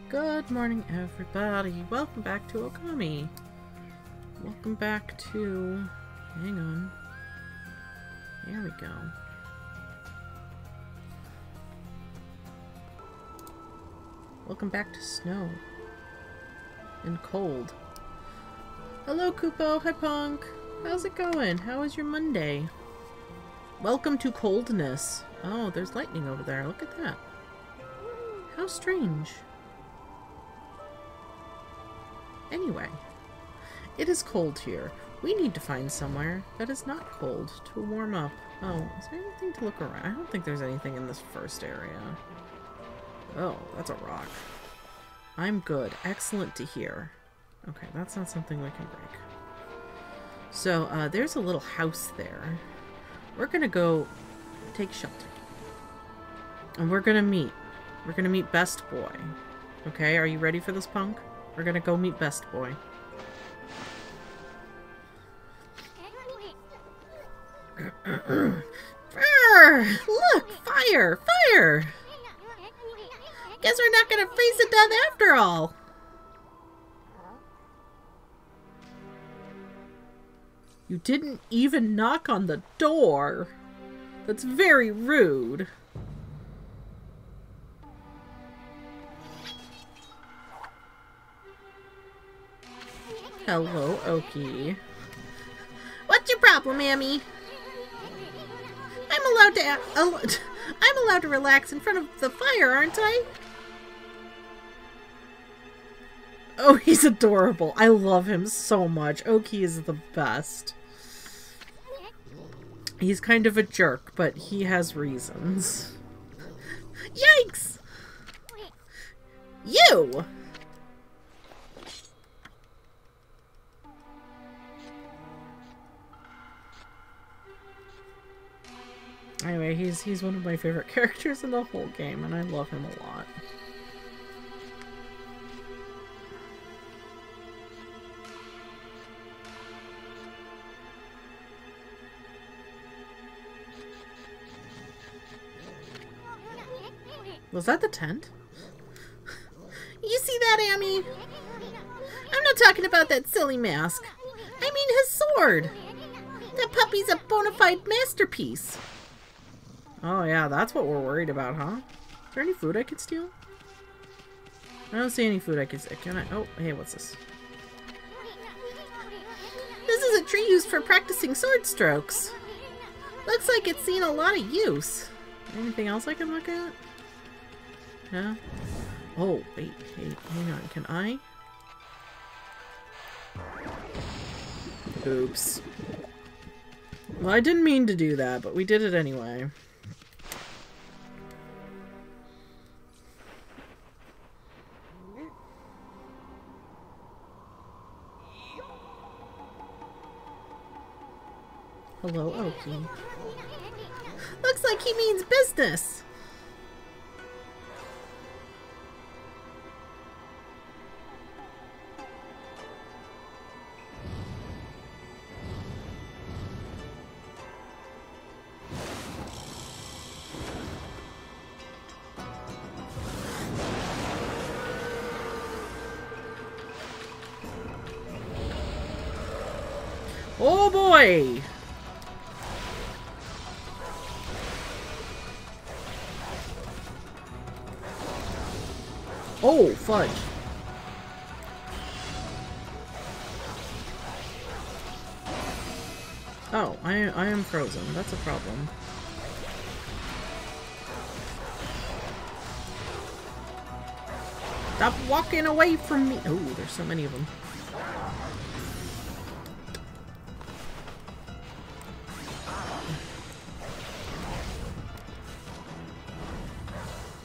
Good morning, everybody. Welcome back to Okami. Welcome back to... Hang on. There we go. Welcome back to snow. And cold. Hello, Kupo. Hi, Punk. How's it going? How was your Monday? Welcome to coldness. Oh, there's lightning over there. Look at that. How strange. Anyway, it is cold here. We need to find somewhere that is not cold to warm up. Oh, is there anything to look around? I don't think there's anything in this first area. Oh, that's a rock. I'm good. Excellent to hear. Okay, that's not something we can break. So, there's a little house there. We're gonna go take shelter. And we're gonna meet. We're gonna meet Best Boy. Okay, are you ready for this, Punk? We're gonna go meet Best Boy. Look! Fire! Fire! Guess we're not gonna freeze to death after all! You didn't even knock on the door! That's very rude. Hello, Oki. What's your problem, Amy? I'm allowed to relax in front of the fire, aren't I? Oh, he's adorable. I love him so much. Oki is the best. He's kind of a jerk, but he has reasons. Yikes! You! Anyway, he's one of my favorite characters in the whole game, and I love him a lot. Was that the tent? You see that, Amy? I'm not talking about that silly mask. I mean his sword. That puppy's a bona fide masterpiece. Oh yeah, that's what we're worried about, huh? Is there any food I could steal? I don't see any food I could steal. Can I? Oh, hey, what's this? This is a tree used for practicing sword strokes. Looks like it's seen a lot of use. Anything else I can look at? Yeah? Oh, wait, hey, hang on. Can I? Oops. Well, I didn't mean to do that, but we did it anyway. Hello, Oki. Looks like he means business. Oh boy! Oh, fudge. Oh, I am frozen. That's a problem. Stop walking away from me! Oh, there's so many of them.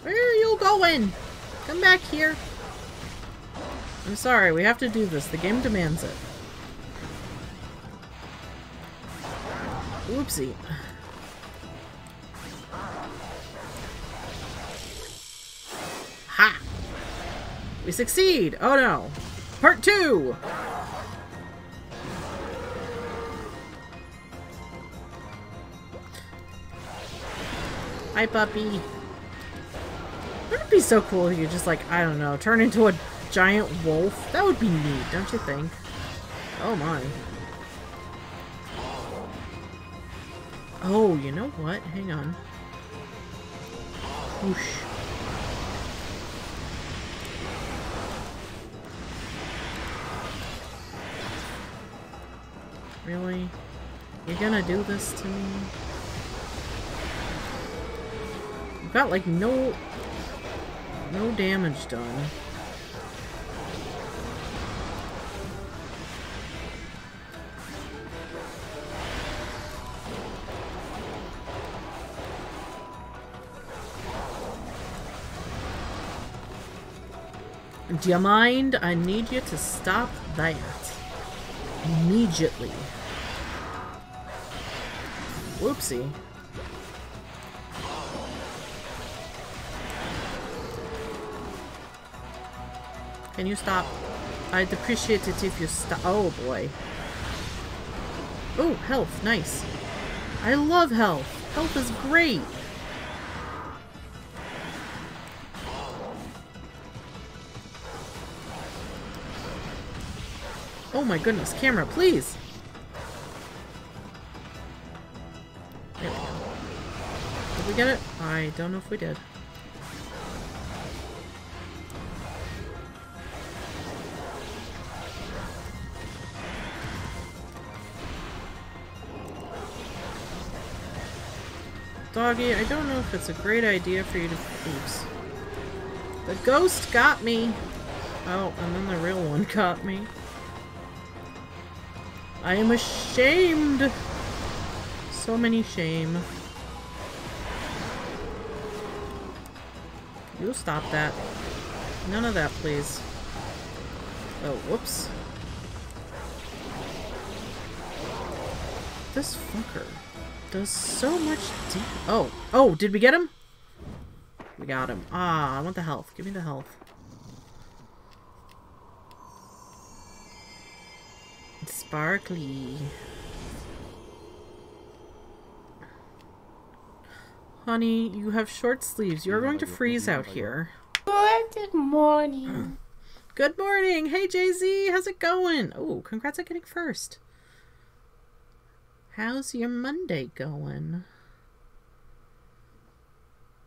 Where are you going? Come back here. I'm sorry, we have to do this. The game demands it. Oopsie. Ha! We succeed! Oh no! Part 2! Hi, puppy. That'd be so cool if you just, like, I don't know, turn into a giant wolf. That would be neat, don't you think? Oh my. Oh, you know what? Hang on. Whoosh. Really? You're gonna do this to me? You've got, like, no damage done. Do you mind? I need you to stop that. Immediately. Whoopsie. Can you stop? I'd appreciate it if you stop. Oh boy. Oh, health. Nice. I love health. Health is great. Oh my goodness, camera, please! There we go. Did we get it? I don't know if we did. Doggy, I don't know if it's a great idea for you to... Oops. The ghost got me! Oh, and then the real one got me. I am ashamed! So many shame. You stop that. None of that, please. Oh, whoops. This fucker does so much damage. Oh, did we get him? We got him. Ah, I want the health. Give me the health. Sparkly. Honey, you have short sleeves. You're going to freeze out here. Good morning. Good morning. Hey, Jay-Z. How's it going? Oh, congrats on getting first. How's your Monday going?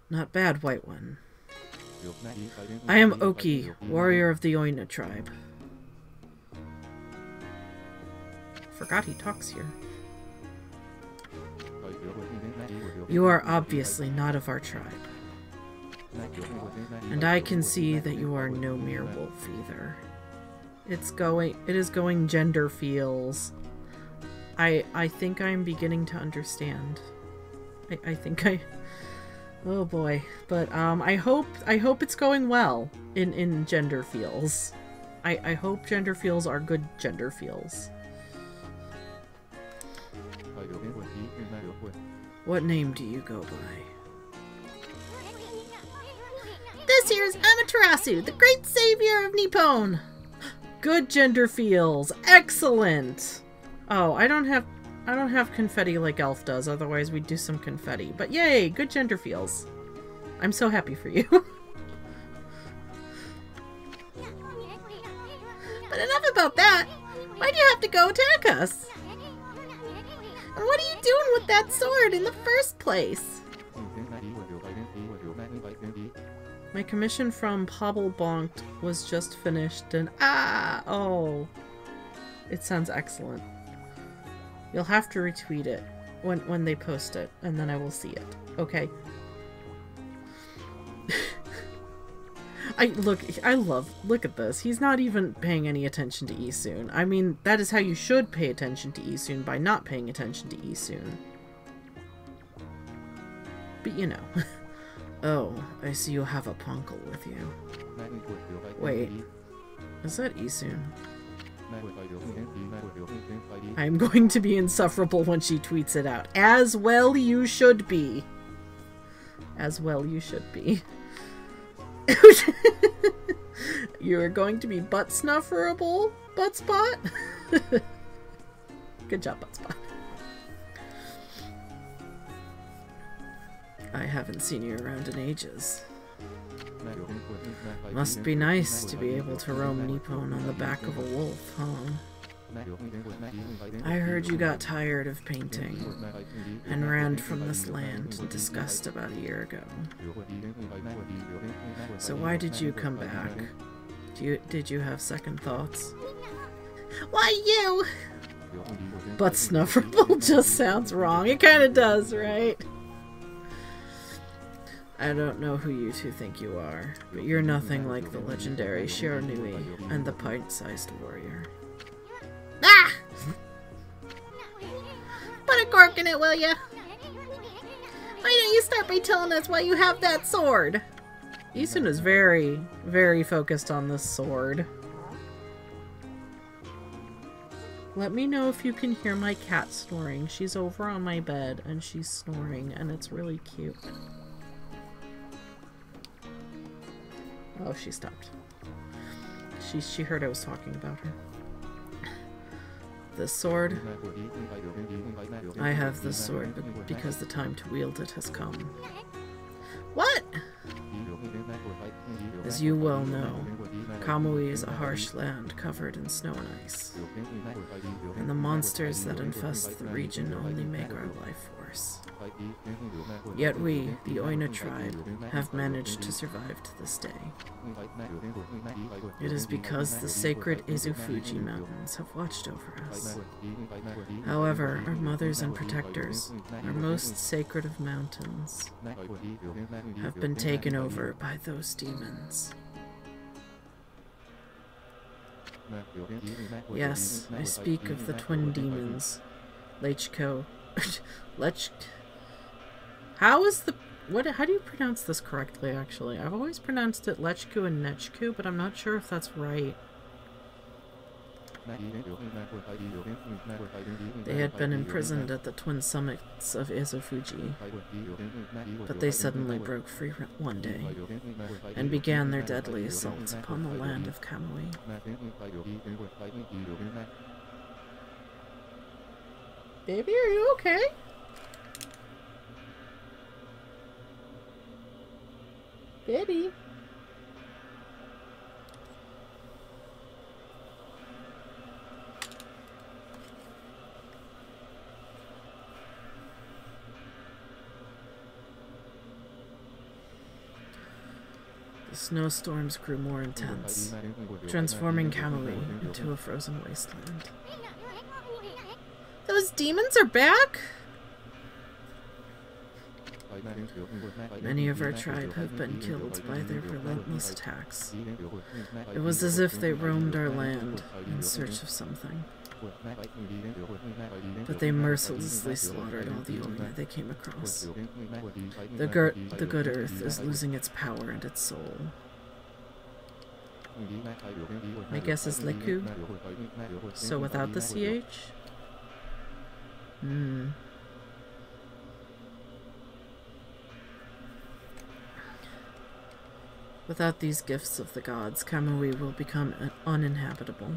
Not bad, white one. I am Oki, warrior of the Oina tribe. Forgot he talks here. You are obviously not of our tribe. And I can see that you are no mere wolf either. It is going gender feels. I think I'm beginning to understand. I think I... Oh boy. But I hope it's going well in gender feels. I hope gender feels are good gender feels. What name do you go by? This here's Amaterasu, the great savior of Nippon. Good gender feels. Excellent. Oh, I don't have confetti like Elf does, otherwise we'd do some confetti. But yay, good gender feels. I'm so happy for you. But enough about that. Why do you have to go attack us? And what are you doing with that sword in the first place? My commission from Pobblebonk was just finished and oh. It sounds excellent. You'll have to retweet it when they post it, and then I will see it. Okay? Look at this. He's not even paying any attention to Isun. I mean, that is how you should pay attention to Isun, by not paying attention to Isun. But you know. Oh, I see you have a punkle with you. Wait, is that Isun? I'm going to be insufferable when she tweets it out. As well you should be. As well you should be. You're going to be butt snufferable, Buttspot? Good job, Buttspot. I haven't seen you around in ages. Must be nice to be able to roam Nippon on the back of a wolf, huh? I heard you got tired of painting and ran from this land in disgust about a year ago. So why did you come back? Did you have second thoughts? Why you? But Snufferable just sounds wrong. It kind of does, right? I don't know who you two think you are, but you're nothing like the legendary Shiranui and the pint-sized warrior. Ah! Put a cork in it, will ya? Why don't you start by telling us why you have that sword? Isun is very, very focused on this sword. Let me know if you can hear my cat snoring. She's over on my bed and she's snoring and it's really cute. Oh, she stopped. She heard I was talking about her. This sword. I have this sword because the time to wield it has come. What? As you well know, Kamui is a harsh land covered in snow and ice, and the monsters that infest the region only make our life worse. Yet we, the Oina tribe, have managed to survive to this day. It is because the sacred Izufuji mountains have watched over us. However, our mothers and protectors, our most sacred of mountains, have been taken over by those demons. Yes, I speak of the twin demons, Lechko. How do you pronounce this correctly, actually? I've always pronounced it Lechku and Nechku, but I'm not sure if that's right. They had been imprisoned at the twin summits of Izufuji, but they suddenly broke free one day and began their deadly assault upon the land of Kamui. Baby, are you okay? Baby? The snowstorms grew more intense, transforming Kamui into a frozen wasteland. Those demons are back? Many of our tribe have been killed by their relentless attacks. It was as if they roamed our land in search of something. But they mercilessly slaughtered all the Oina they came across. The good earth is losing its power and its soul. My guess is Leku. So without the CH? Without these gifts of the gods, Kamui will become uninhabitable.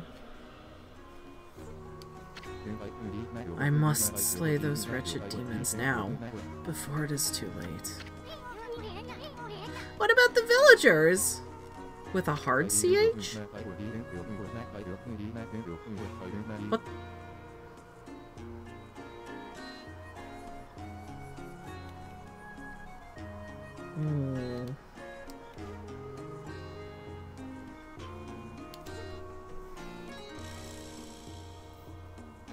I must slay those wretched demons now, before it is too late. What about the villagers? With a hard CH? What?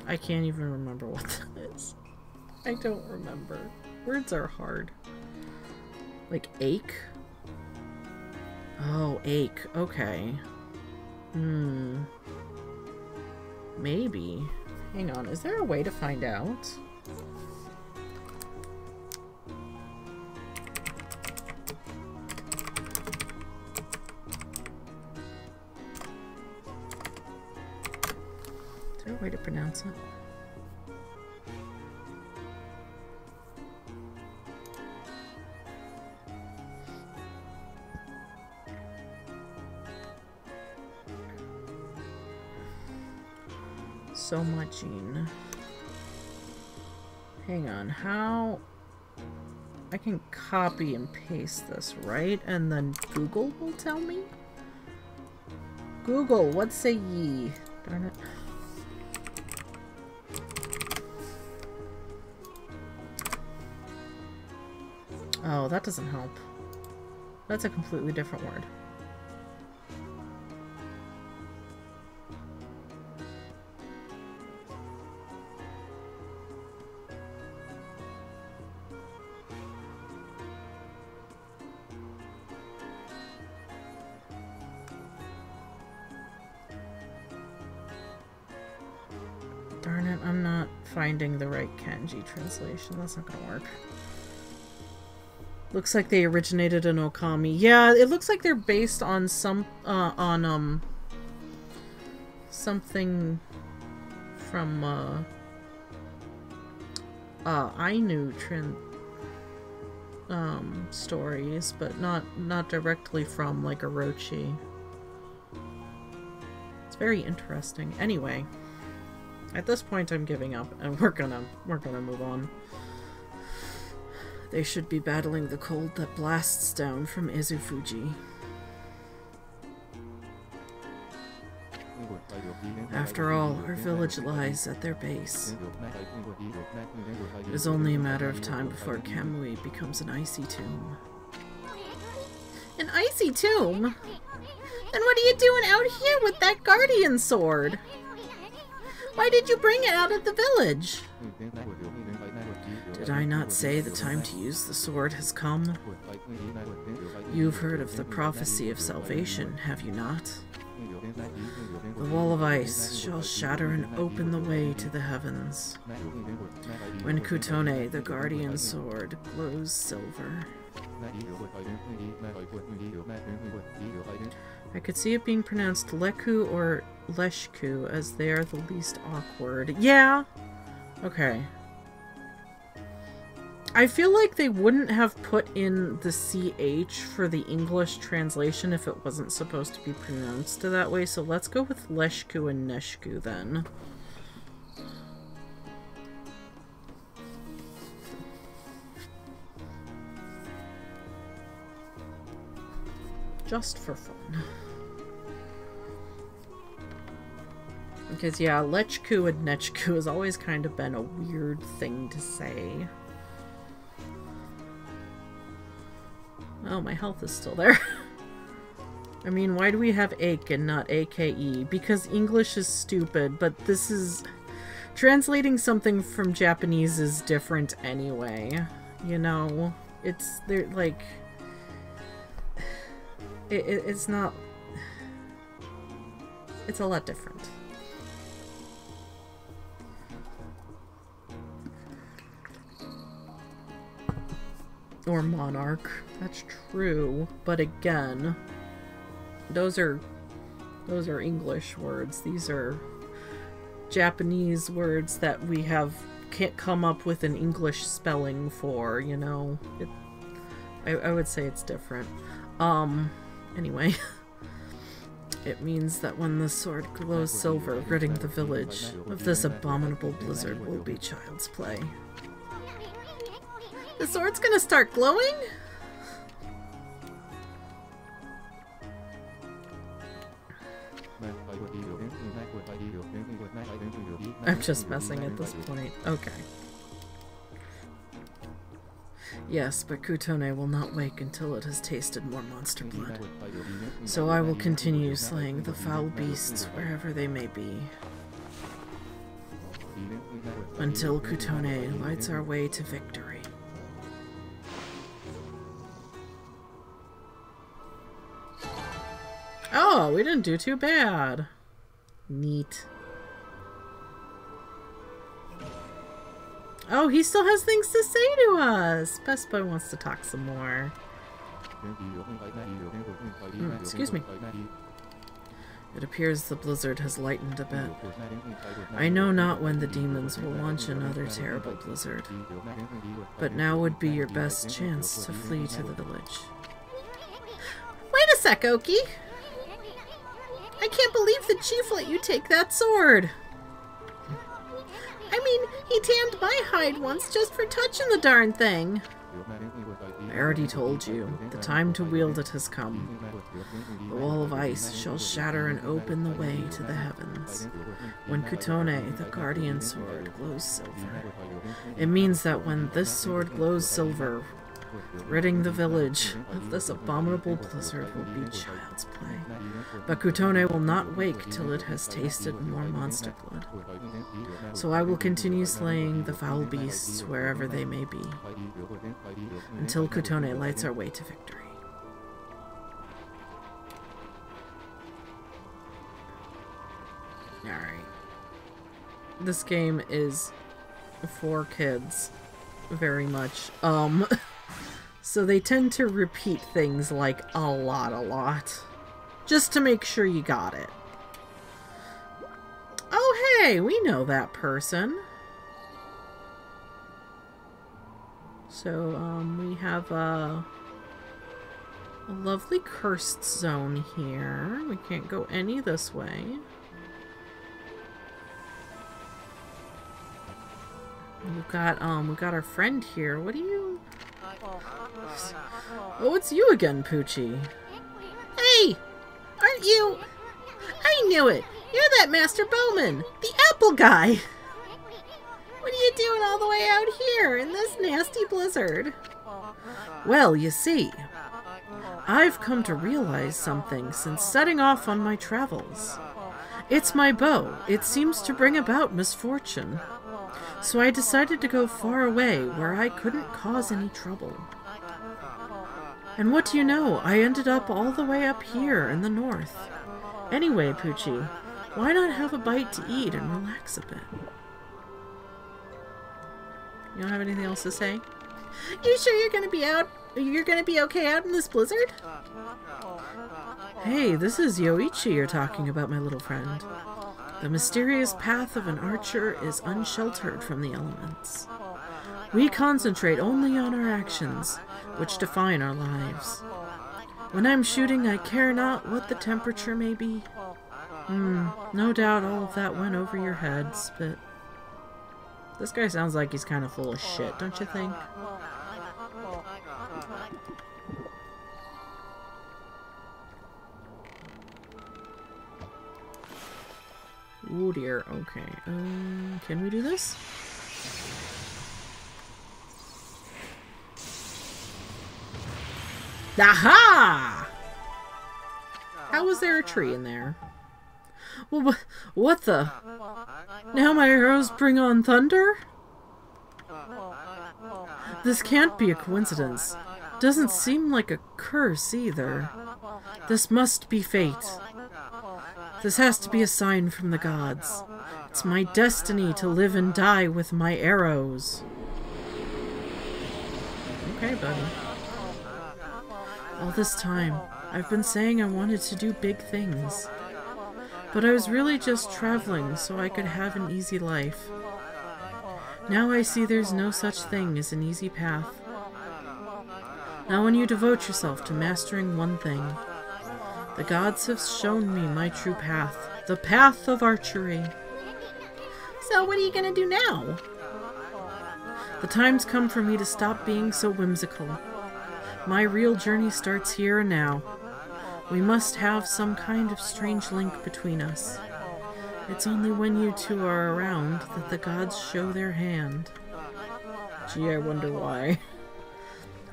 I can't even remember what that is. I don't remember. Words are hard. Like ache? Oh, ache. Okay. Maybe. Hang on. Is there a way to find out? Is there a way to pronounce it? So much. Hang on, how... I can copy and paste this, right? And then Google will tell me? Google, what say ye? Darn it. Oh, that doesn't help. That's a completely different word. Darn it, I'm not finding the right kanji translation. That's not gonna work. Looks like they originated in Okami. Yeah, it looks like they're based on some, something from, Ainu stories, but not directly from, like, Orochi. It's very interesting. Anyway, at this point I'm giving up, and we're gonna move on. They should be battling the cold that blasts down from Izufuji. After all, our village lies at their base. It is only a matter of time before Kamui becomes an icy tomb. An icy tomb? Then what are you doing out here with that guardian sword? Why did you bring it out of the village? Did I not say the time to use the sword has come? You've heard of the prophecy of salvation, have you not? The wall of ice shall shatter and open the way to the heavens. When Kutone, the guardian sword, glows silver. I could see it being pronounced Leku or Leshku, as they are the least awkward. Yeah! Okay. I feel like they wouldn't have put in the CH for the English translation if it wasn't supposed to be pronounced that way, so let's go with Leshku and Neshku then. Just for fun. Because, yeah, Lechku and Nechku has always kind of been a weird thing to say. Oh, my health is still there. I mean, why do we have Ake and not AKE? Because English is stupid, but this is... Translating something from Japanese is different anyway. You know? It's... They're, like... It's not... It's a lot different. Or monarch. That's true. But again, those are English words. These are Japanese words that we can't come up with an English spelling for, you know. I would say it's different. Anyway. It means that when the sword glows silver, ridding the village of this abominable blizzard will be child's play. The sword's gonna start glowing? I'm just messing at this point. Okay. Yes, but Kutone will not wake until it has tasted more monster blood. So I will continue slaying the foul beasts wherever they may be. Until Kutone lights our way to victory. Oh, we didn't do too bad. Neat. Oh, he still has things to say to us! Best Boy wants to talk some more. Excuse me. It appears the blizzard has lightened a bit. I know not when the demons will launch another terrible blizzard, but now would be your best chance to flee to the village. Wait a sec, Oki! I can't believe the chief let you take that sword! I mean, he tanned my hide once just for touching the darn thing. I already told you, the time to wield it has come. The wall of ice shall shatter and open the way to the heavens. When Kutone, the guardian sword, glows silver, it means that when this sword glows silver, ridding the village of this abominable blizzard will be child's play. But Kutone will not wake till it has tasted more monster blood. So I will continue slaying the foul beasts wherever they may be, until Kutone lights our way to victory. Alright. This game is for kids. Very much. So they tend to repeat things like a lot. Just to make sure you got it. Oh hey, we know that person. So, we have a lovely cursed zone here. We can't go any this way. We've got our friend here. What do you... Oh, it's you again, Poochie. Hey! Aren't you... I knew it! You're that Master Bowman! The apple guy! What are you doing all the way out here in this nasty blizzard? Well, you see, I've come to realize something since setting off on my travels. It's my bow. It seems to bring about misfortune. So I decided to go far away where I couldn't cause any trouble. And what do you know? I ended up all the way up here in the north. Anyway, Poochie, why not have a bite to eat and relax a bit? You don't have anything else to say? You sure you're gonna be out? You're gonna be okay out in this blizzard? Hey, this is Yoichi you're talking about, my little friend. The mysterious path of an archer is unsheltered from the elements. We concentrate only on our actions, which define our lives. When I'm shooting, I care not what the temperature may be. No doubt all of that went over your heads, but... This guy sounds like he's kind of full of shit, don't you think? Oh dear, okay. Can we do this? Aha! How was there a tree in there? Well, what the? Now my arrows bring on thunder? This can't be a coincidence. Doesn't seem like a curse either. This must be fate. This has to be a sign from the gods. It's my destiny to live and die with my arrows. Okay, buddy. All this time, I've been saying I wanted to do big things. But I was really just traveling so I could have an easy life. Now I see there's no such thing as an easy path. Now when you devote yourself to mastering one thing, the gods have shown me my true path, the path of archery. So what are you gonna do now? The time's come for me to stop being so whimsical. My real journey starts here and now. We must have some kind of strange link between us. It's only when you two are around that the gods show their hand. Gee, I wonder why.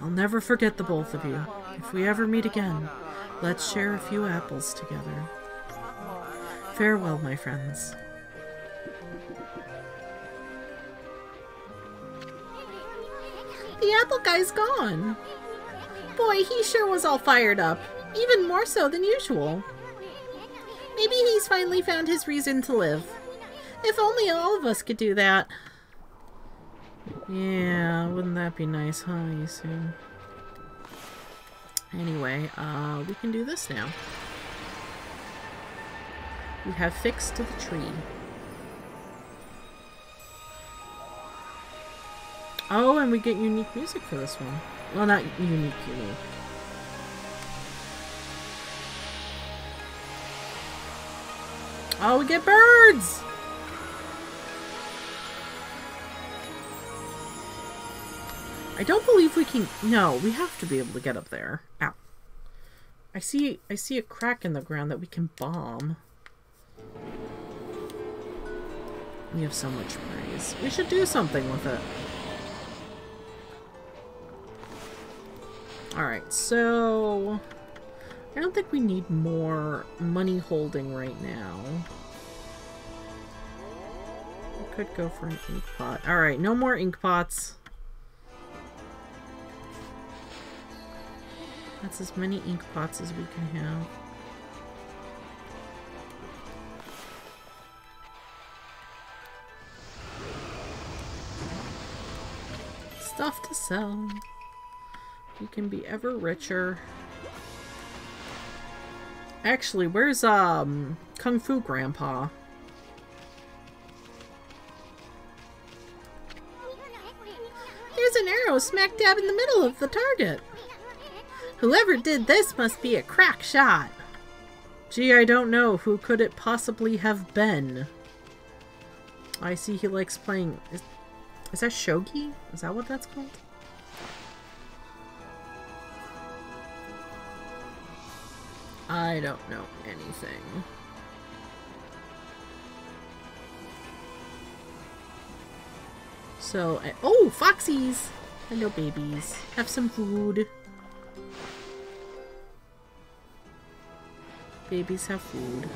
I'll never forget the both of you. If we ever meet again, let's share a few apples together. Farewell, my friends. The apple guy's gone. Boy, he sure was all fired up. Even more so than usual. Maybe he's finally found his reason to live. If only all of us could do that. Yeah, wouldn't that be nice, huh, you soon? Anyway, we can do this now. We have fixed to the tree. Oh, and we get unique music for this one. Well, not unique. Oh, we get birds! I don't believe we can... No, we have to be able to get up there. Ow. I see a crack in the ground that we can bomb. We have so much praise. We should do something with it. Alright, so... I don't think we need more money holding right now. We could go for an ink pot. Alright, no more ink pots. That's as many ink pots as we can have. Stuff to sell. We can be ever richer. Actually, where's Kung Fu Grandpa? There's an arrow smack dab in the middle of the target. Whoever did this must be a crack shot. Gee, I don't know. Who could it possibly have been? I see he likes playing... Is that shogi? Is that what that's called? I don't know anything. So, oh, foxies! Hello, babies. Have some food. Babies have food.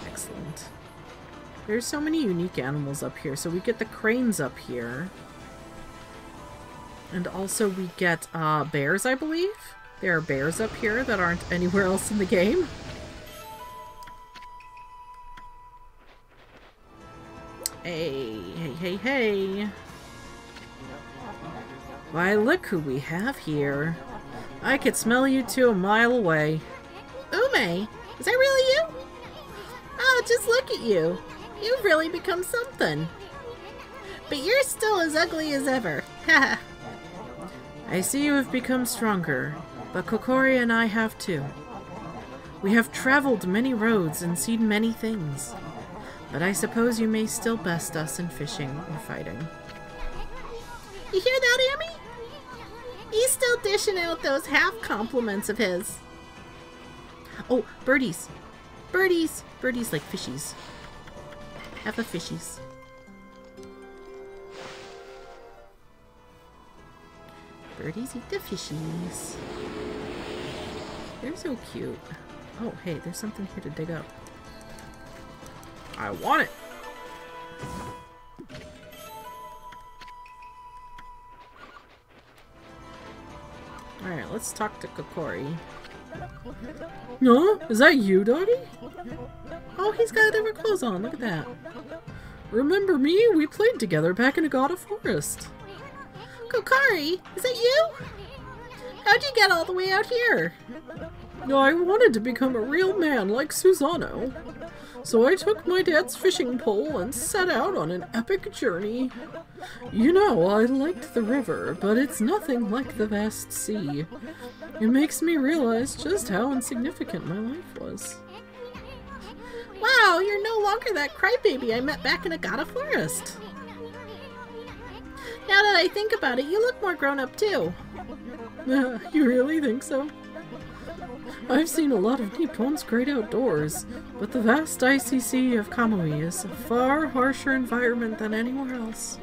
Excellent. There's so many unique animals up here. So we get the cranes up here. And also we get bears, I believe. There are bears up here that aren't anywhere else in the game. Hey, hey, hey, hey. Why, look who we have here. I could smell you two a mile away. Ume, is that really you? Oh, just look at you. You've really become something. But you're still as ugly as ever. Haha. I see you have become stronger, but Kokori and I have too. We have traveled many roads and seen many things, but I suppose you may still best us in fishing or fighting. You hear that, Amy? He's still dishing out those half compliments of his. Oh, birdies. Birdies. Birdies like fishies. Have a fishies. Birdies eat the fishies. They're so cute. Oh, hey, there's something here to dig up. I want it! Alright, let's talk to Kokori. No? Is that you, doggy? Oh, he's got different clothes on. Look at that. Remember me? We played together back in Agata Forest. Kokari, is that you? How'd you get all the way out here? I wanted to become a real man like Susano. So I took my dad's fishing pole and set out on an epic journey. You know, I liked the river, but it's nothing like the vast sea. It makes me realize just how insignificant my life was. Wow, you're no longer that crybaby I met back in Agata Forest. Now that I think about it, you look more grown up too. You really think so? I've seen a lot of Nippon's great outdoors, but the vast icy sea of Kamui is a far harsher environment than anywhere else.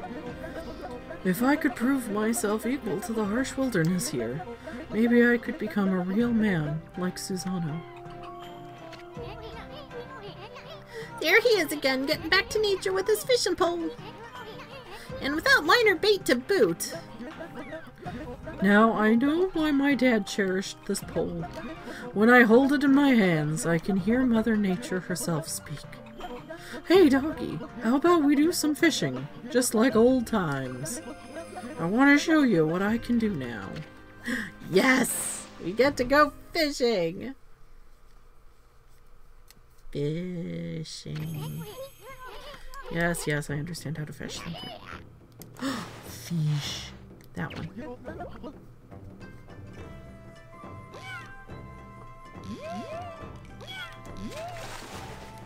If I could prove myself equal to the harsh wilderness here, maybe I could become a real man like Susano. There he is again, getting back to nature with his fishing pole. And without line or bait to boot. Now I know why my dad cherished this pole. When I hold it in my hands, I can hear Mother Nature herself speak. Hey doggy, how about we do some fishing, just like old times? I want to show you what I can do now. Yes! We get to go fishing! Fishing. Yes, yes, I understand how to fish. Thank you. Fish. That one.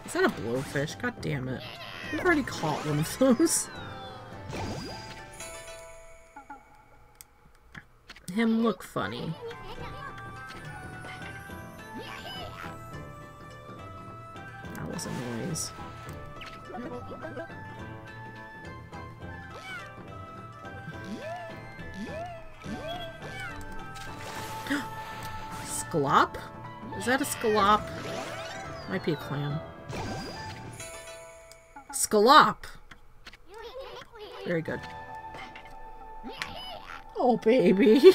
Is that a blowfish? God damn it. We've already caught one of those. him look funny. That was a noise. Scallop? Is that a scallop? Might be a clam. Scallop! Very good. Oh, baby.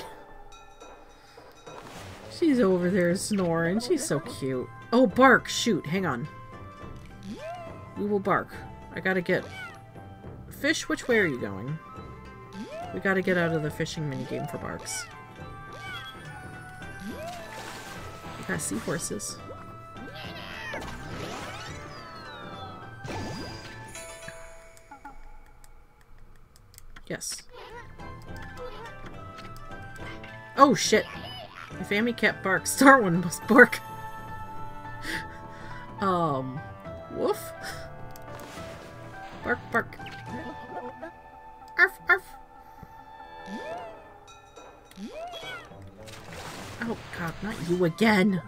She's over there snoring. She's so cute. Oh, bark. Shoot. Hang on. We will bark. I gotta get... Fish, which way are you going? We gotta get out of the fishing minigame for barks. We got seahorses. Yes. Oh, shit. If Amy Cat barks, Darwin must bark. Woof. Bark, bark. Arf, arf. Oh, God, not you again.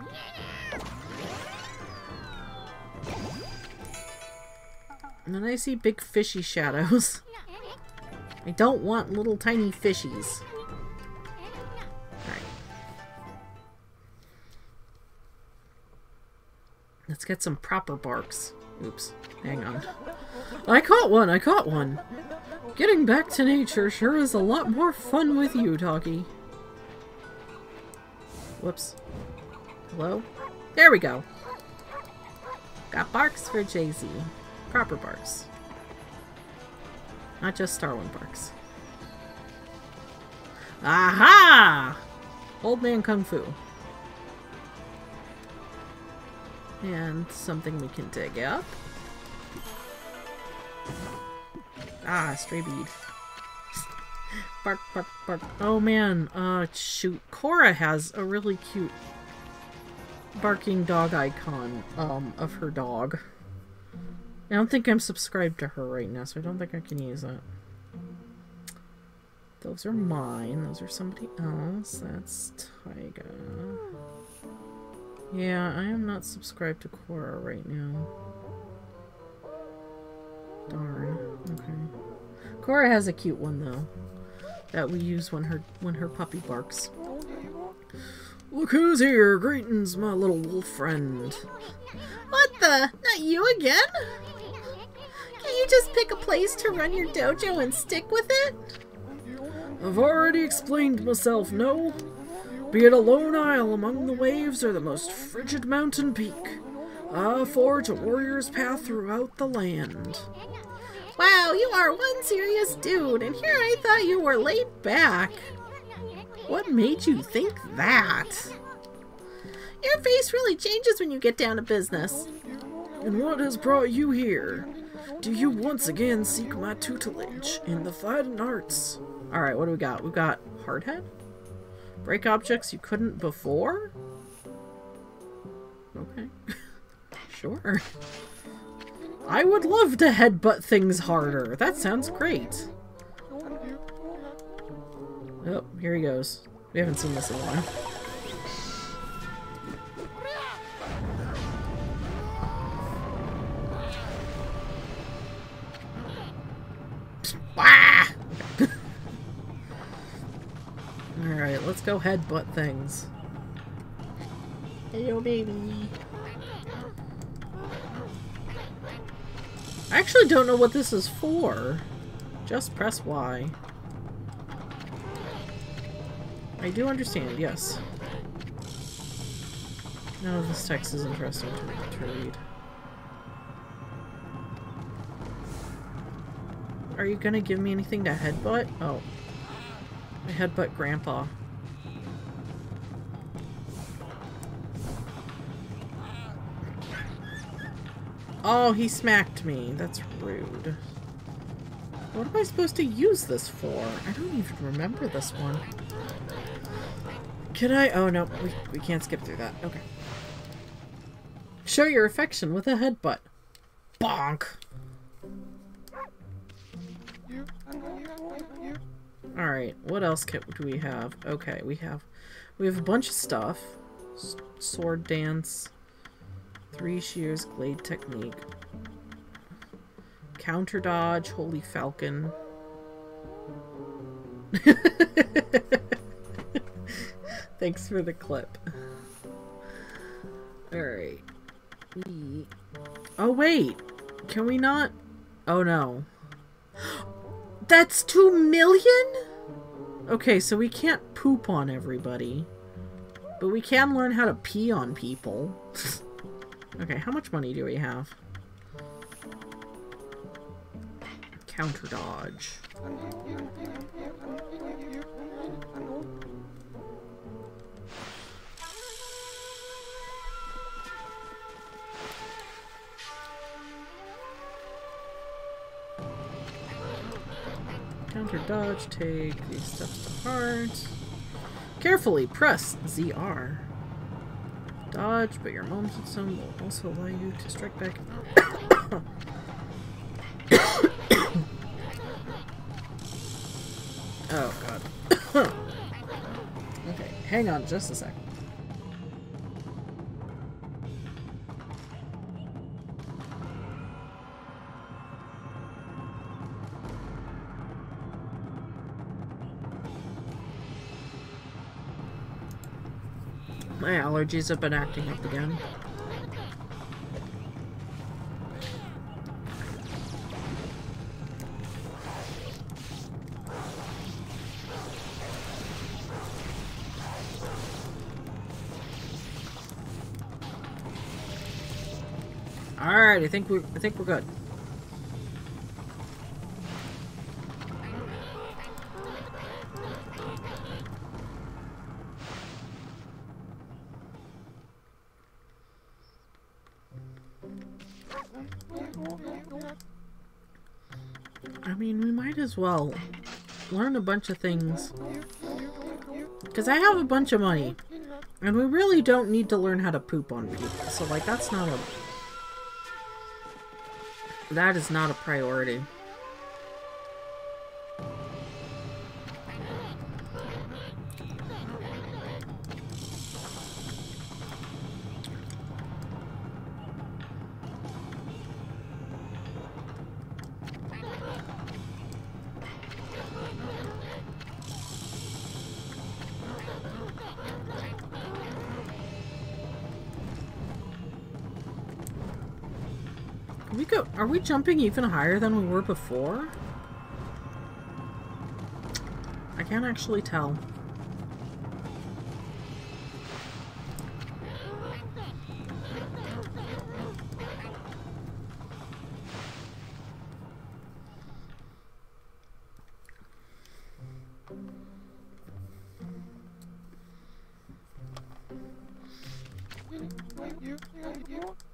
And then I see big fishy shadows. I don't want little tiny fishies. Alright. Let's get some proper barks. Oops. Hang on. I caught one! I caught one! Getting back to nature sure is a lot more fun with you, Doggy. Whoops. Hello? There we go! Got barks for Jay-Z. Proper barks. Not just Starwind barks. Aha! Old Man Kung Fu. And something we can dig up. Ah, stray bead. Bark, bark, bark. Oh man, shoot. Cora has a really cute barking dog icon, of her dog. I don't think I'm subscribed to her right now, so I don't think I can use it. Those are mine. Those are somebody else. That's Tyga. Yeah, I am not subscribed to Cora right now. Darn. Okay. Cora has a cute one though, that we use when her puppy barks. Look who's here! Greetings, my little wolf friend. What the? Not you again? Can you just pick a place to run your dojo and stick with it? I've already explained myself, no? Be it a lone isle among the waves or the most frigid mountain peak, I forge a warrior's path throughout the land. Wow, you are one serious dude, and here I thought you were laid back. What made you think that? Your face really changes when you get down to business. And what has brought you here? Do you once again seek my tutelage in the fighting arts? Alright, what do we got? We've got Hardhead? Break objects you couldn't before? Okay. Sure. I would love to headbutt things harder. That sounds great. Oh, here he goes. We haven't seen this in a while. Ah! Alright, let's go headbutt things. Hello, baby. I actually don't know what this is for. Just press Y. I do understand, yes. None of this text is interesting to read. Are you gonna give me anything to headbutt? Oh. I headbutt Grandpa. Oh, he smacked me. That's rude. What am I supposed to use this for? I don't even remember this one. Can I? Oh, no. We can't skip through that. Okay. Show your affection with a headbutt. Bonk. Alright, what else do we have? Okay, we have a bunch of stuff. Sword dance. 3 shears, glade technique. Counter dodge, holy falcon. Thanks for the clip. Alright. Oh wait! Can we not? Oh no. That's 2 million?! Okay, so we can't poop on everybody. But we can learn how to pee on people. Okay, how much money do we have? Counter dodge. Counter dodge, take these steps to heart. Carefully press ZR. Dodge, but your momentum zone will also allow you to strike back. Oh god. Okay, hang on just a second. My allergies have been acting up again. Alright, I think we're good. I mean, we might as well learn a bunch of things. Because I have a bunch of money. And we really don't need to learn how to poop on people. So, like, that's not a... That is not a priority. Are we jumping even higher than we were before? I can't actually tell.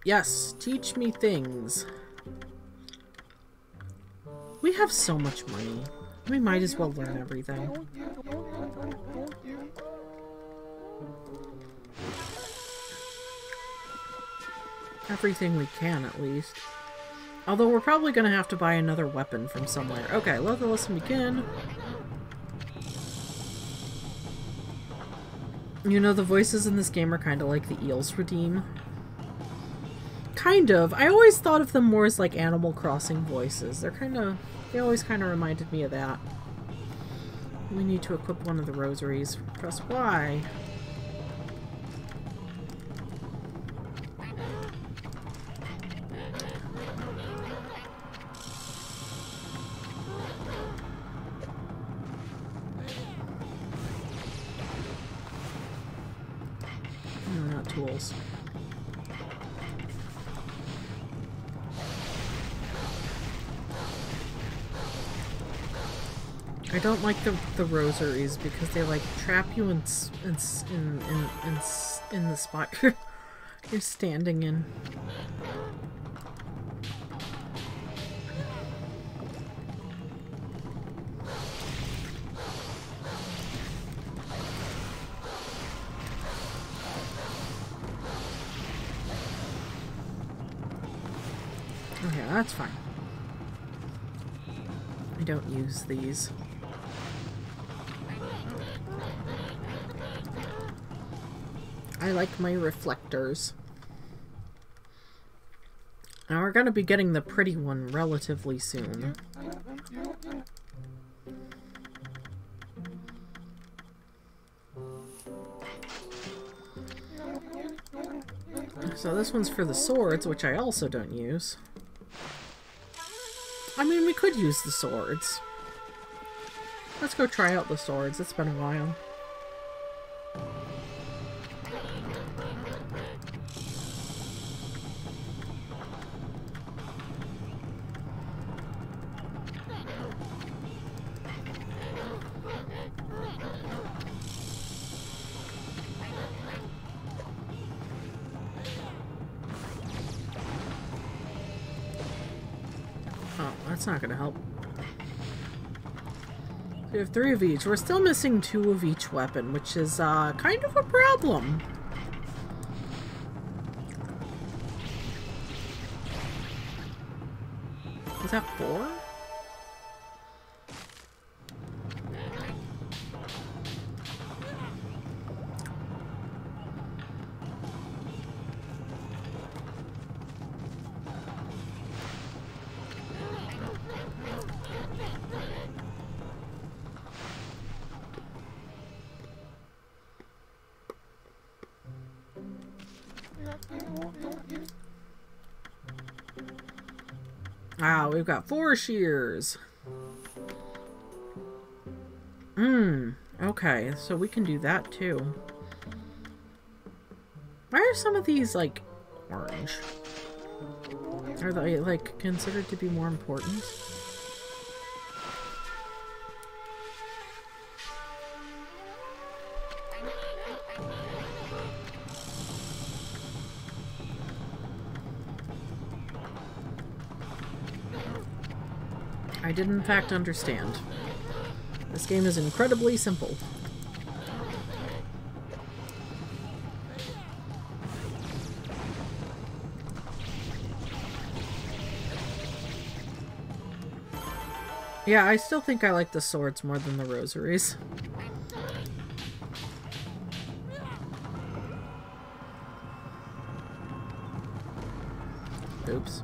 Yes, teach me things. We have so much money. We might as well learn everything. Everything we can, at least. Although we're probably gonna have to buy another weapon from somewhere. Okay, let the lesson begin. You know, the voices in this game are kind of like the eels redeem. Kind of. I always thought of them more as like Animal Crossing voices. They always kind of reminded me of that. We need to equip one of the rosaries. Press Y. No, not tools. I don't like the rosaries because they like trap you in the spot you're standing in. Okay, that's fine. I don't use these. I like my reflectors. Now we're gonna be getting the pretty one relatively soon. So this one's for the swords, which I also don't use. I mean, we could use the swords. Let's go try out the swords. It's been a while. Oh, that's not gonna help. We have 3 of each. We're still missing 2 of each weapon, which is kind of a problem. Is that 4? Ah, we've got 4 shears. Okay, so we can do that too. Why are some of these, like, orange? Are they, like, considered to be more important? I did in fact understand. This game is incredibly simple. Yeah, I still think I like the swords more than the rosaries. Oops.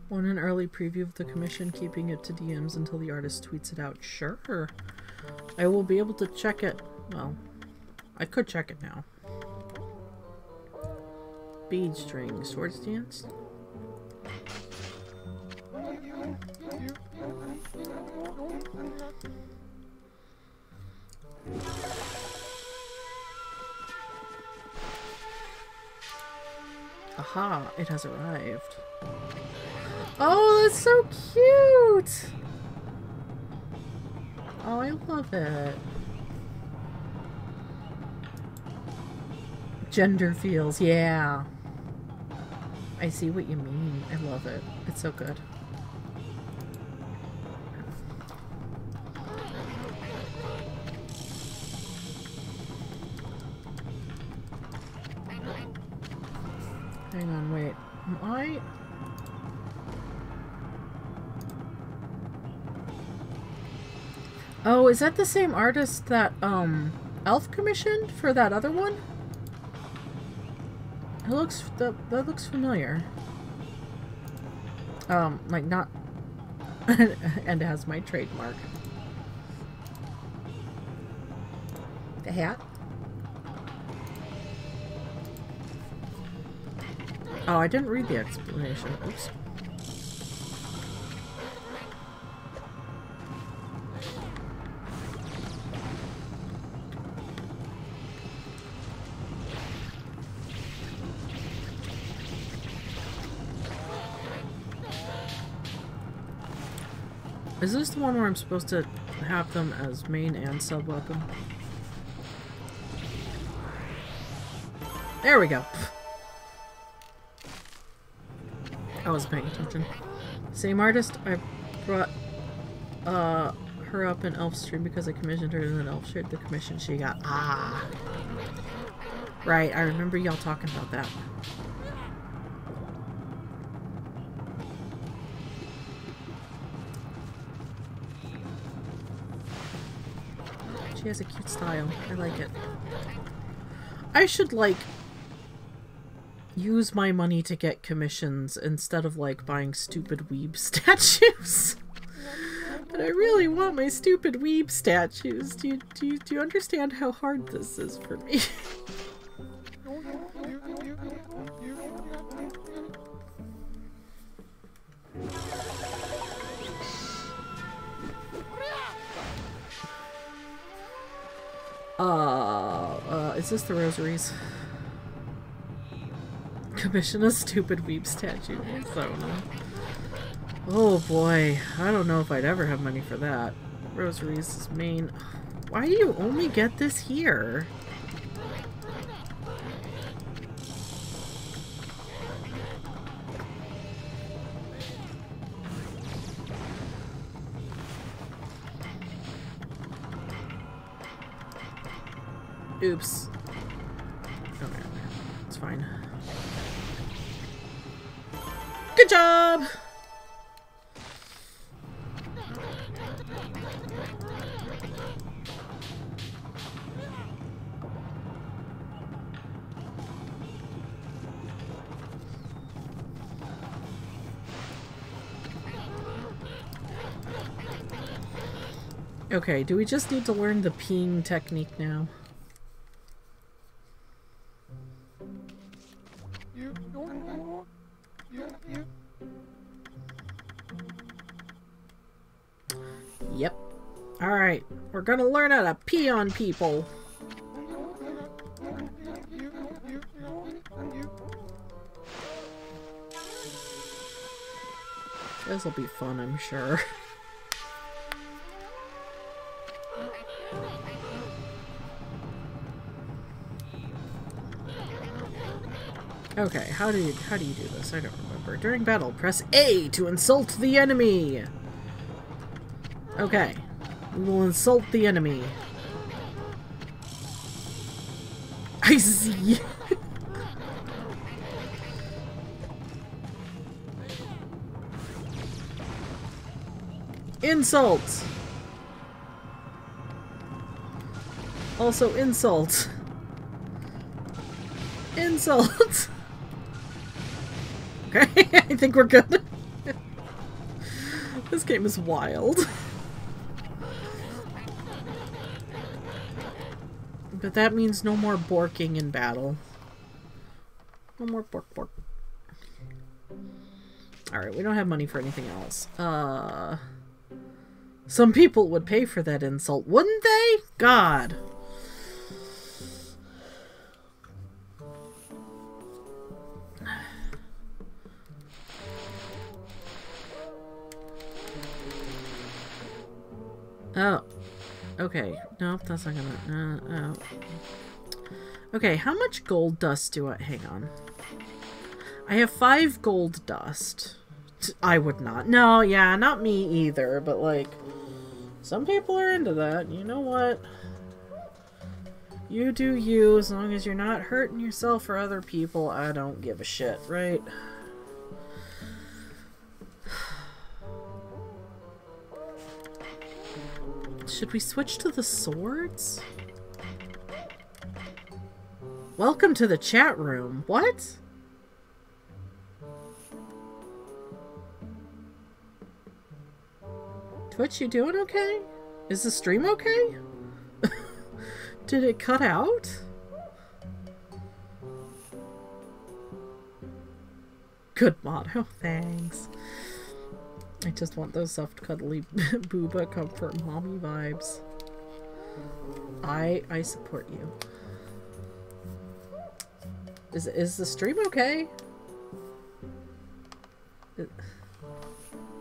Want an early preview of the commission, keeping it to DMs until the artist tweets it out? Sure. I will be able to check it. Well, I could check it now. Bead string, sword stance. Aha, it has arrived. Oh, that's so cute! Oh, I love it. Gender feels, yeah. I see what you mean. I love it. It's so good. Hang on, wait. Am I... Oh, is that the same artist that, Elf commissioned for that other one? It looks, that looks familiar. Like not... and it has my trademark. The hat? Oh, I didn't read the explanation. Oops. Is this the one where I'm supposed to have them as main and sub weapon? There we go. I wasn't paying attention. Same artist. I brought her up in Elf Stream because I commissioned her and then Elf shared the commission she got. Ah. Right, I remember y'all talking about that. She has a cute style. I like it. I should, like, use my money to get commissions instead of, like, buying stupid weeb statues. But I really want my stupid weeb statues. Do you understand how hard this is for me? Is this the rosaries? Commission a stupid weeb statue. So, oh boy, I don't know if I'd ever have money for that. Rosaries is main. Why do you only get this here? Oops. Okay, it's fine. Good job! Okay, do we just need to learn the peeing technique now? Yep. Alright, we're gonna learn how to pee on people. This'll be fun, I'm sure. Okay, how do you do this? I don't remember. During battle, press A to insult the enemy! Okay. We will insult the enemy. I see! Insult! Also insult. Insult! Okay, I think we're good. This game is wild. But that means no more borking in battle. No more bork bork. Alright, we don't have money for anything else. Some people would pay for that insult, wouldn't they? God. Oh. Okay. Nope, that's not gonna... oh. Okay, how much gold dust do I... Hang on. I have 5 gold dust. I would not. No, yeah, not me either, but like... Some people are into that. You know what? You do you, as long as you're not hurting yourself or other people, I don't give a shit, right? Should we switch to the swords? Welcome to the chat room. What? Twitch, you doing okay? Is the stream okay? Did it cut out? Good motto, thanks. I just want those soft cuddly booba comfort mommy vibes. I support you. Is the stream okay?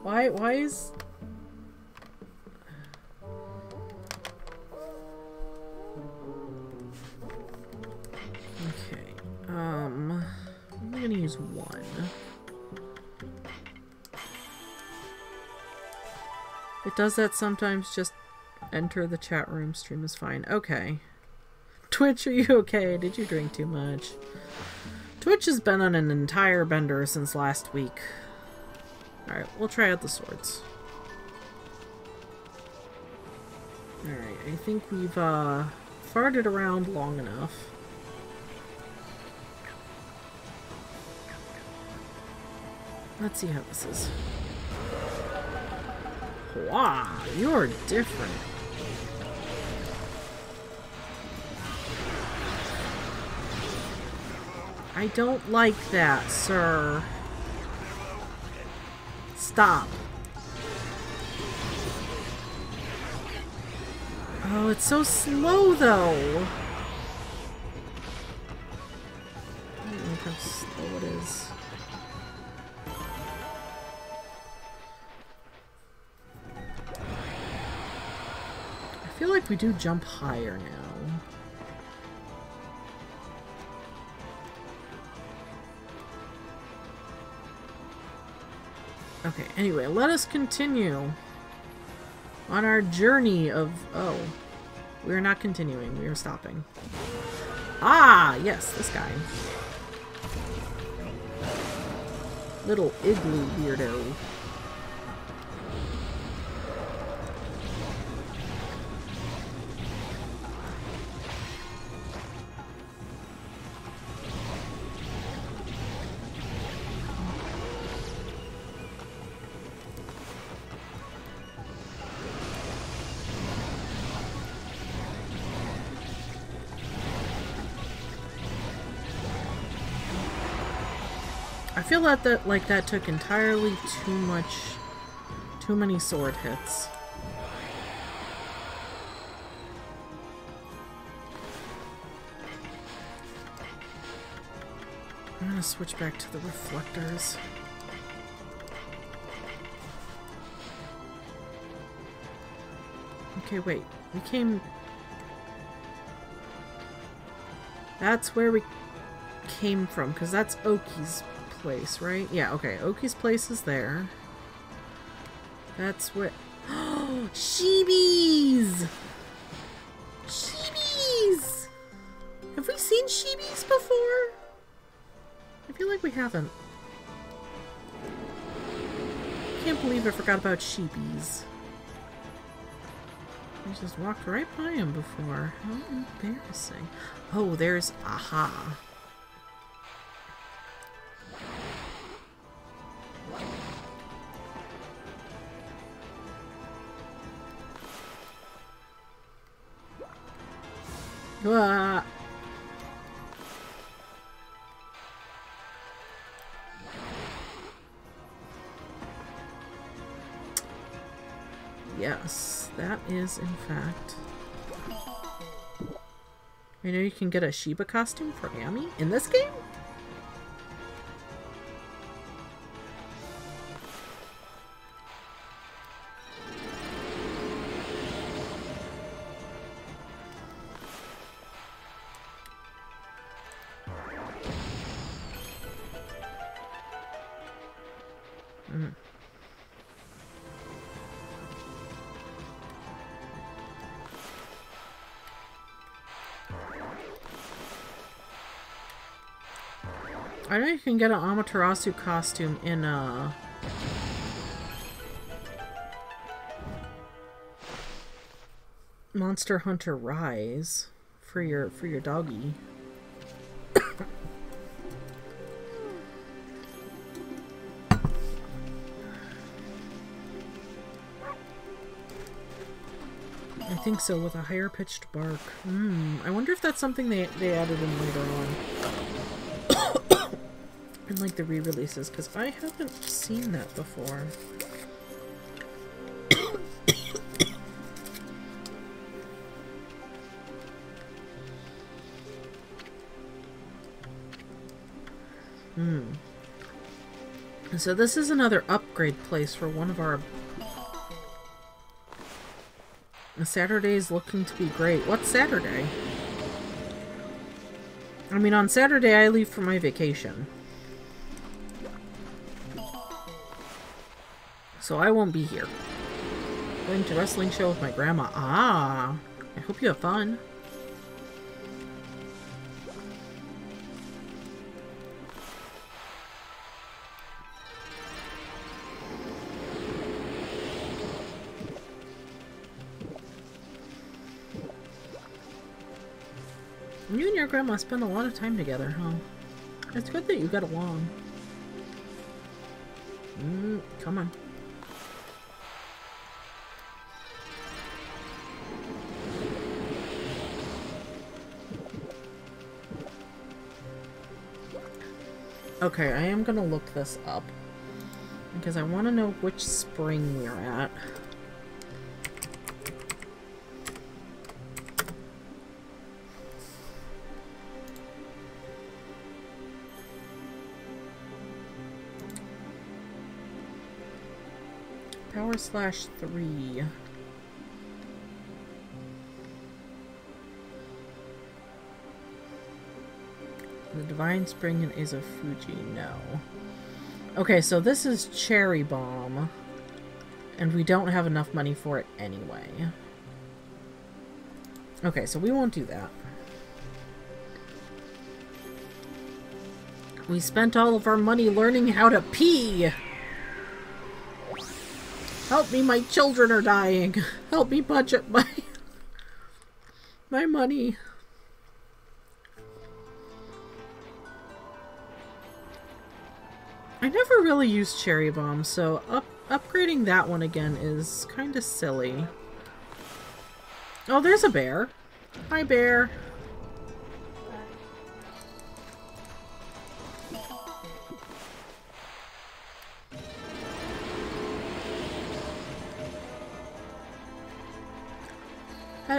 Why is... Okay, I'm gonna use 1. It does that sometimes, just Enter the chat room. Stream is fine. Okay. Twitch, are you okay? Did you drink too much? Twitch has been on an entire bender since last week. Alright, we'll try out the swords. Alright, I think we've farted around long enough. Let's see how this is. Wow, you're different. I don't like that, sir. Stop. Oh, it's so slow, though. I don't know how slow it is. I feel like we do jump higher now. Okay, anyway, let us continue on our journey of... Oh, we are not continuing. We are stopping. Ah, yes, this guy. Little igloo weirdo. I feel like that took entirely too many sword hits. I'm gonna switch back to the reflectors. Okay, wait. We came... That's where we came from, because that's Oki's place, right? Yeah, okay. Oki's place is there. That's where... Oh, Sheebies! Sheebies! Have we seen Sheebies before? I feel like we haven't. Can't believe I forgot about Sheebies. I just walked right by him before. How embarrassing. Oh, there's... Aha. Ah. Yes, that is in fact. I know you can get a Shiba costume for Ami in this game? I know you can get an Amaterasu costume in Monster Hunter Rise for your doggy. I think so, with a higher pitched bark. I wonder if that's something they added in later on. In like the re-releases, because I haven't seen that before. So this is another upgrade place for one of our... Saturday's looking to be great. What's Saturday? I mean, on Saturday I leave for my vacation. So I won't be here. Going to wrestling show with my grandma. Ah, I hope you have fun. You and your grandma spend a lot of time together, huh? It's good that you get along. Come on. Okay, I am gonna look this up because I want to know which spring we're at. /3. The Divine Spring in Fuji, no. Okay, so this is Cherry Bomb. And we don't have enough money for it anyway. Okay, so we won't do that. We spent all of our money learning how to pee! Help me, my children are dying. Help me budget my money. I never really used Cherry Bomb, so upgrading that one again is kind of silly. Oh, there's a bear. Hi, bear.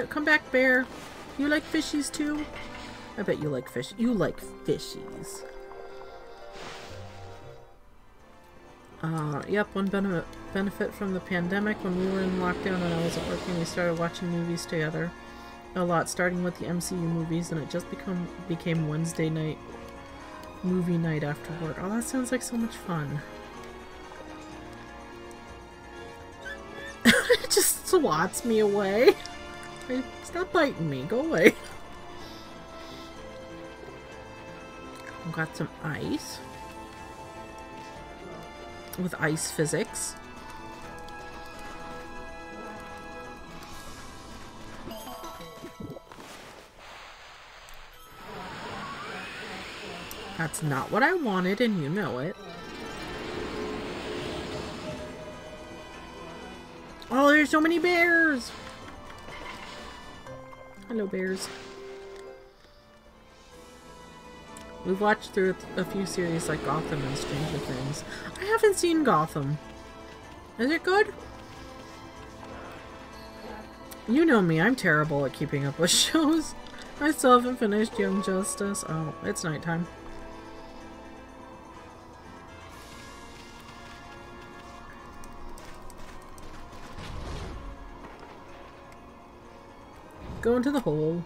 Come back, bear. You like fishies too? I bet you like fish. You like fishies. Yep, one benefit from the pandemic, when we were in lockdown and I wasn't working, we started watching movies together. A lot, starting with the MCU movies, and it just became Wednesday night movie night after work. Oh, that sounds like so much fun. It just swats me away. Hey, stop biting me. Go away. I've got some ice. With ice physics. That's not what I wanted, and you know it. Oh, there's so many bears! Hello, bears. We've watched through a few series like Gotham and Stranger Things. I haven't seen Gotham. Is it good? You know me, I'm terrible at keeping up with shows. I still haven't finished Young Justice. Oh, it's nighttime. Go into the hole.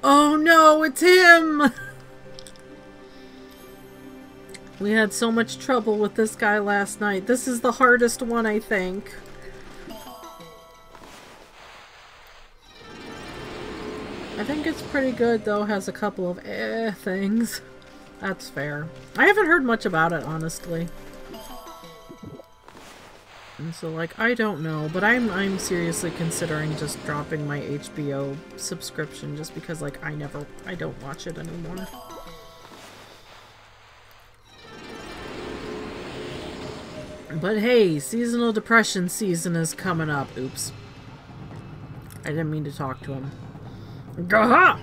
Oh no, it's him! We had so much trouble with this guy last night. This is the hardest one, I think. I think it's pretty good, though. Has a couple of things. That's fair. I haven't heard much about it, honestly. And so, like, I don't know, but I'm seriously considering just dropping my HBO subscription just because, like, I don't watch it anymore. But hey, seasonal depression season is coming up. Oops. I didn't mean to talk to him. Gaha!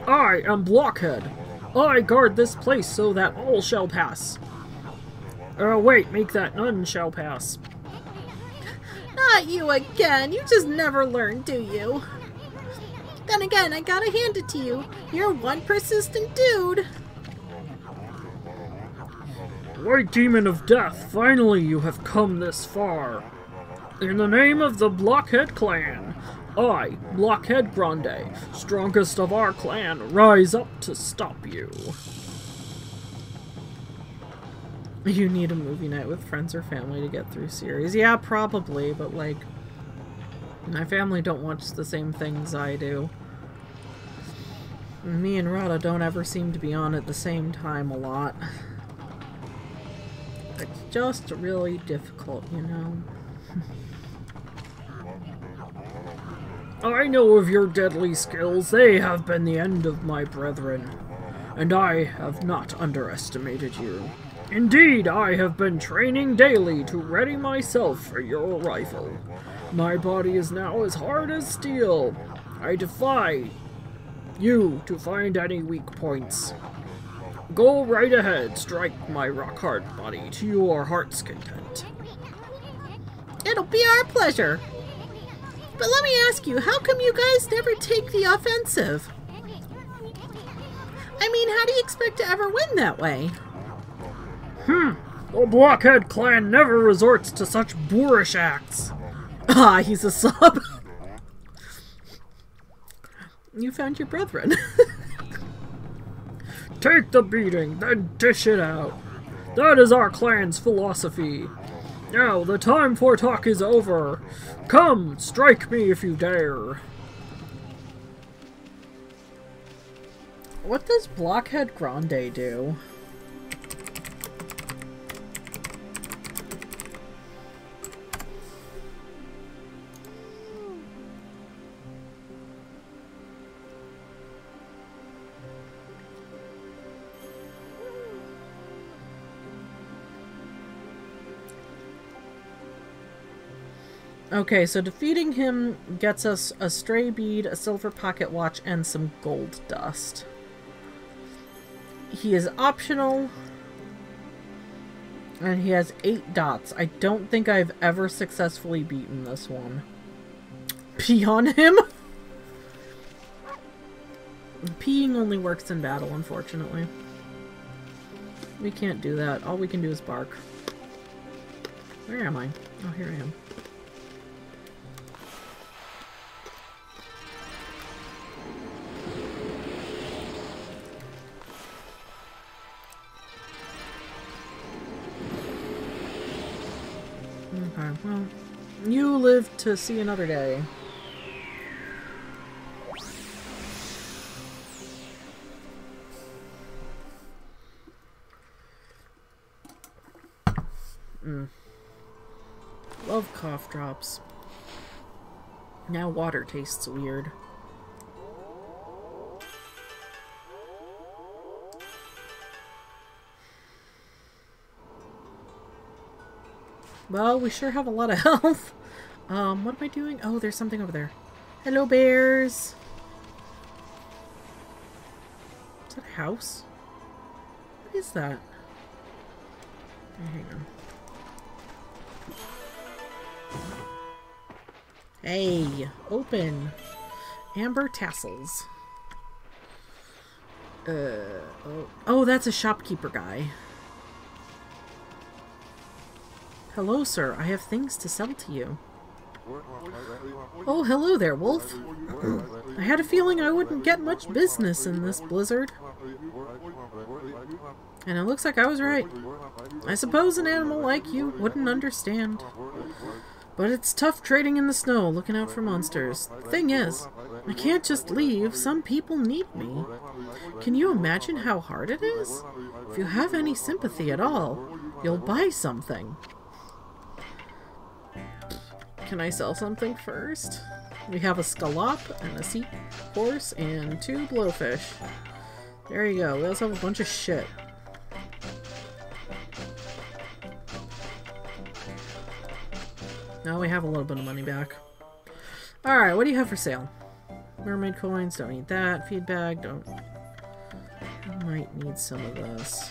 I am Blockhead. I guard this place so that all shall pass. Wait, make that none shall pass. Not you again. You just never learn, do you? Then again, I gotta hand it to you. You're one persistent dude. White Demon of Death, finally you have come this far. In the name of the Blockhead clan, I, Blockhead Grande, strongest of our clan, rise up to stop you. You need a movie night with friends or family to get through series. Yeah, probably, but like, my family don't watch the same things I do. Me and Rada don't ever seem to be on at the same time a lot. It's just really difficult, you know? I know of your deadly skills. They have been the end of my brethren, and I have not underestimated you. Indeed, I have been training daily to ready myself for your arrival. My body is now as hard as steel. I defy you to find any weak points. Go right ahead, strike my rock-hard body to your heart's content. It'll be our pleasure. But let me ask you, how come you guys never take the offensive? I mean, how do you expect to ever win that way? The Blockhead clan never resorts to such boorish acts. Ah, he's a sub. You found your brethren. Take the beating, then dish it out. That is our clan's philosophy. Now, the time for talk is over. Come, strike me if you dare. What does Blockhead Grande do? Okay, so defeating him gets us a stray bead, a silver pocket watch, and some gold dust. He is optional, and he has 8 dots. I don't think I've ever successfully beaten this one. Pee on him? Peeing only works in battle, unfortunately. We can't do that. All we can do is bark. Where am I? Oh, here I am. Okay, well, you live to see another day. Love cough drops. Now water tastes weird. Well, we sure have a lot of health. What am I doing? Oh, there's something over there. Hello, bears. Is that a house? What is that? Okay, hang on. Hey, open. Amber tassels. Oh, that's a shopkeeper guy. Hello, sir. I have things to sell to you. Oh, hello there, Wolf. I had a feeling I wouldn't get much business in this blizzard. And it looks like I was right. I suppose an animal like you wouldn't understand. But it's tough trading in the snow, looking out for monsters. Thing is, I can't just leave. Some people need me. Can you imagine how hard it is? If you have any sympathy at all, you'll buy something. Can I sell something first? We have a scallop and a seahorse and 2 blowfish. There you go. We also have a bunch of shit. Now we have a little bit of money back. Alright, what do you have for sale? Mermaid coins, don't need that. Feed bag, don't. I might need some of this.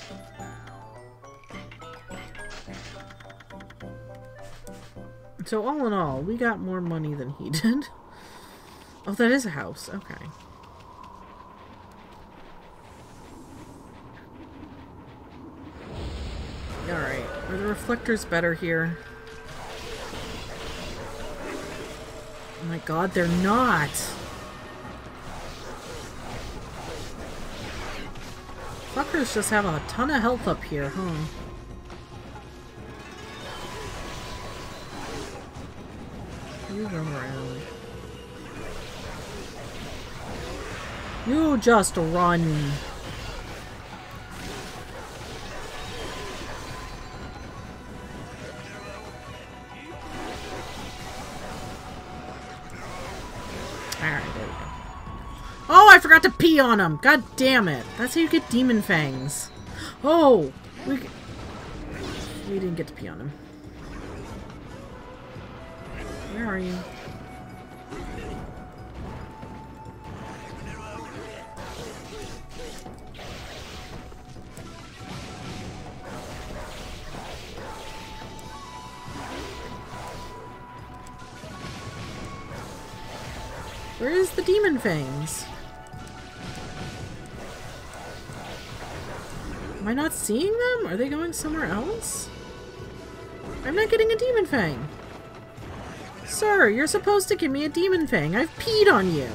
So all in all, we got more money than he did. Oh, that is a house. Okay. Alright. Are the reflectors better here? Oh my god, they're not! Fuckers just have a ton of health up here, huh? You run around. You just run. Alright, there we go. Oh, I forgot to pee on him! God damn it! That's how you get demon fangs. Oh! We didn't get to pee on him. Where are you? Where is the demon fangs? Am I not seeing them? Are they going somewhere else? I'm not getting a demon fang. Sir, you're supposed to give me a demon fang. I've peed on you.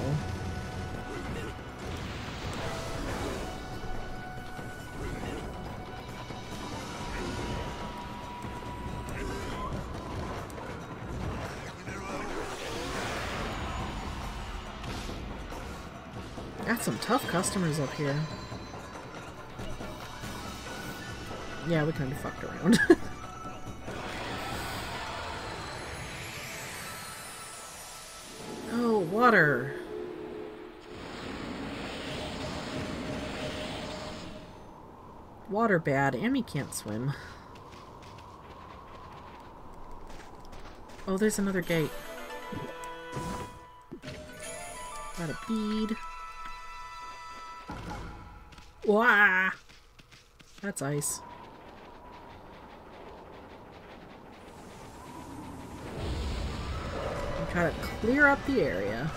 Got some tough customers up here. Yeah, we kind of fucked around. Oh, water. Water bad. Amy can't swim. Oh, there's another gate. Got a bead. Wah! That's ice. Try to clear up the area.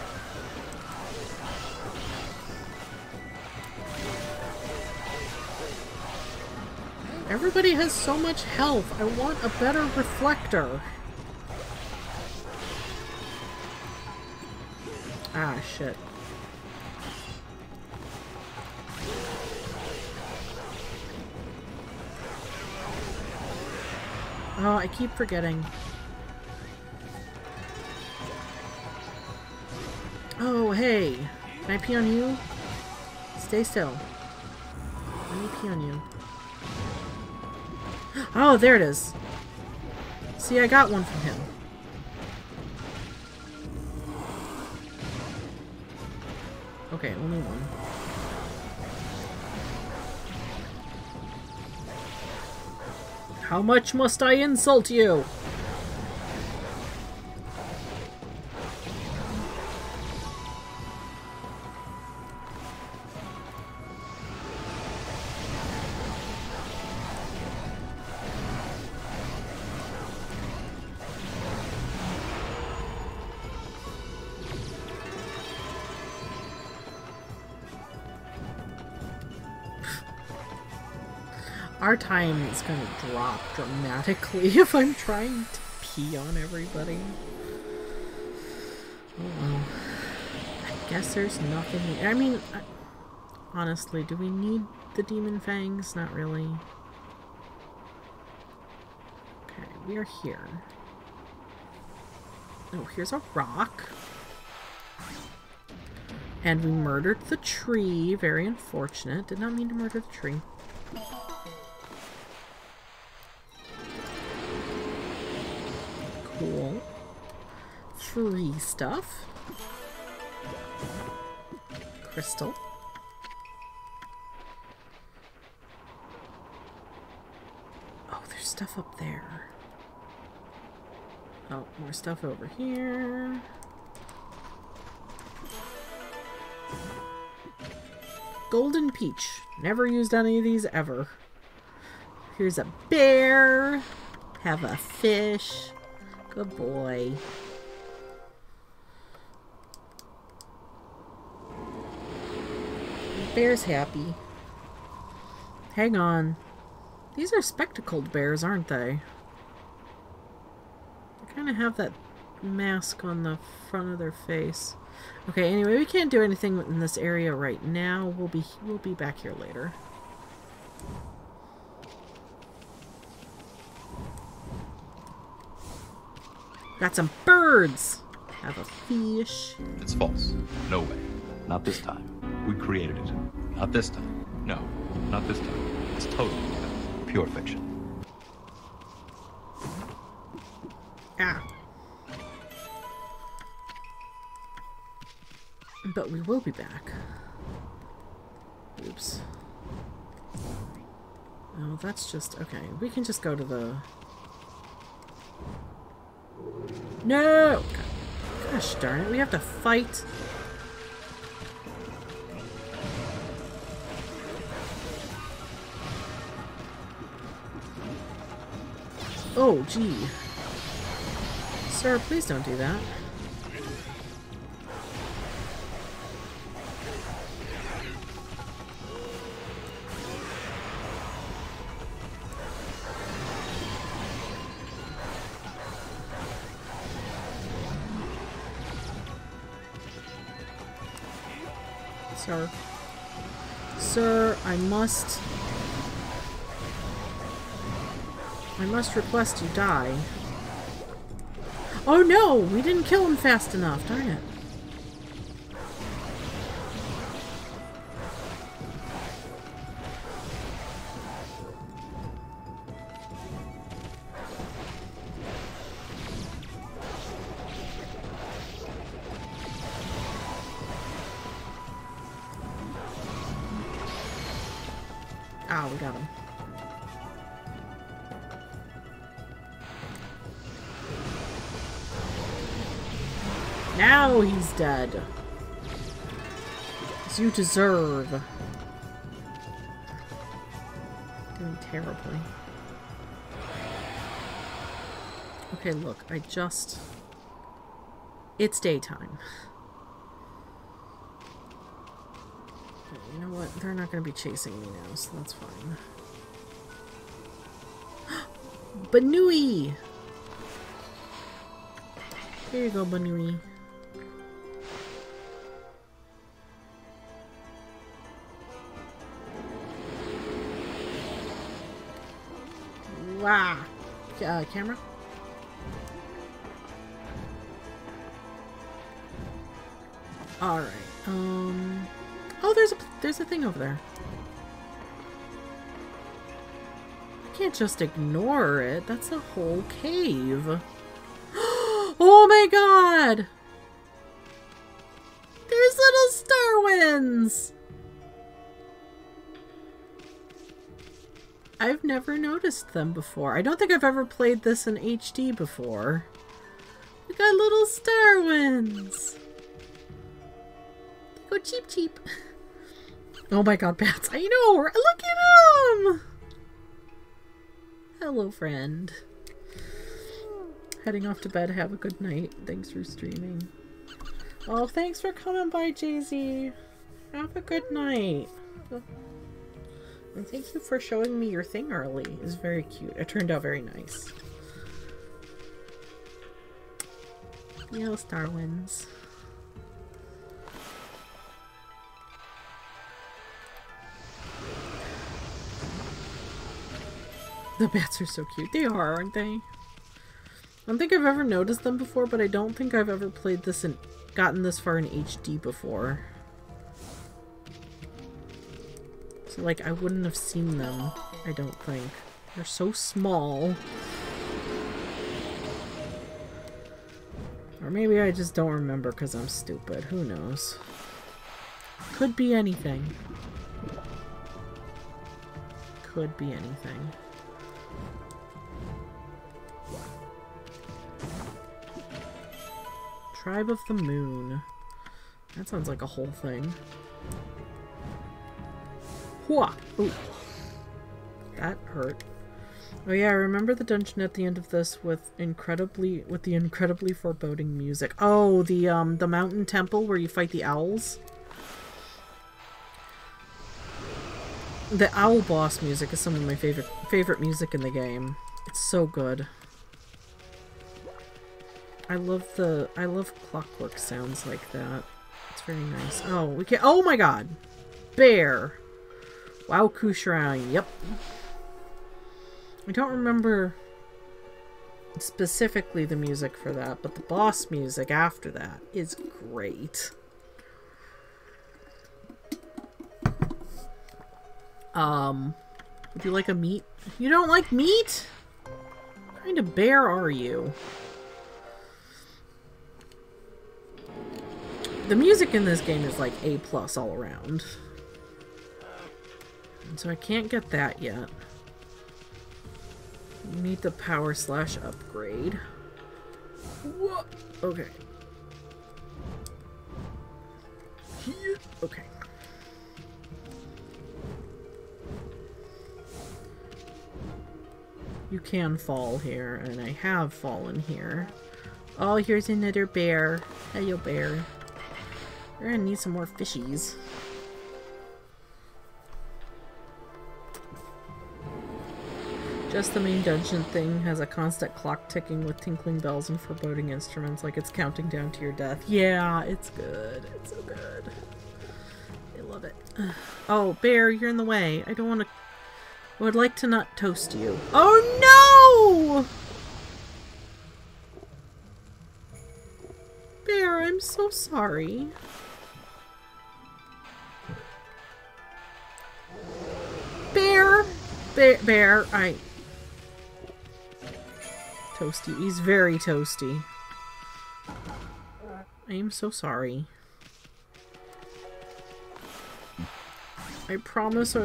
Everybody has so much health. I want a better reflector. Ah, shit. Oh, I keep forgetting. Oh, hey. Can I pee on you? Stay still. Let me pee on you. Oh, there it is. See, I got one from him. Okay, only one. How much must I insult you? Our time is going to drop dramatically if I'm trying to pee on everybody. Oh well. I guess there's nothing here. I mean, honestly, do we need the demon fangs? Not really. Okay, we are here. Oh, here's a rock. And we murdered the tree. Very unfortunate. Did not mean to murder the tree. Cool. Free stuff. Crystal. Oh, there's stuff up there. Oh, more stuff over here. Golden peach. Never used any of these ever. Here's a bear. Have a fish. Good boy. The bear's happy. Hang on. These are spectacled bears, aren't they? They kind of have that mask on the front of their face. Okay, anyway, we can't do anything in this area right now. We'll be back here later. Got some birds! Have a fish. It's false. No way. Not this time. We created it. Not this time. No, not this time. It's totally pure fiction. Ah. But we will be back. Oops. Oh, that's just... Okay, we can just go to the... No! Gosh darn it, we have to fight. Oh, gee. Sir, please don't do that. Sir. Sir, I must request you die. Oh no! We didn't kill him fast enough, darn it. Ah, we got him. Now he's dead. As you deserve. Doing terribly. Okay, look, it's daytime. You know what? They're not going to be chasing me now, so that's fine. Banui! Here you go, Banui. Wow. Camera? Alright. Oh, there's a thing over there. I can't just ignore it. That's a whole cave. Oh my god! There's little star winds! I've never noticed them before. I don't think I've ever played this in HD before. We got little star winds. They go cheep cheep. Oh my god, bats. I know! Look at them! Hello, friend. Heading off to bed. Have a good night. Thanks for streaming. Oh, thanks for coming by, Jay-Z. Have a good night. And thank you for showing me your thing early. It was very cute. It turned out very nice. Yellow star winds. The bats are so cute. They are, aren't they? I don't think I've ever noticed them before, but I don't think I've ever played this and gotten this far in HD before. So, like, I wouldn't have seen them, I don't think. They're so small. Or maybe I just don't remember because I'm stupid. Who knows? Could be anything. Could be anything. Tribe of the Moon. That sounds like a whole thing. Hua! Ooh. That hurt. Oh yeah, I remember the dungeon at the end of this with the incredibly foreboding music. Oh, the mountain temple where you fight the owls. The owl boss music is some of my favorite music in the game. It's so good. I love clockwork sounds like that. It's very nice. Oh, we can't. Oh my god! Bear! Wow, Kushrine. Yep. I don't remember specifically the music for that, but the boss music after that is great. Would you like a meat? You don't like meat? What kind of bear are you? The music in this game is like A+ all around. And so I can't get that yet. Need the power slash upgrade. Whoa. Okay. Okay. You can fall here, and I have fallen here. Oh, here's another bear. Hello, bear. We're gonna need some more fishies. Just the main dungeon thing has a constant clock ticking with tinkling bells and foreboding instruments, like it's counting down to your death. Yeah, it's good. It's so good. I love it. Oh, bear, you're in the way. I don't want to... I would like to not toast you. Oh, no! Bear, I'm so sorry. Bear! Bear, Toasty. He's very toasty. I am so sorry. I promise I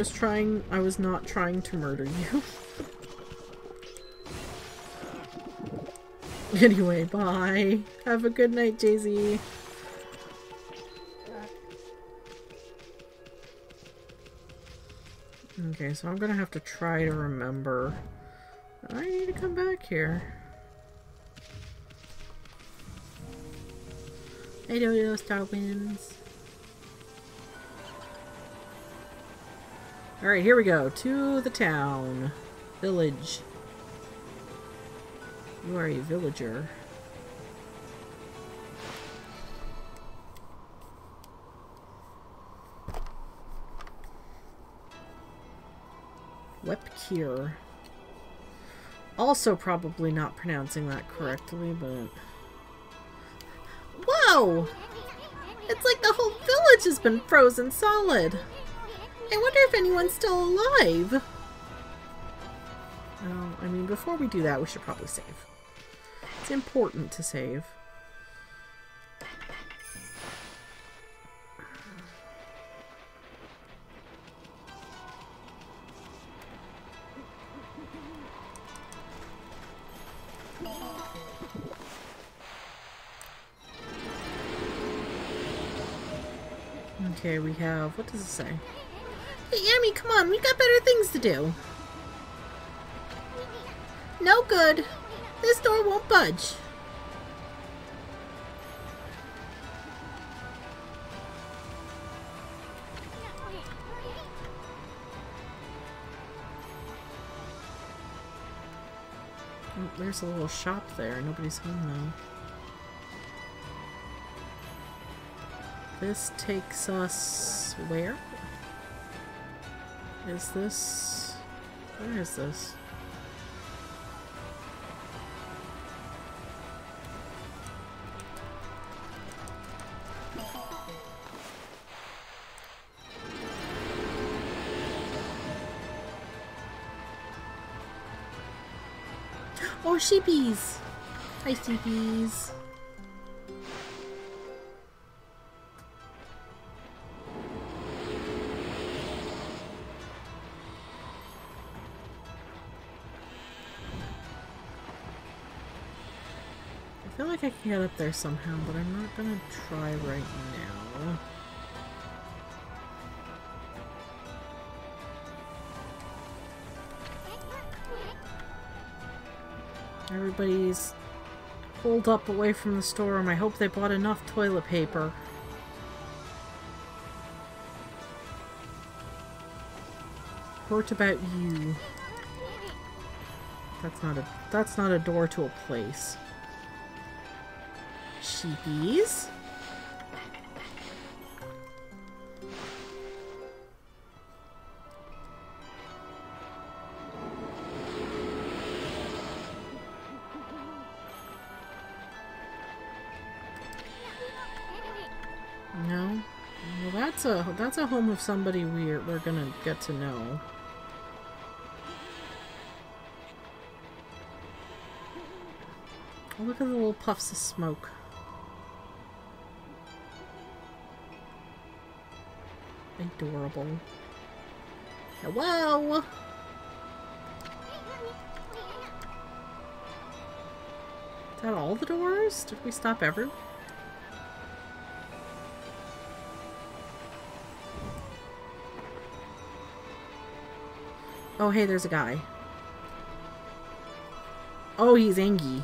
was not trying to murder you. Anyway, bye. Have a good night, Jay-Z. Okay, so I'm gonna have to try to remember. I need to come back here. I don't know, Star Winds. Alright, here we go. To the town. Village. You are a villager. Wepkir. Also probably not pronouncing that correctly, but... Whoa! It's like the whole village has been frozen solid. I wonder if anyone's still alive. Well, I mean, before we do that, we should probably save. It's important to save. Okay, we have... What does it say? Hey, Amy, come on. We've got better things to do. No good. This door won't budge. Oh, there's a little shop there. Nobody's home though. This takes us... where? Is this... where is this? Oh, sheepies. Hi, sheepies. I feel like I can get up there somehow, but I'm not gonna try right now. Everybody's holed up away from the storeroom. I hope they bought enough toilet paper. What about you? That's not a door to a place. Sheepies. No? Well, that's a home of somebody we're gonna get to know. Oh, look at the little puffs of smoke. Adorable. Hello! Is that all the doors? Did we stop everywhere? Oh, hey, there's a guy. Oh, he's Angie.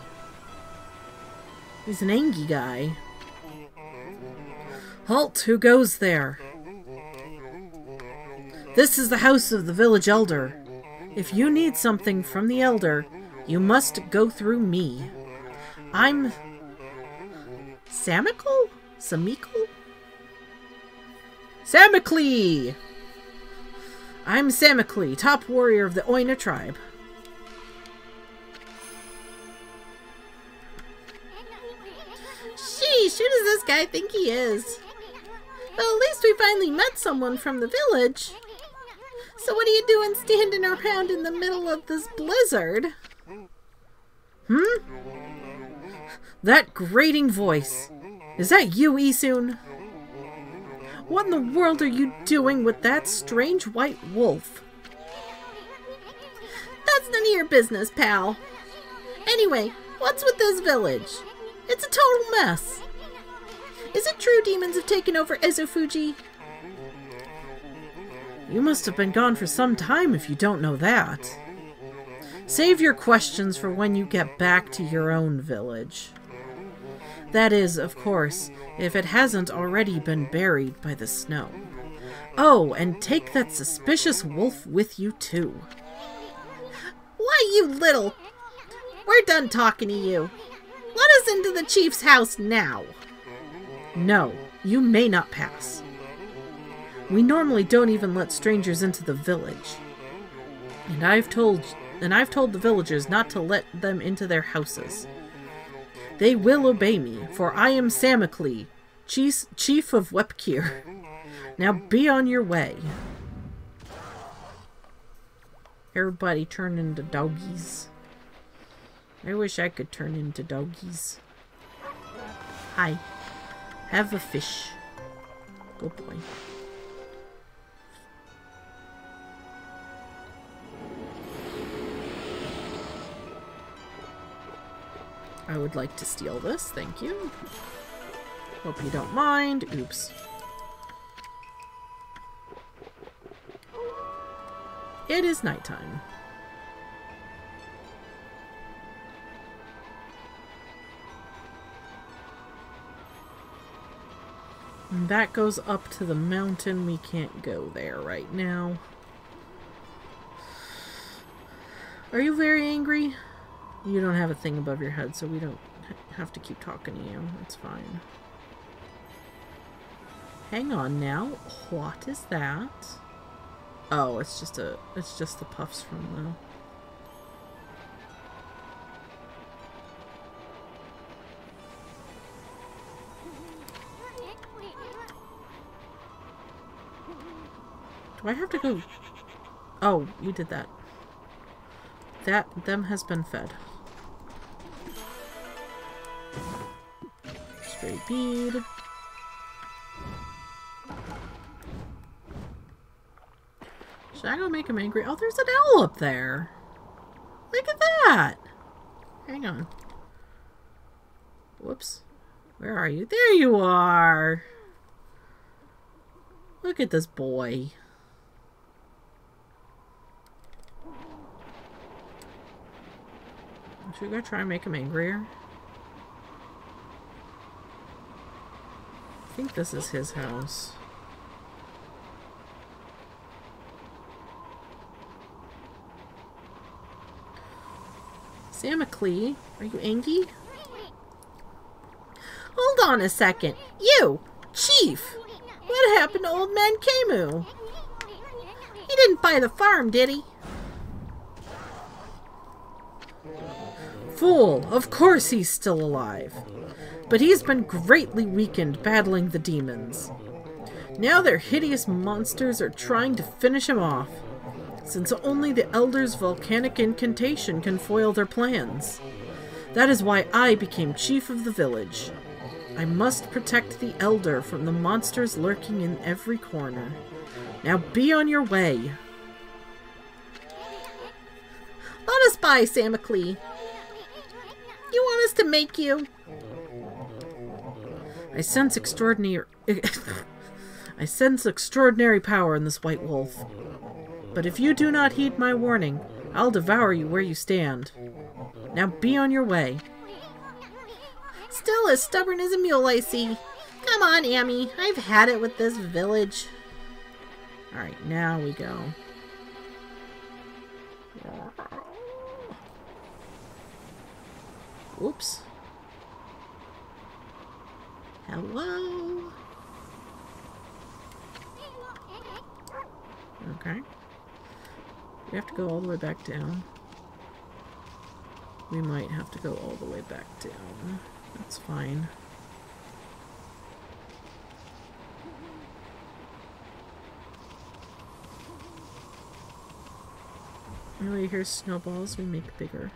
He's an Angie guy. Halt! Who goes there? This is the house of the village elder. If you need something from the elder, you must go through me. I'm... Samical? Samikal? Samiclee! I'm Samiclee, top warrior of the Oina tribe. Sheesh, who does this guy think he is? Well, at least we finally met someone from the village. So what are you doing standing around in the middle of this blizzard? That grating voice. Is that you, Isun? What in the world are you doing with that strange white wolf? That's none of your business, pal. Anyway, what's with this village? It's a total mess. Is it true demons have taken over Ezofuji? You must have been gone for some time if you don't know that. Save your questions for when you get back to your own village. That is, of course, if it hasn't already been buried by the snow. Oh, and take that suspicious wolf with you, too. Why, you little... We're done talking to you. Let us into the chief's house now. No, you may not pass. We normally don't even let strangers into the village. And I've told the villagers not to let them into their houses. They will obey me, for I am Samiclee, chief of Wepkir. Now be on your way. Everybody turn into doggies. I wish I could turn into doggies. Hi. Have a fish. Good boy. I would like to steal this, thank you. Hope you don't mind. Oops. It is nighttime. And that goes up to the mountain. We can't go there right now. Are you very angry? You don't have a thing above your head, so we don't have to keep talking to you. It's fine. Hang on now. What is that? Oh, it's just the puffs from the... Do I have to go... Oh, we did that. Them has been fed. Stray bead. Should I go make him angry? Oh, there's an owl up there. Look at that. Hang on. Whoops. Where are you? There you are. Look at this boy. Should we go try and make him angrier? I think this is his house. Samiclee, are you angry? Hold on a second. You! Chief! What happened to old man Camus? He didn't buy the farm, did he? Fool! Of course he's still alive. but he's been greatly weakened battling the demons. Now their hideous monsters are trying to finish him off, since only the Elder's volcanic incantation can foil their plans. That is why I became chief of the village. I must protect the Elder from the monsters lurking in every corner. Now be on your way. Let us by, Samaclee. You want us to make you? I sense extraordinary power in this white wolf. But if you do not heed my warning, I'll devour you where you stand. Now be on your way. Still as stubborn as a mule, I see. Come on, Amy. I've had it with this village. Alright, now we go. Oops. Hello? Okay. We have to go all the way back down. We might have to go all the way back down. That's fine. Really, here's snowballs we make bigger.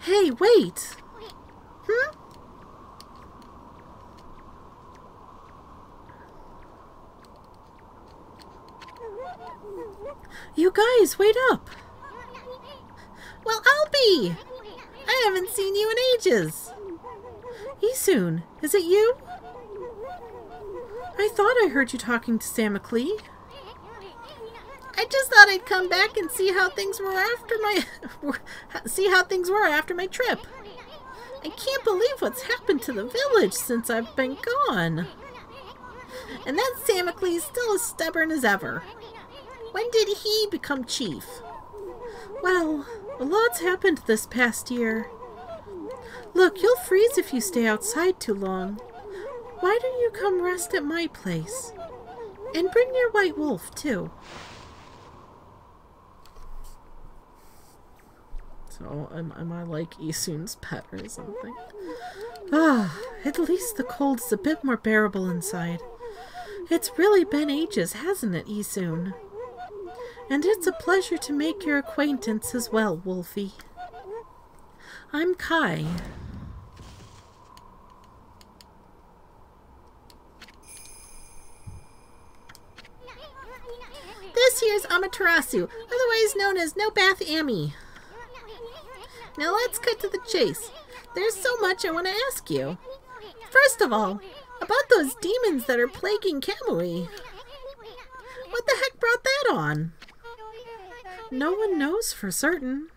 Hey, wait! You guys, wait up! Well, I'll be! I haven't seen you in ages! Esoon, is it you? I thought I heard you talking to Samaclee. I just thought I'd come back and see how things were after my trip. I can't believe what's happened to the village since I've been gone. And that Samaclee is still as stubborn as ever. When did he become chief? Well, a lot's happened this past year. Look, you'll freeze if you stay outside too long. Why don't you come rest at my place? And bring your white wolf, too. So, am I like Esoon's pet or something? Ah, at least the cold's a bit more bearable inside. It's really been ages, hasn't it, Esoon? And it's a pleasure to make your acquaintance as well, Wolfie. I'm Kai. This here's Amaterasu, otherwise known as No Bath Amy. Now let's cut to the chase. There's so much I want to ask you. First of all, about those demons that are plaguing Kamui. What the heck brought that on? No one knows for certain.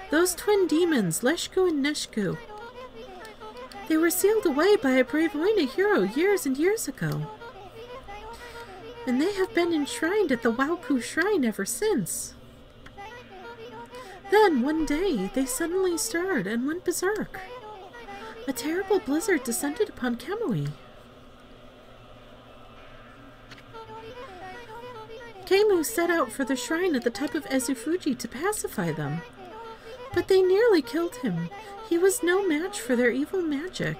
Those twin demons, Leshku and Neshku. They were sealed away by a brave Oina hero years and years ago. And they have been enshrined at the Wauku Shrine ever since. Then, one day, they suddenly stirred and went berserk. A terrible blizzard descended upon Kamui. Keimu set out for the shrine at the top of Ezufuji to pacify them. But they nearly killed him. He was no match for their evil magic.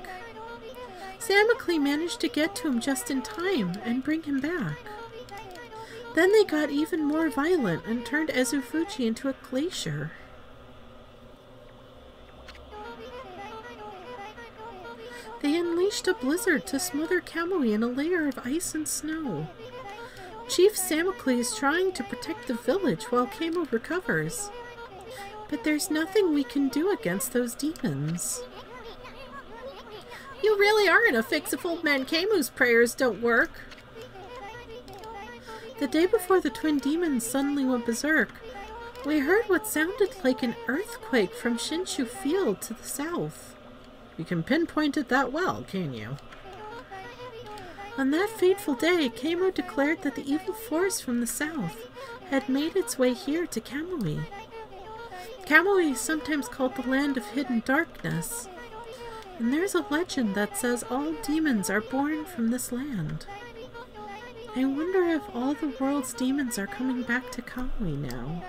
Samaclee managed to get to him just in time and bring him back. Then they got even more violent and turned Ezufuji into a glacier. They unleashed a blizzard to smother Kamui in a layer of ice and snow. Chief Samaclee is trying to protect the village while Keimu recovers. But there's nothing we can do against those demons. You really are in a fix if old man Keimu's prayers don't work. The day before the twin demons suddenly went berserk, we heard what sounded like an earthquake from Shinshu Field to the south. You can pinpoint it that well, can you? On that fateful day, Keimu declared that the evil force from the south had made its way here to Kamui. Kamui is sometimes called the Land of Hidden Darkness, and there's a legend that says all demons are born from this land. I wonder if all the world's demons are coming back to Kamui now.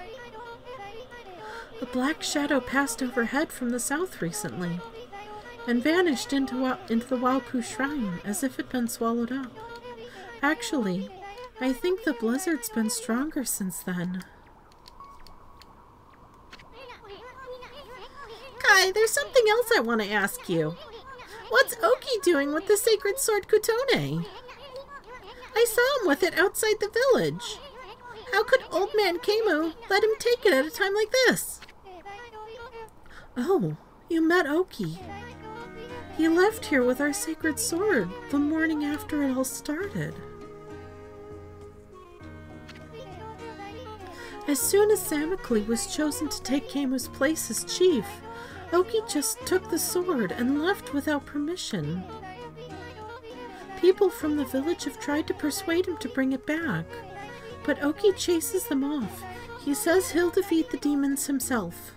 A black shadow passed overhead from the south recently, and vanished into the Wauku Shrine as if it'd been swallowed up. Actually, I think the blizzard's been stronger since then. Kai, there's something else I want to ask you. What's Oki doing with the sacred sword Kutone? I saw him with it outside the village. How could Old Man Kemu let him take it at a time like this? Oh, you met Oki. He left here with our sacred sword the morning after it all started. As soon as Samakli was chosen to take Kemu's place as chief, Oki just took the sword and left without permission. People from the village have tried to persuade him to bring it back, but Oki chases them off. He says he'll defeat the demons himself.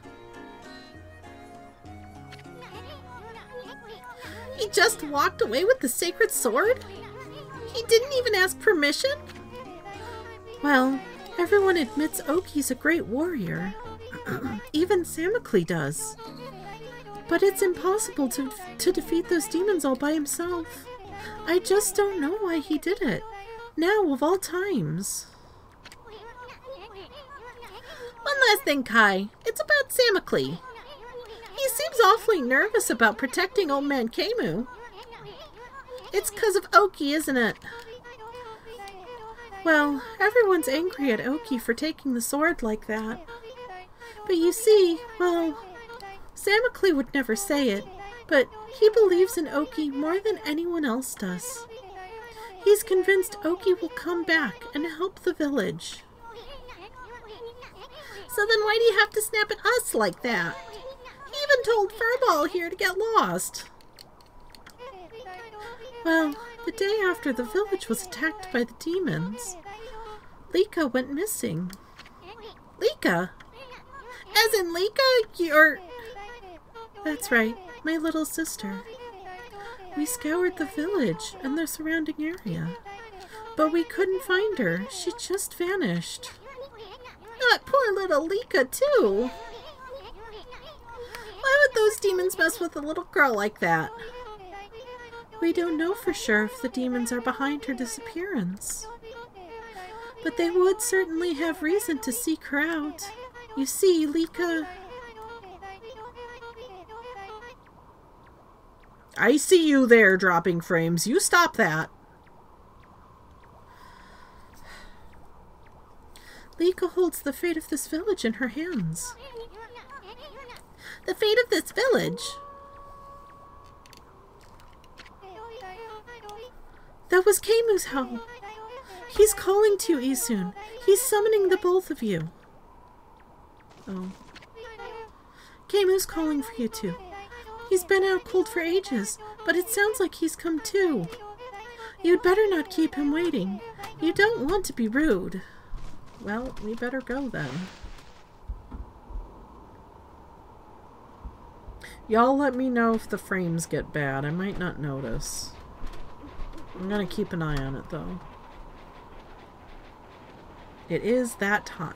He just walked away with the sacred sword? He didn't even ask permission? Well, everyone admits Oki's a great warrior. Even Samakli does. But it's impossible to defeat those demons all by himself. I just don't know why he did it. Now, of all times. One last thing, Kai. It's about Samakli. He seems awfully nervous about protecting Old Man Kemu. It's 'cause of Oki, isn't it? Well, everyone's angry at Oki for taking the sword like that. But you see, well, Samakli would never say it, but he believes in Oki more than anyone else does. He's convinced Oki will come back and help the village. So then why do you have to snap at us like that? He even told Furball here to get lost. Well, the day after the village was attacked by the demons, Lika went missing. Lika? As in Lika, your... That's right, my little sister. We scoured the village and the surrounding area, but we couldn't find her. She just vanished. That poor little Lika, too. Why would those demons mess with a little girl like that? We don't know for sure if the demons are behind her disappearance. But they would certainly have reason to seek her out. You see, Lika... I see you there, dropping frames. You stop that. Lika holds the fate of this village in her hands. The fate of this village? That was Kemu's howl. He's calling to you, Isun. He's summoning the both of you. Oh. Kemu's calling for you too. He's been out cold for ages, but it sounds like he's come too. You'd better not keep him waiting. You don't want to be rude. Well, we better go then. Y'all let me know if the frames get bad. I might not notice. I'm gonna keep an eye on it though. It is that time.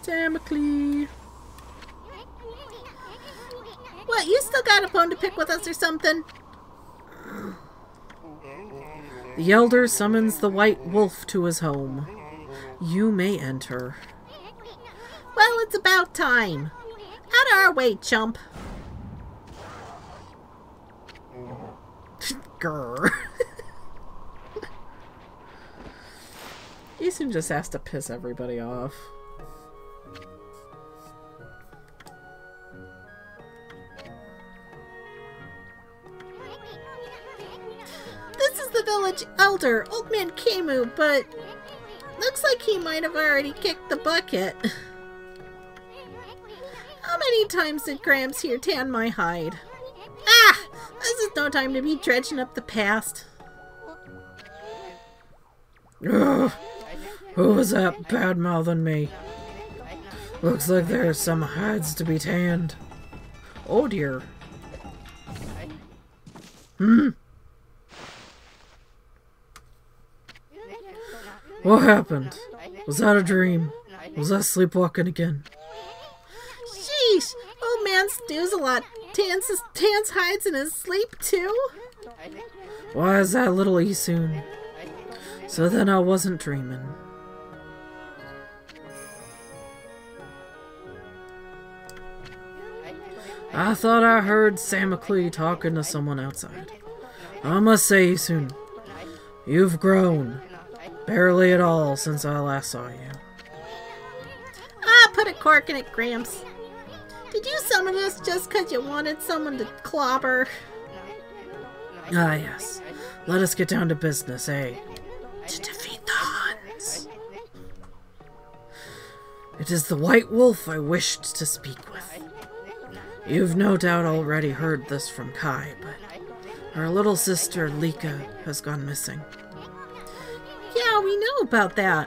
Samakli! What, you still got a bone to pick with us or something? The elder summons the white wolf to his home. You may enter. Well, it's about time. Out of our way, chump. Grrr. Isun just has to piss everybody off. This is the village elder, Old Man Kemu, but looks like he might have already kicked the bucket. How many times did Gramps here tan my hide? Ah! This is no time to be dredging up the past. Ugh. Who was that bad-mouthing me? Looks like there's some hides to be tanned. Oh dear. What happened? Was that a dream? Was I sleepwalking again? Sheesh! Old man stews a lot. Tans hides in his sleep, too? Why is that little Esoon? So then I wasn't dreaming. I thought I heard Samaclee talking to someone outside. I must say, Esoon, you've grown. Barely at all since I last saw you. Ah, put a cork in it, Gramps. Did you summon us just 'cause you wanted someone to clobber? Ah, yes. Let us get down to business, eh? To defeat the Huns. It is the White Wolf I wished to speak with. You've no doubt already heard this from Kai, but her little sister, Lika, has gone missing. Yeah, we know about that.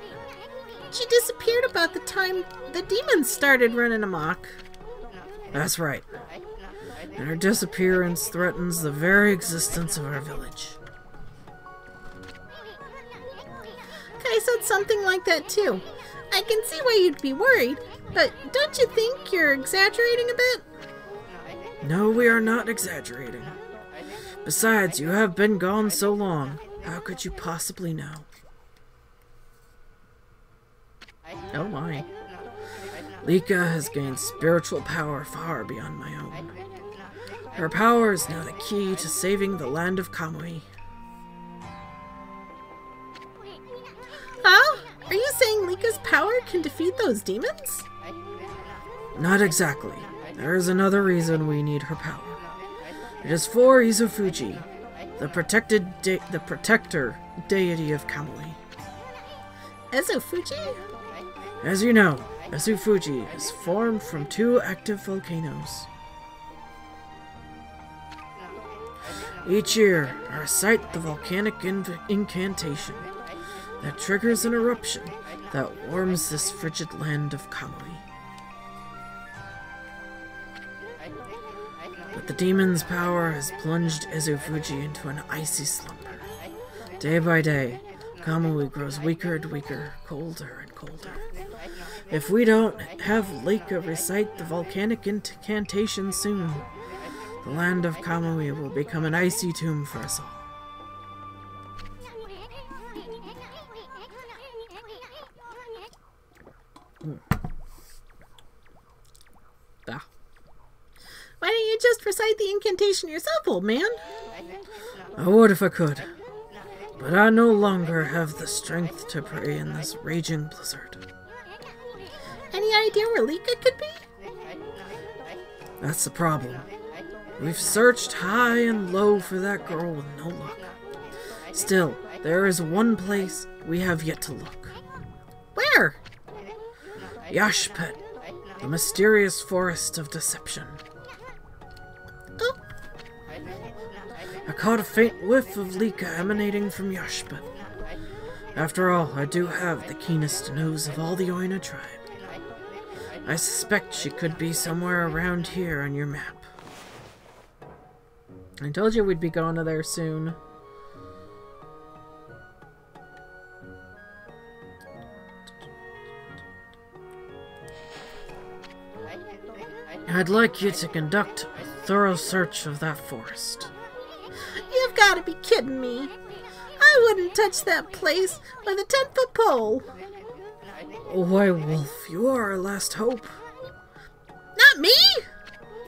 She disappeared about the time the demons started running amok. That's right. And her disappearance threatens the very existence of our village. Kai said something like that too. I can see why you'd be worried, but don't you think you're exaggerating a bit? No, we are not exaggerating. Besides, you have been gone so long. How could you possibly know? Oh my. Lika has gained spiritual power far beyond my own. Her power is now the key to saving the land of Kamui. Huh? Are you saying Lika's power can defeat those demons? Not exactly. There is another reason we need her power. It is for Izufuji, the protector deity of Kamui. Ezofuji? As you know, Izufuji is formed from 2 active volcanoes. Each year, I recite the volcanic incantation that triggers an eruption that warms this frigid land of Kamui. But the demon's power has plunged Ezofuji into an icy slumber. Day by day, Kamui grows weaker and weaker, colder and colder. If we don't have Lika recite the volcanic incantation soon, the land of Kamui will become an icy tomb for us all. Ah. Why don't you just recite the incantation yourself, old man? I would if I could, but I no longer have the strength to pray in this raging blizzard. Any idea where Lika could be? That's the problem. We've searched high and low for that girl with no luck. Still, there is one place we have yet to look. Where? Yashpet, the mysterious forest of deception. Oh, I caught a faint whiff of Lika emanating from Yashpet. After all, I do have the keenest nose of all the Oina tribe. I suspect she could be somewhere around here on your map. I told you we'd be going to there soon. I'd like you to conduct a thorough search of that forest. you've got to be kidding me. I wouldn't touch that place with a 10-foot pole. Why, Wolf, you are our last hope. Not me?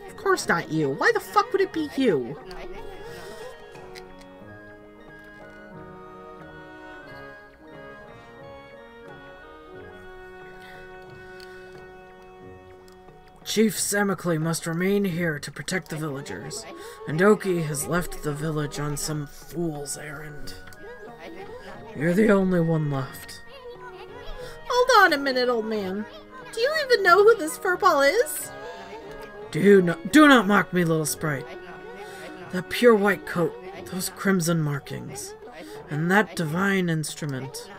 Of course not you. Why the fuck would it be you? Chief Samaclee must remain here to protect the villagers, and Oki has left the village on some fool's errand. You're the only one left. Hold on a minute, old man. Do you even know who this furball is? Do not mock me, little sprite. That pure white coat, those crimson markings, and that divine instrument.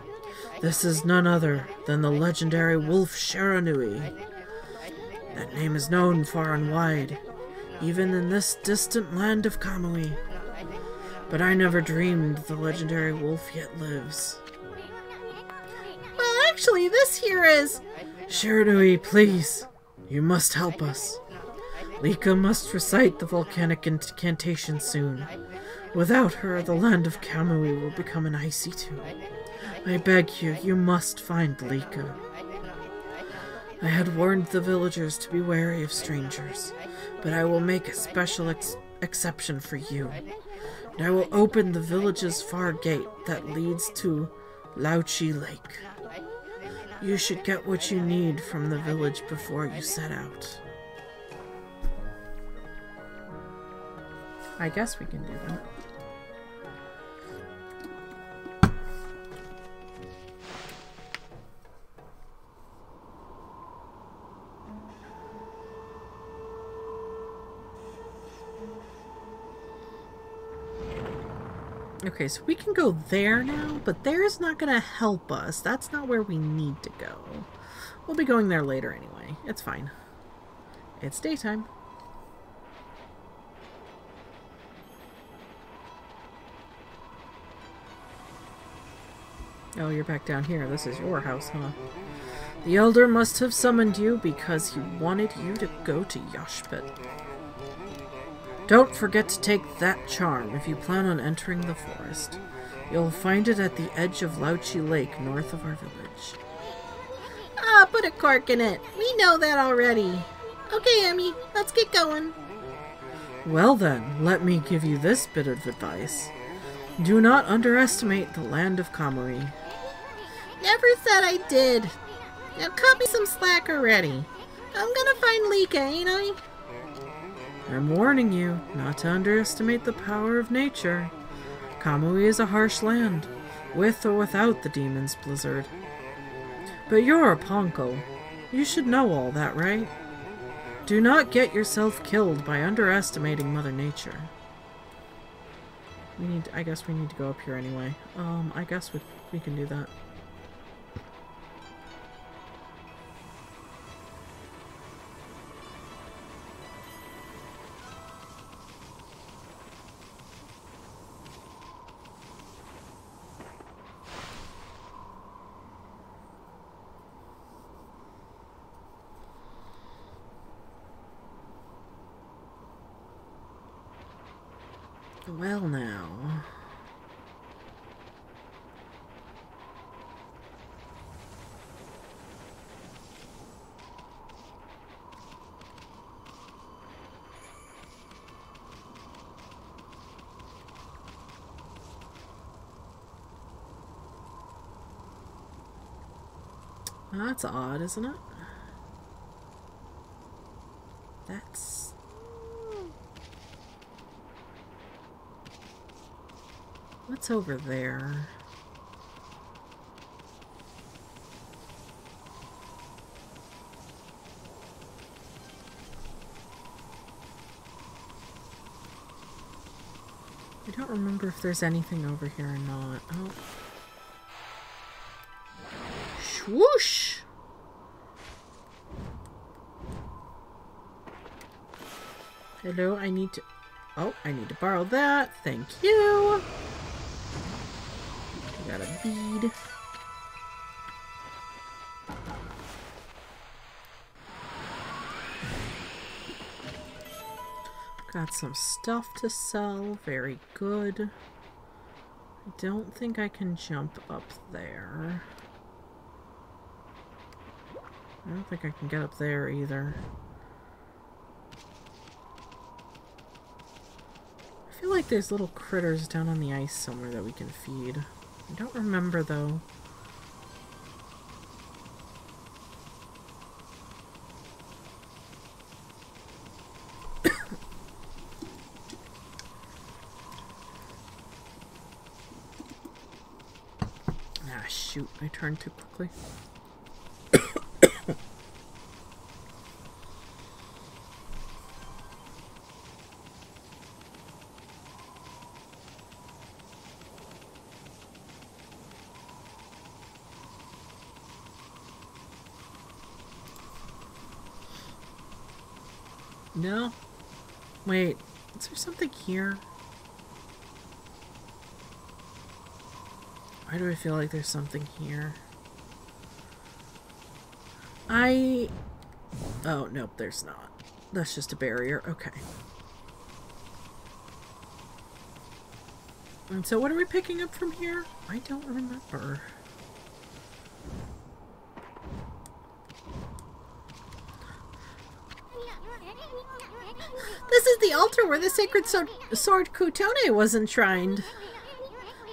This is none other than the legendary Wolf Sharanui. That name is known far and wide, even in this distant land of Kamui. But I never dreamed the legendary wolf yet lives. Actually, this here is... Shiranui, please. You must help us. Lika must recite the volcanic incantation soon. Without her, the land of Kamui will become an icy tomb. I beg you, you must find Lika. I had warned the villagers to be wary of strangers, but I will make a special exception for you. And I will open the village's far gate that leads to Lauchi Lake. You should get what you need from the village before you set out. I guess we can do that. Okay, so we can go there now, but there's not gonna help us. That's not where we need to go. We'll be going there later anyway. It's fine. It's daytime. Oh, you're back down here. This is your house, huh? The Elder must have summoned you because he wanted you to go to Yoshpit. Don't forget to take that charm if you plan on entering the forest. You'll find it at the edge of Lauchi Lake, north of our village. Ah, put a cork in it. We know that already. Okay, Emmy, let's get going. Well then, let me give you this bit of advice. Do not underestimate the land of Kamui. Never said I did. Now cut me some slack already. I'm gonna find Lika, ain't I? I'm warning you not to underestimate the power of nature. Kamui is a harsh land, with or without the demon's blizzard. But you're a Ponko. You should know all that, right? Do not get yourself killed by underestimating Mother Nature. I guess we need to go up here anyway. I guess we can do that. Well now. That's odd, isn't it? That's... What's over there? I don't remember if there's anything over here or not. Oh. Swoosh! Hello, I need to... Oh, I need to borrow that. Thank you. Got a bead. Got some stuff to sell. Very good. I don't think I can jump up there. I don't think I can get up there either. I feel like there's little critters down on the ice somewhere that we can feed. I don't remember though. Ah, shoot, I turned too quickly. No? Wait, is there something here? Why do I feel like there's something here? Oh, nope, there's not. That's just a barrier. Okay. And so what are we picking up from here? I don't remember. This is the altar where the sacred sword Kutone was enshrined.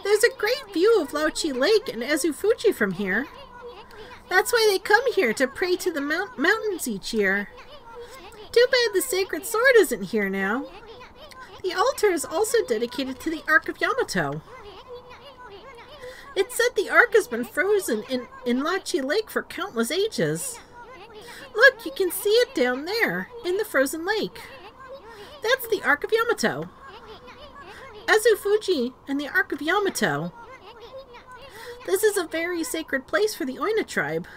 There's a great view of Lauchi Lake and Ezufuji from here. That's why they come here, to pray to the mountains each year. Too bad the sacred sword isn't here now. The altar is also dedicated to the Ark of Yamato. It's said the Ark has been frozen in Lauchi Lake for countless ages. Look, you can see it down there, in the frozen lake. That's the Ark of Yamato. Ezufuji and the Ark of Yamato. This is a very sacred place for the Oina tribe.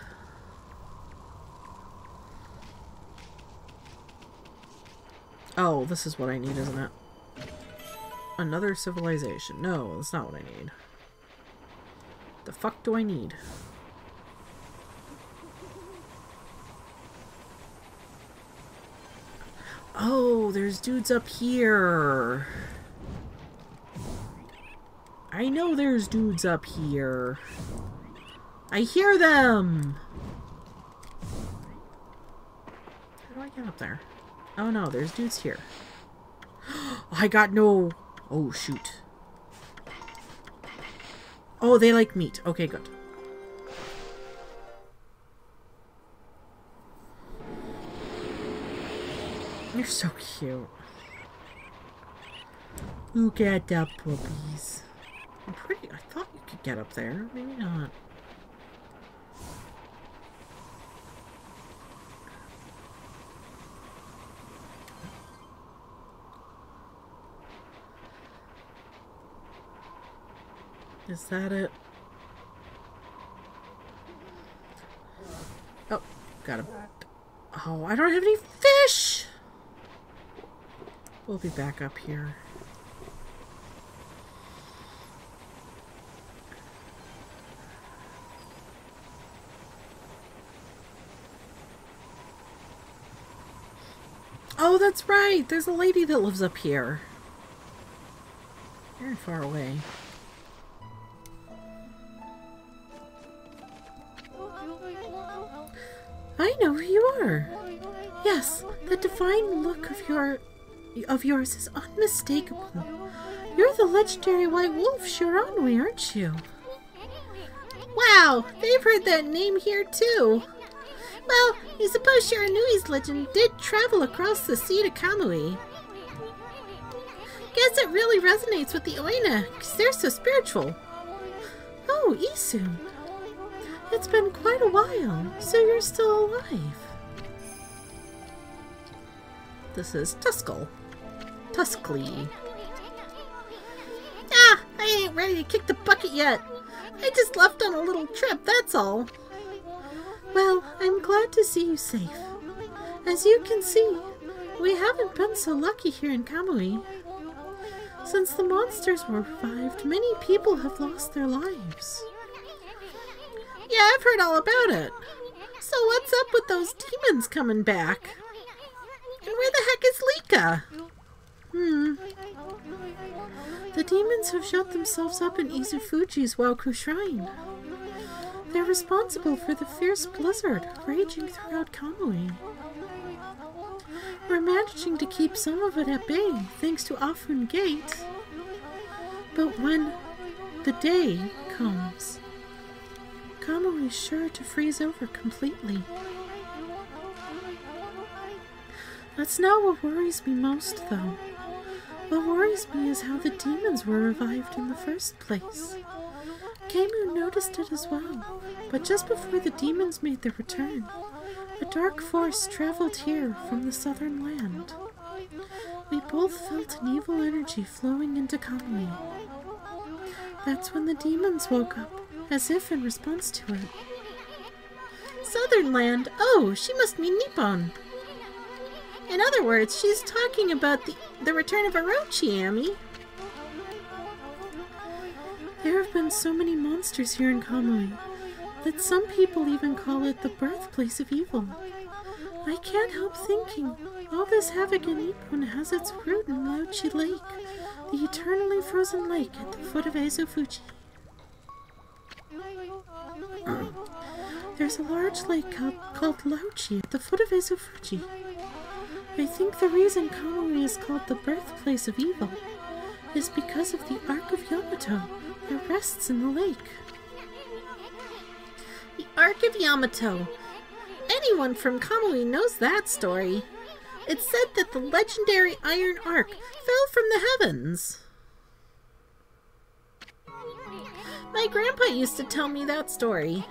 Oh, this is what I need, isn't it? Another civilization. No, that's not what I need. The fuck do I need? Oh, there's dudes up here. I know there's dudes up here. I hear them! How do I get up there? Oh no, there's dudes here. I got no... Oh, shoot. Oh, they like meat. Okay, good. You're so cute. Look at the puppies. I'm pretty... I thought you could get up there. Maybe not. Is that it? Oh, got him. Oh, I don't have any fish! We'll be back up here. Oh, that's right! There's a lady that lives up here. Very far away. I know who you are. Yes, the divine look of yours is unmistakable. You're the legendary white wolf Shiranui, aren't you? Wow, they've heard that name here too. Well, you suppose Shiranui's legend did travel across the sea to Kamui. Guess it really resonates with the Oina, because they're so spiritual. Oh, Isu. It's been quite a while, so you're still alive. This is Tuscle. Tuscly. Ah, I ain't ready to kick the bucket yet. I just left on a little trip, that's all. Well, I'm glad to see you safe. As you can see, we haven't been so lucky here in Kamui. Since the monsters were revived, many people have lost their lives. Yeah, I've heard all about it. So what's up with those demons coming back? And where the heck is Lika? The demons have shut themselves up in Izufuji's Waoku Shrine. They're responsible for the fierce blizzard raging throughout Kamui. We're managing to keep some of it at bay thanks to Afun Gate. But when the day comes, Kamui is sure to freeze over completely. That's not what worries me most, though. What worries me is how the demons were revived in the first place. Keimu noticed it as well, but just before the demons made their return, a dark force traveled here from the southern land. We both felt an evil energy flowing into Kamui. That's when the demons woke up, as if in response to it. Southern land? Oh, she must mean Nippon. In other words, she's talking about the return of Orochi, Ami. There have been so many monsters here in Kamui. that some people even call it the birthplace of evil. I can't help thinking all this havoc in Nippon has its root in Lauchi Lake, the eternally frozen lake at the foot of Eizo Fuji. There's a large lake called Lauchi at the foot of Eizo Fuji. I think the reason Kamui is called the birthplace of evil is because of the Ark of Yamato that rests in the lake. The Ark of Yamato. Anyone from Kamui knows that story. It's said that the legendary Iron Ark fell from the heavens. My grandpa used to tell me that story.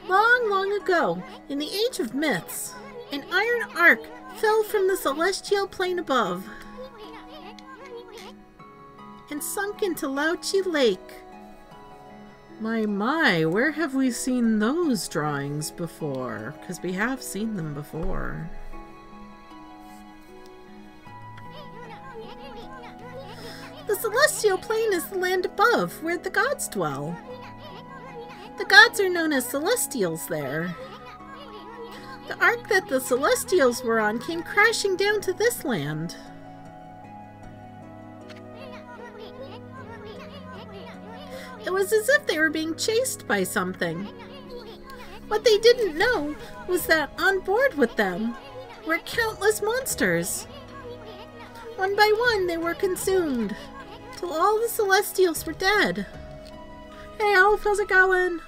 Long, long ago, in the Age of Myths, an iron ark fell from the celestial plane above and sunk into Lauchi Lake. My, where have we seen those drawings before? Because we have seen them before. The celestial plane is the land above, where the gods dwell. The gods are known as celestials there. The ark that the celestials were on came crashing down to this land. It was as if they were being chased by something. What they didn't know was that on board with them were countless monsters. One by one they were consumed, till all the celestials were dead. Hey Alf, how's it going?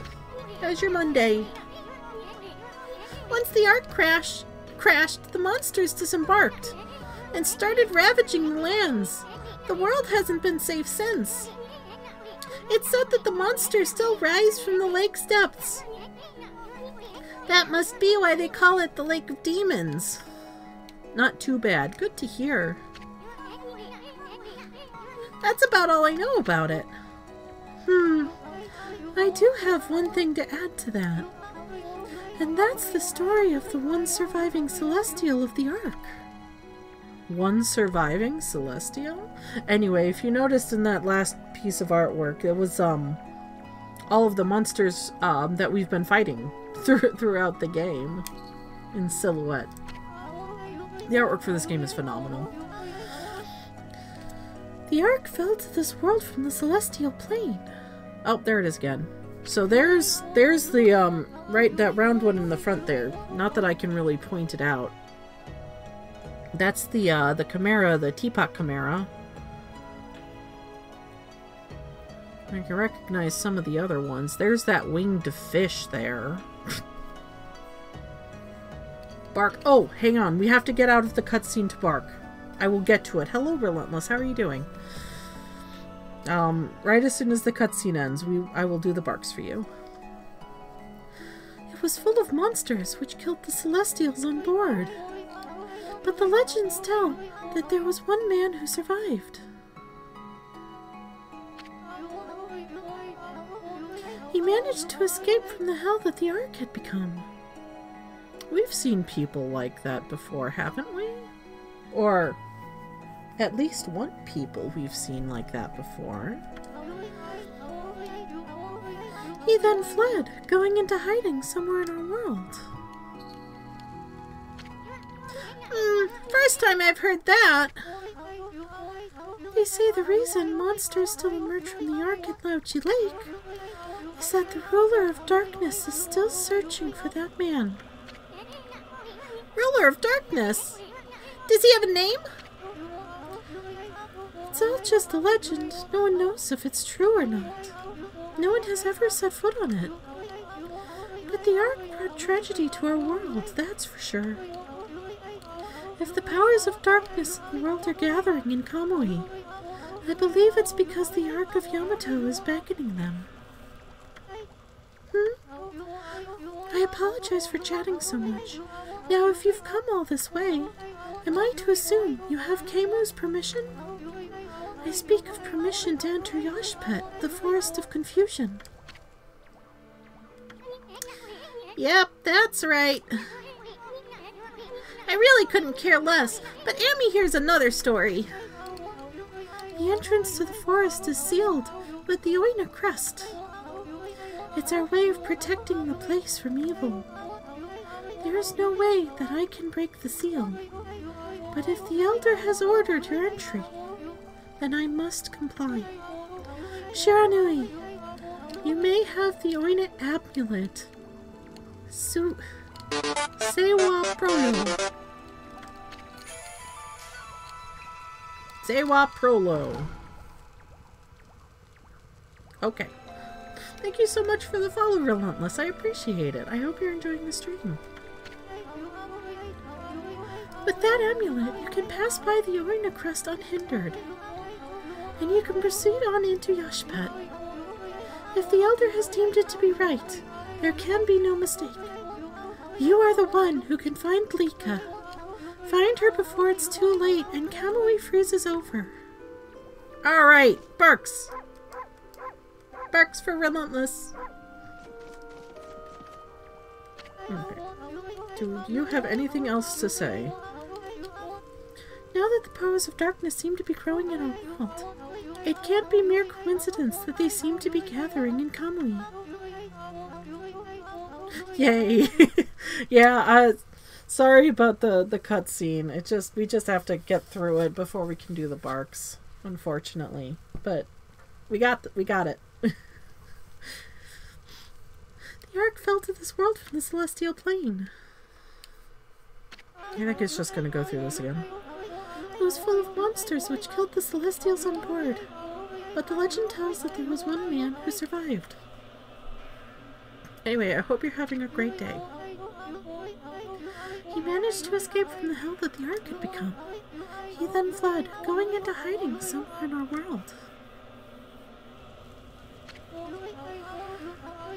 How's your Monday? Once the ark crashed, the monsters disembarked and started ravaging the lands. The world hasn't been safe since. It's said that the monsters still rise from the lake's depths. That must be why they call it the Lake of Demons. Not too bad. Good to hear. That's about all I know about it. I do have one thing to add to that. And that's the story of the one surviving Celestial of the Ark. One surviving Celestial? Anyway, if you noticed in that last piece of artwork, it was all of the monsters that we've been fighting throughout the game in silhouette. The artwork for this game is phenomenal. The Ark fell to this world from the celestial plane. Oh, there it is again. So there's the right, that round one in the front there. Not that I can really point it out. That's the Chimera, the Teapot Chimera. I can recognize some of the other ones. There's that winged fish there. Bark. Oh, hang on. We have to get out of the cutscene to bark. I will get to it. Hello, Relentless. How are you doing? Right as soon as the cutscene ends, I will do the barks for you. It was full of monsters which killed the Celestials on board. But the legends tell that there was one man who survived. He managed to escape from the hell that the Ark had become. We've seen people like that before, haven't we? Or at least one people we've seen like that before. He then fled, going into hiding somewhere in our world. First time I've heard that. They say the reason monsters still emerge from the Ark at Lauchi Lake is that the ruler of darkness is still searching for that man. Ruler of darkness? Does he have a name? It's all just a legend. No one knows if it's true or not. No one has ever set foot on it. But the Ark brought tragedy to our world, that's for sure. If the powers of darkness in the world are gathering in Kamui, I believe it's because the Ark of Yamato is beckoning them. I apologize for chatting so much. Now, if you've come all this way, am I to assume you have Keimu's permission? I speak of permission to enter Yoshpet, the Forest of Confusion. Yep, that's right. I really couldn't care less, but Amy here's another story. The entrance to the forest is sealed with the Oina crest. It's our way of protecting the place from evil. There is no way that I can break the seal. But if the Elder has ordered your entry, then I must comply. Shiranui, you may have the Oinet amulet. Sewa Prolo. Sewa Prolo. Okay. Thank you so much for the follow, Relentless. I appreciate it. I hope you're enjoying the stream. With that amulet, you can pass by the Oina crest unhindered. And you can proceed on into Yashpet. If the Elder has deemed it to be right, there can be no mistake. You are the one who can find Lika. Find her before it's too late and Kamui freezes over. Alright, Barks! Barks for Relentless. Okay. Do you have anything else to say? Now that the powers of darkness seem to be growing in our world, it can't be mere coincidence that they seem to be gathering in Kamui. Yay! Yeah, sorry about the cutscene. We just have to get through it before we can do the barks, unfortunately. But we got it. The Ark fell to this world from the celestial plane. I think it's just gonna go through this again. It was full of monsters which killed the Celestials on board. But the legend tells that there was one man who survived. Anyway, I hope you're having a great day. He managed to escape from the hell that the Ark had become. He then fled, going into hiding somewhere in our world.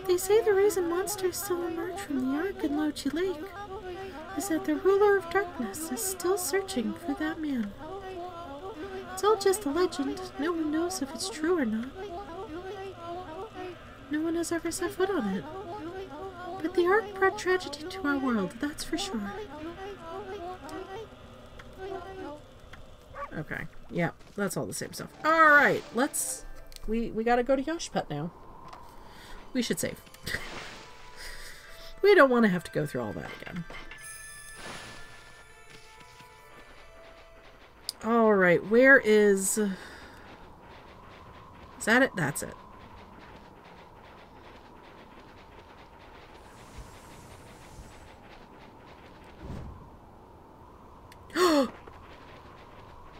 They say the reason monsters still emerge from the Ark in Lochi Lake is that the ruler of darkness is still searching for that man. It's all just a legend. No one knows if it's true or not. No one has ever set foot on it. But the Ark brought tragedy to our world, that's for sure. Okay. Yeah, that's all the same stuff. Alright, we gotta go to Yashpet now. We should save. We don't want to have to go through all that again. Alright, where is... Is that it? That's it.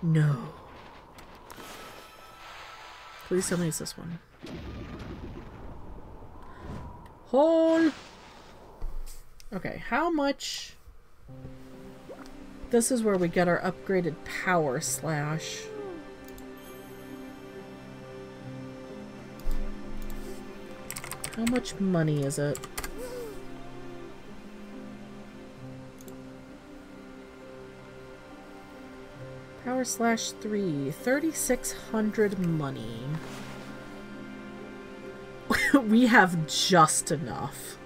No. Please tell me it's this one. Hole! Okay, how much... This is where we get our upgraded power slash. How much money is it? Power slash 3. 3,600 money. We have just enough.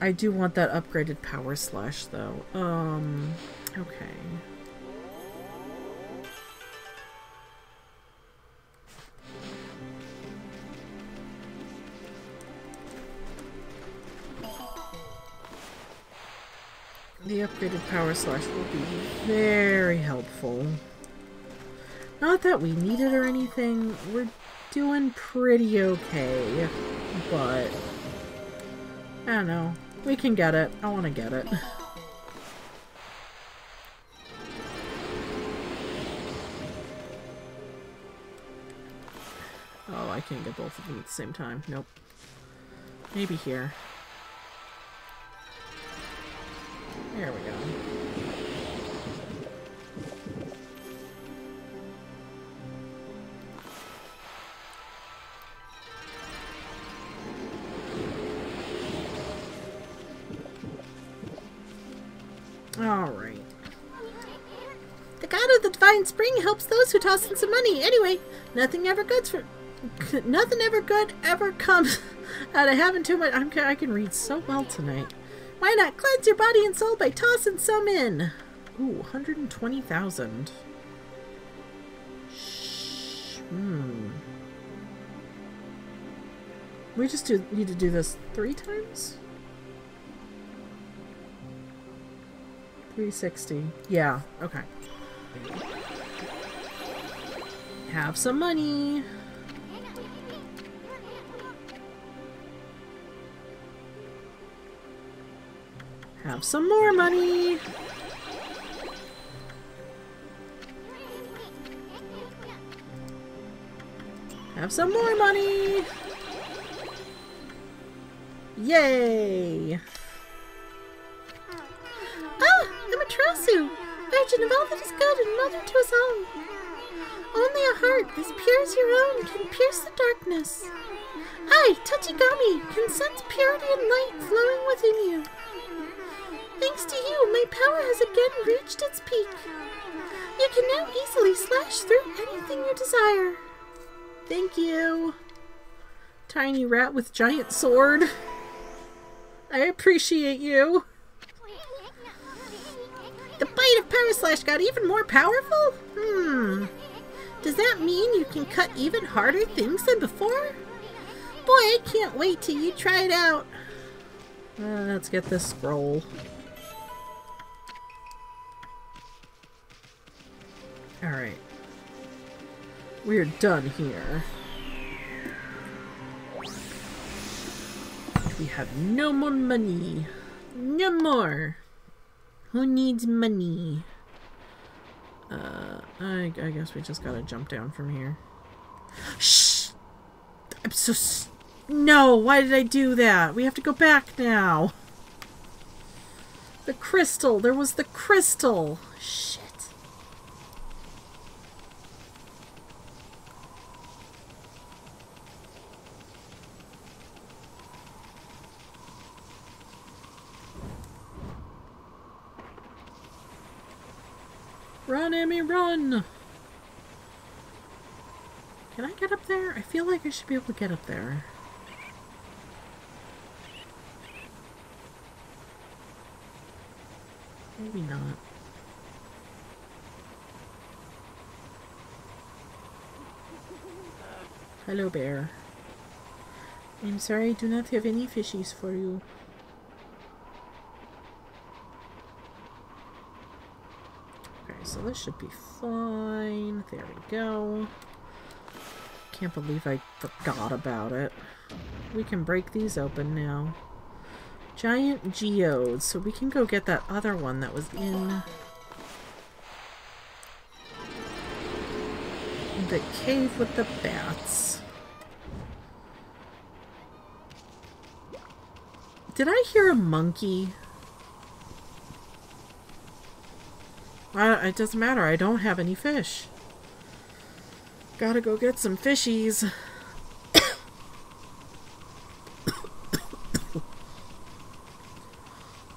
I do want that upgraded power slash, though. Okay. The upgraded power slash will be very helpful. Not that we need it or anything. We're doing pretty okay. But I don't know. We can get it. I want to get it. Oh, I can't get both of them at the same time. Nope. Maybe here. There we go. Alright. The god of the divine spring helps those who toss in some money. Anyway, nothing ever good ever comes out of having too much. I can read so well tonight. Why not cleanse your body and soul by tossing some in? Ooh, 120,000. We just need to do this 3 times? 360. Yeah, okay. Have some money. Have some more money. Have some more money. Yay! Ah, Amaterasu! Virgin of all that is good and mother to us all. Only a heart as pure as your own can pierce the darkness. I, Tachigami, can sense purity and light flowing within you. Thanks to you, my power has again reached its peak. You can now easily slash through anything you desire. Thank you. Tiny rat with giant sword. I appreciate you. The bite of Power Slash got even more powerful? Does that mean you can cut even harder things than before? Boy, I can't wait till you try it out. Let's get this scroll. Alright. We're done here. We have no more money. No more. Who needs money? I guess we just gotta jump down from here. Shh! I'm so no, why did I do that? We have to go back now. The crystal! There was the crystal! Shit. Run, Amy, run! Can I get up there? I feel like I should be able to get up there. Maybe not. Hello, bear. I'm sorry, I do not have any fishies for you. So this should be fine. There we go. Can't believe I forgot about it. We can break these open now. Giant geodes. So we can go get that other one that was in the cave with the bats. Did I hear a monkey? It doesn't matter. I don't have any fish. Gotta go get some fishies.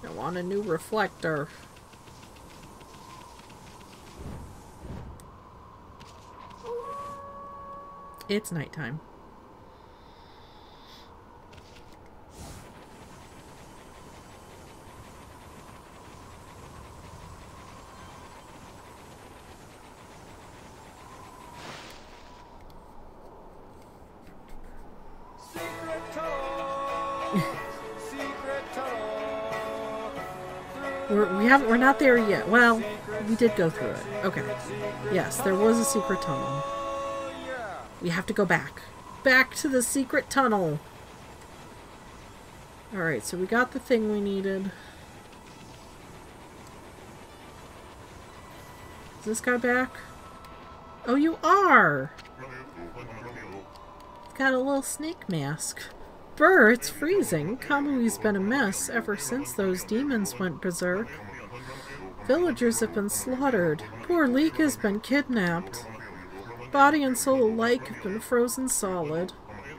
I want a new reflector. It's nighttime. We're not there yet. Well, we did go through it. Okay. Yes, there was a secret tunnel. We have to go back. Back to the secret tunnel. Alright, so we got the thing we needed. Is this guy back? Oh, you are! It's got a little snake mask. Brr, it's freezing. Kamui's been a mess ever since those demons went berserk. Villagers have been slaughtered. Poor Leek has been kidnapped. Body and soul alike have been frozen solid.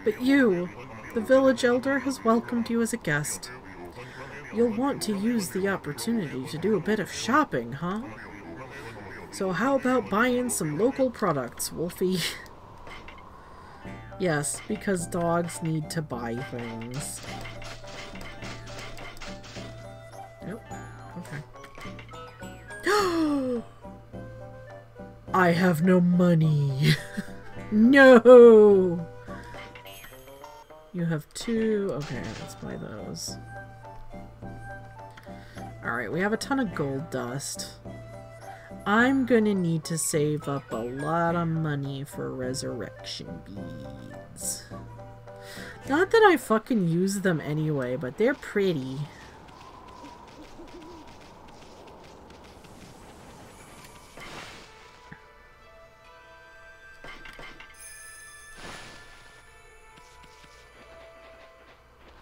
But you, the village elder, has welcomed you as a guest. You'll want to use the opportunity to do a bit of shopping, huh? So how about buying some local products, Wolfie? Yes, because dogs need to buy things. Nope. Okay. I have no money. No! You have 2. Okay, let's buy those. Alright, we have a ton of gold dust. I'm gonna need to save up a lot of money for resurrection beads. Not that I fucking use them anyway, but they're pretty.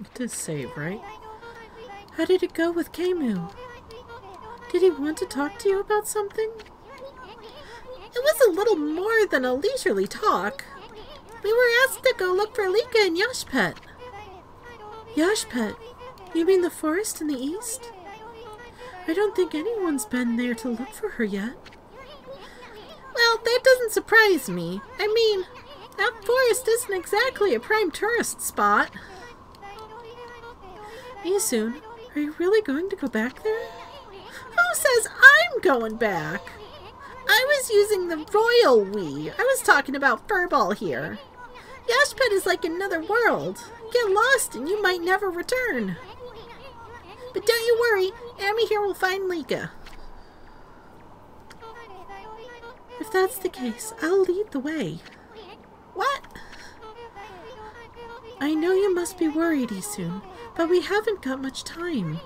It does save, right? How did it go with Kemu? Did he want to talk to you about something? It was a little more than a leisurely talk. We were asked to go look for Lika and Yashpet. Yashpet? You mean the forest in the east? I don't think anyone's been there to look for her yet. Well, that doesn't surprise me. I mean, that forest isn't exactly a prime tourist spot. Isun, are you really going to go back there? Who says I'm going back? I was using the royal we. I was talking about Furball here. Yashpet is like another world. Get lost and you might never return. But don't you worry, Amy here will find Lika. If that's the case, I'll lead the way. What? I know you must be worried, Isun, but we haven't got much time.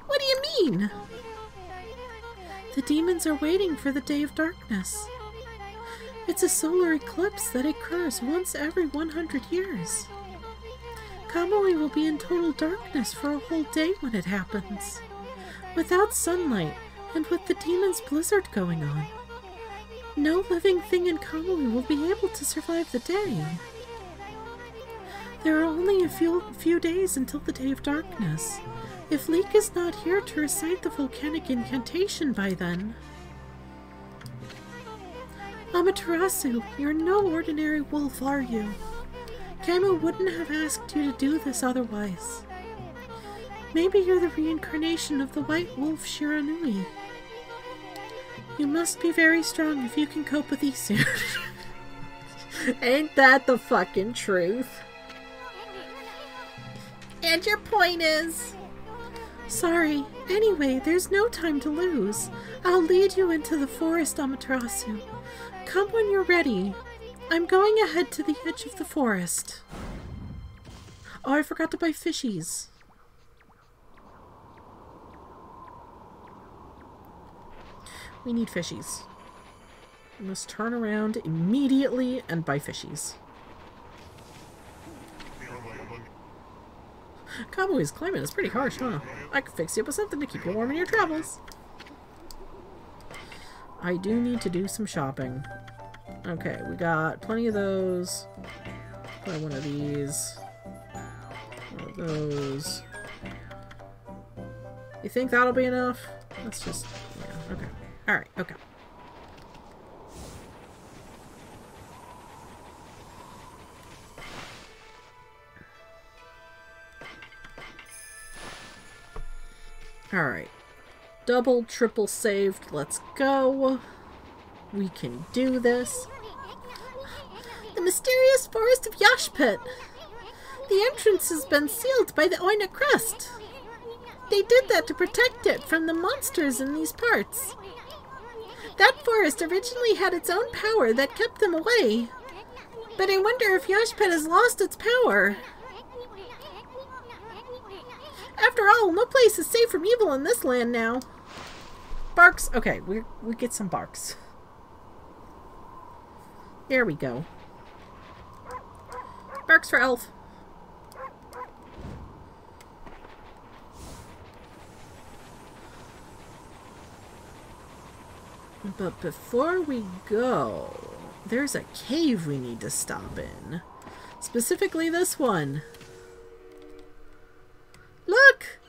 What do you mean? The demons are waiting for the Day of Darkness. It's a solar eclipse that occurs once every 100 years. Kamui will be in total darkness for a whole day when it happens. Without sunlight, and with the demon's blizzard going on. No living thing in Kamui will be able to survive the day. There are only a few days until the Day of Darkness. If Leek is not here to recite the volcanic incantation by then... Amaterasu, you're no ordinary wolf, are you? Kaimu wouldn't have asked you to do this otherwise. Maybe you're the reincarnation of the white wolf Shiranui. You must be very strong if you can cope with Isu. Ain't that the fucking truth? And your point is... Sorry. Anyway, there's no time to lose. I'll lead you into the forest, Amaterasu. Come when you're ready. I'm going ahead to the edge of the forest. Oh, I forgot to buy fishies. We need fishies. We must turn around immediately and buy fishies. Kamui's climate is pretty harsh, huh? I could fix you up with something to keep you warm in your travels. I do need to do some shopping. Okay, we got plenty of those. Buy one of these. One of those. You think that'll be enough? Let's just... yeah, okay. Alright, okay. Alright. Double, triple saved. Let's go. We can do this. The mysterious forest of Yashpet. The entrance has been sealed by the Oina crest. They did that to protect it from the monsters in these parts. That forest originally had its own power that kept them away. But I wonder if Yashpet has lost its power. After all, no place is safe from evil in this land now. Barks. Okay, we get some barks. There we go. Barks for Elf. But before we go, there's a cave we need to stop in. Specifically this one. Look!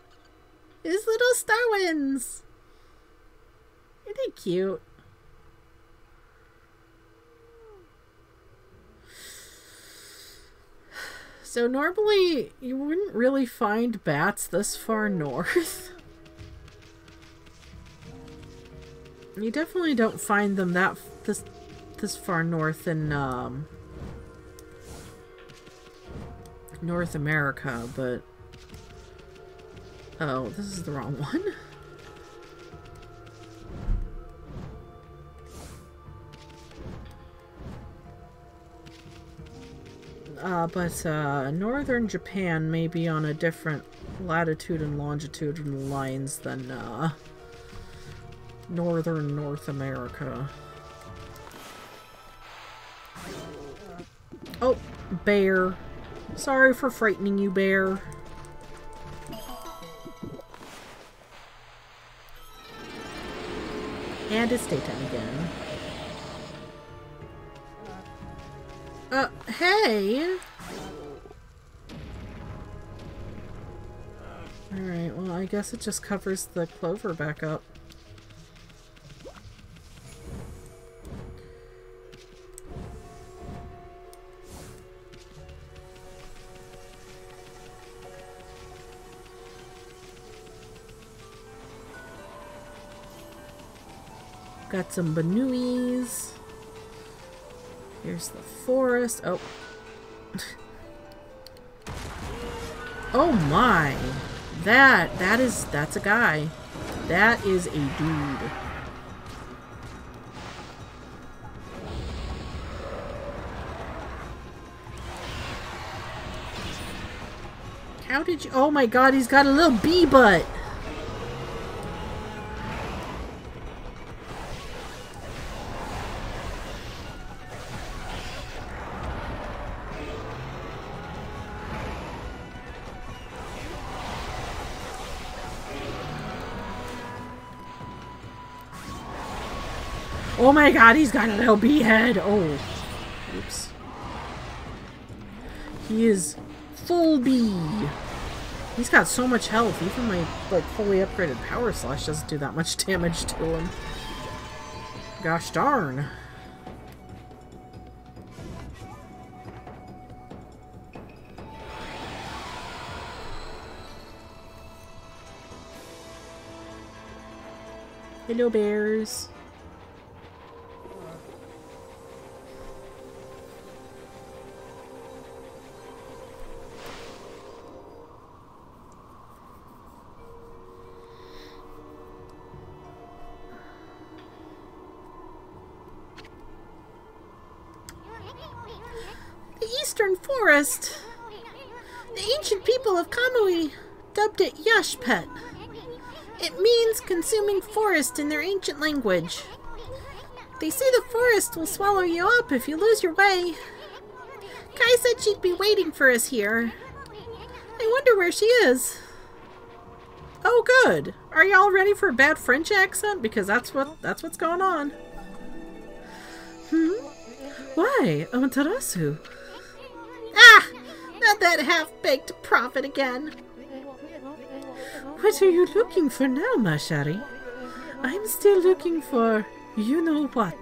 His little star winds! Aren't they cute? So normally you wouldn't really find bats this far north. You definitely don't find them this far north in North America, but... Oh, this is the wrong one. But northern Japan may be on a different latitude and longitudinal lines than, northern North America. Oh, bear. Sorry for frightening you, bear. And it's daytime again. Hey! Alright, well, I guess it just covers the clover back up. Got some banuis. Here's the forest. Oh. Oh my. That's a guy. That is a dude. How did you... Oh my god, he's got a little bee butt. Oh my god, he's got a little bee head. Oh. Oops. He is full bee. He's got so much health. Even my, like, fully upgraded power slash doesn't do that much damage to him. Gosh darn. Hello, bears. Forest. The ancient people of Kamui dubbed it Yashpet. It means consuming forest in their ancient language. They say the forest will swallow you up if you lose your way. Kai said she'd be waiting for us here. I wonder where she is. Oh good. Are y'all ready for a bad French accent? Because that's what's going on. Why, Amaterasu? Ah! Not that half-baked prophet again. What are you looking for now, Mashari? I'm still looking for you-know-what.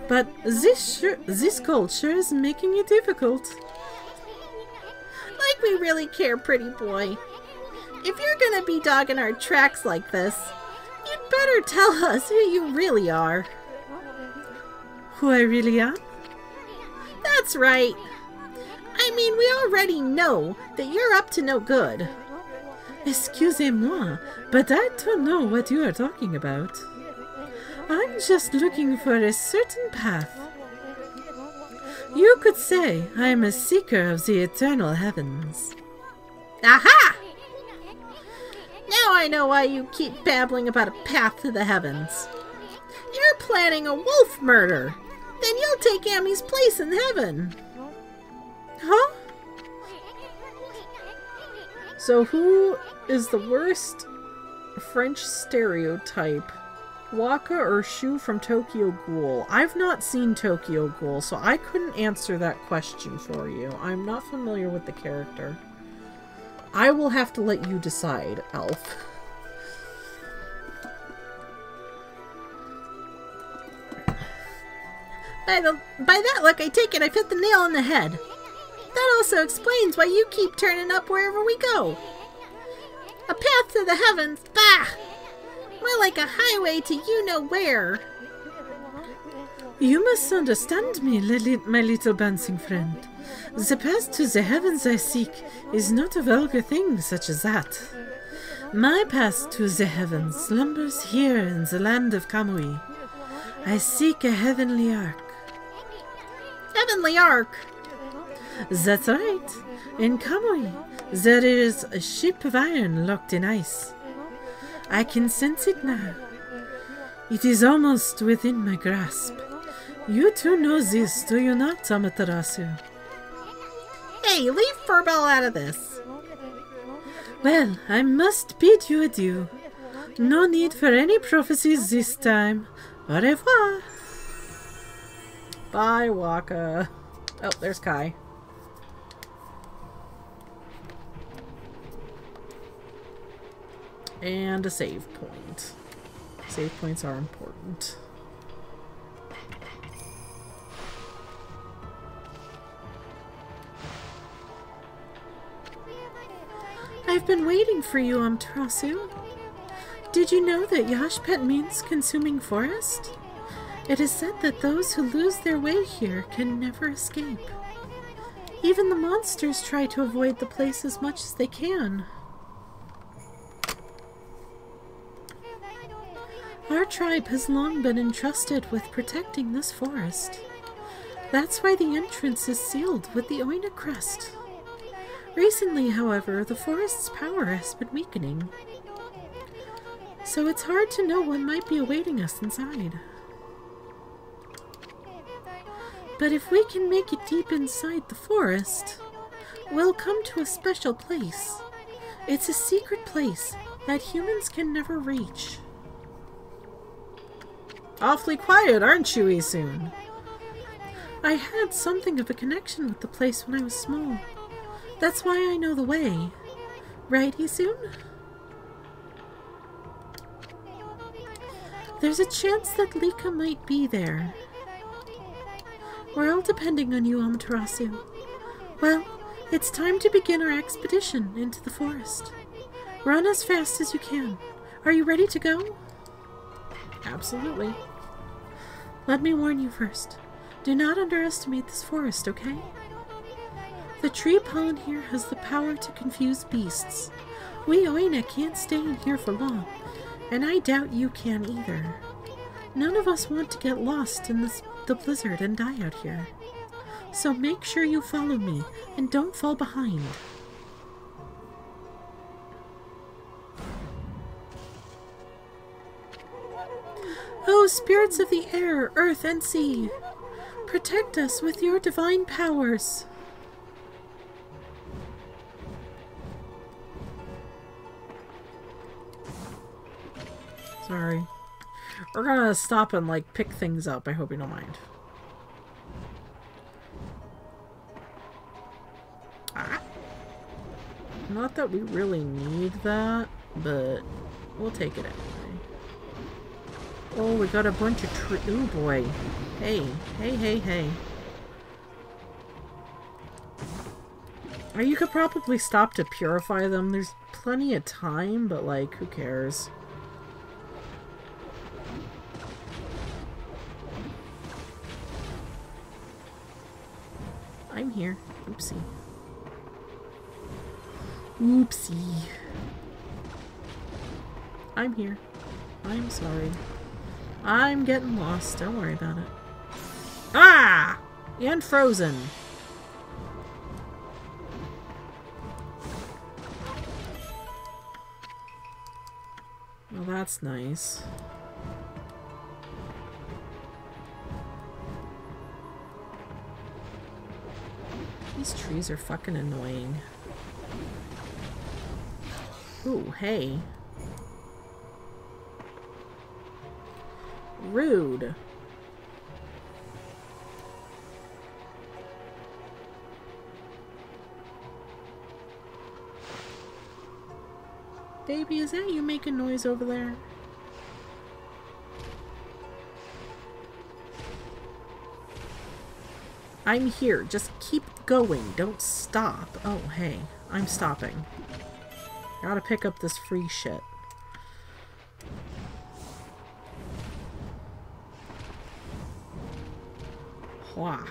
But this culture is making it difficult. Like we really care, pretty boy. If you're gonna be dogging our tracks like this, you'd better tell us who you really are. Who I really am? That's right. I mean, we already know that you're up to no good. Excusez-moi, but I don't know what you are talking about. I'm just looking for a certain path. You could say I'm a seeker of the eternal heavens. Aha! Now I know why you keep babbling about a path to the heavens. You're planning a wolf murder. Then you'll take Amy's place in heaven. Huh? So who is the worst French stereotype? Waka or Shu from Tokyo Ghoul? I've not seen Tokyo Ghoul, so I couldn't answer that question for you. I'm not familiar with the character. I will have to let you decide, Elf. By that look, I take it I've hit the nail on the head. That also explains why you keep turning up wherever we go. A path to the heavens, bah! More like a highway to you-know-where. You must understand me, my little bouncing friend. The path to the heavens I seek is not a vulgar thing such as that. My path to the heavens slumbers here in the land of Kamui. I seek a heavenly ark. Heavenly Ark! That's right. In Kamui, there is a ship of iron locked in ice. I can sense it now. It is almost within my grasp. You too know this, do you not, Amaterasu? Hey, leave Furball out of this. Well, I must bid you adieu. No need for any prophecies this time. Au revoir. Bye, Waka. Oh, there's Kai. And a save point. Save points are important. I've been waiting for you, Amaterasu. Did you know that Yashpet means consuming forest? It is said that those who lose their way here can never escape. Even the monsters try to avoid the place as much as they can. Our tribe has long been entrusted with protecting this forest. That's why the entrance is sealed with the Oina crest. Recently, however, the forest's power has been weakening. So it's hard to know what might be awaiting us inside. But if we can make it deep inside the forest, we'll come to a special place. It's a secret place that humans can never reach. Awfully quiet, aren't you, Isun? I had something of a connection with the place when I was small. That's why I know the way. Right, Isun? There's a chance that Lika might be there. We're all depending on you, Amaterasu. Well, it's time to begin our expedition into the forest. Run as fast as you can. Are you ready to go? Absolutely. Let me warn you first. Do not underestimate this forest, okay? The tree pollen here has the power to confuse beasts. We Oina can't stay in here for long, and I doubt you can either. None of us want to get lost in the blizzard and die out here. So make sure you follow me, and don't fall behind. Oh, spirits of the air, earth, and sea, protect us with your divine powers. Sorry. We're gonna stop and, like, pick things up. I hope you don't mind. Ah. Not that we really need that, but we'll take it anyway. Oh, we got a bunch of tree. Ooh, boy. Hey. Hey, hey, hey. Or you could probably stop to purify them. There's plenty of time, but, like, who cares? I'm here. Oopsie. Oopsie. I'm here. I'm sorry. I'm getting lost. Don't worry about it. Ah! And frozen. Well, that's nice. These trees are fucking annoying. Ooh, hey. Rude. Baby, is that you making noise over there? I'm here. Just keep going. Don't stop. Oh, hey. I'm stopping. Gotta pick up this free shit. Wah.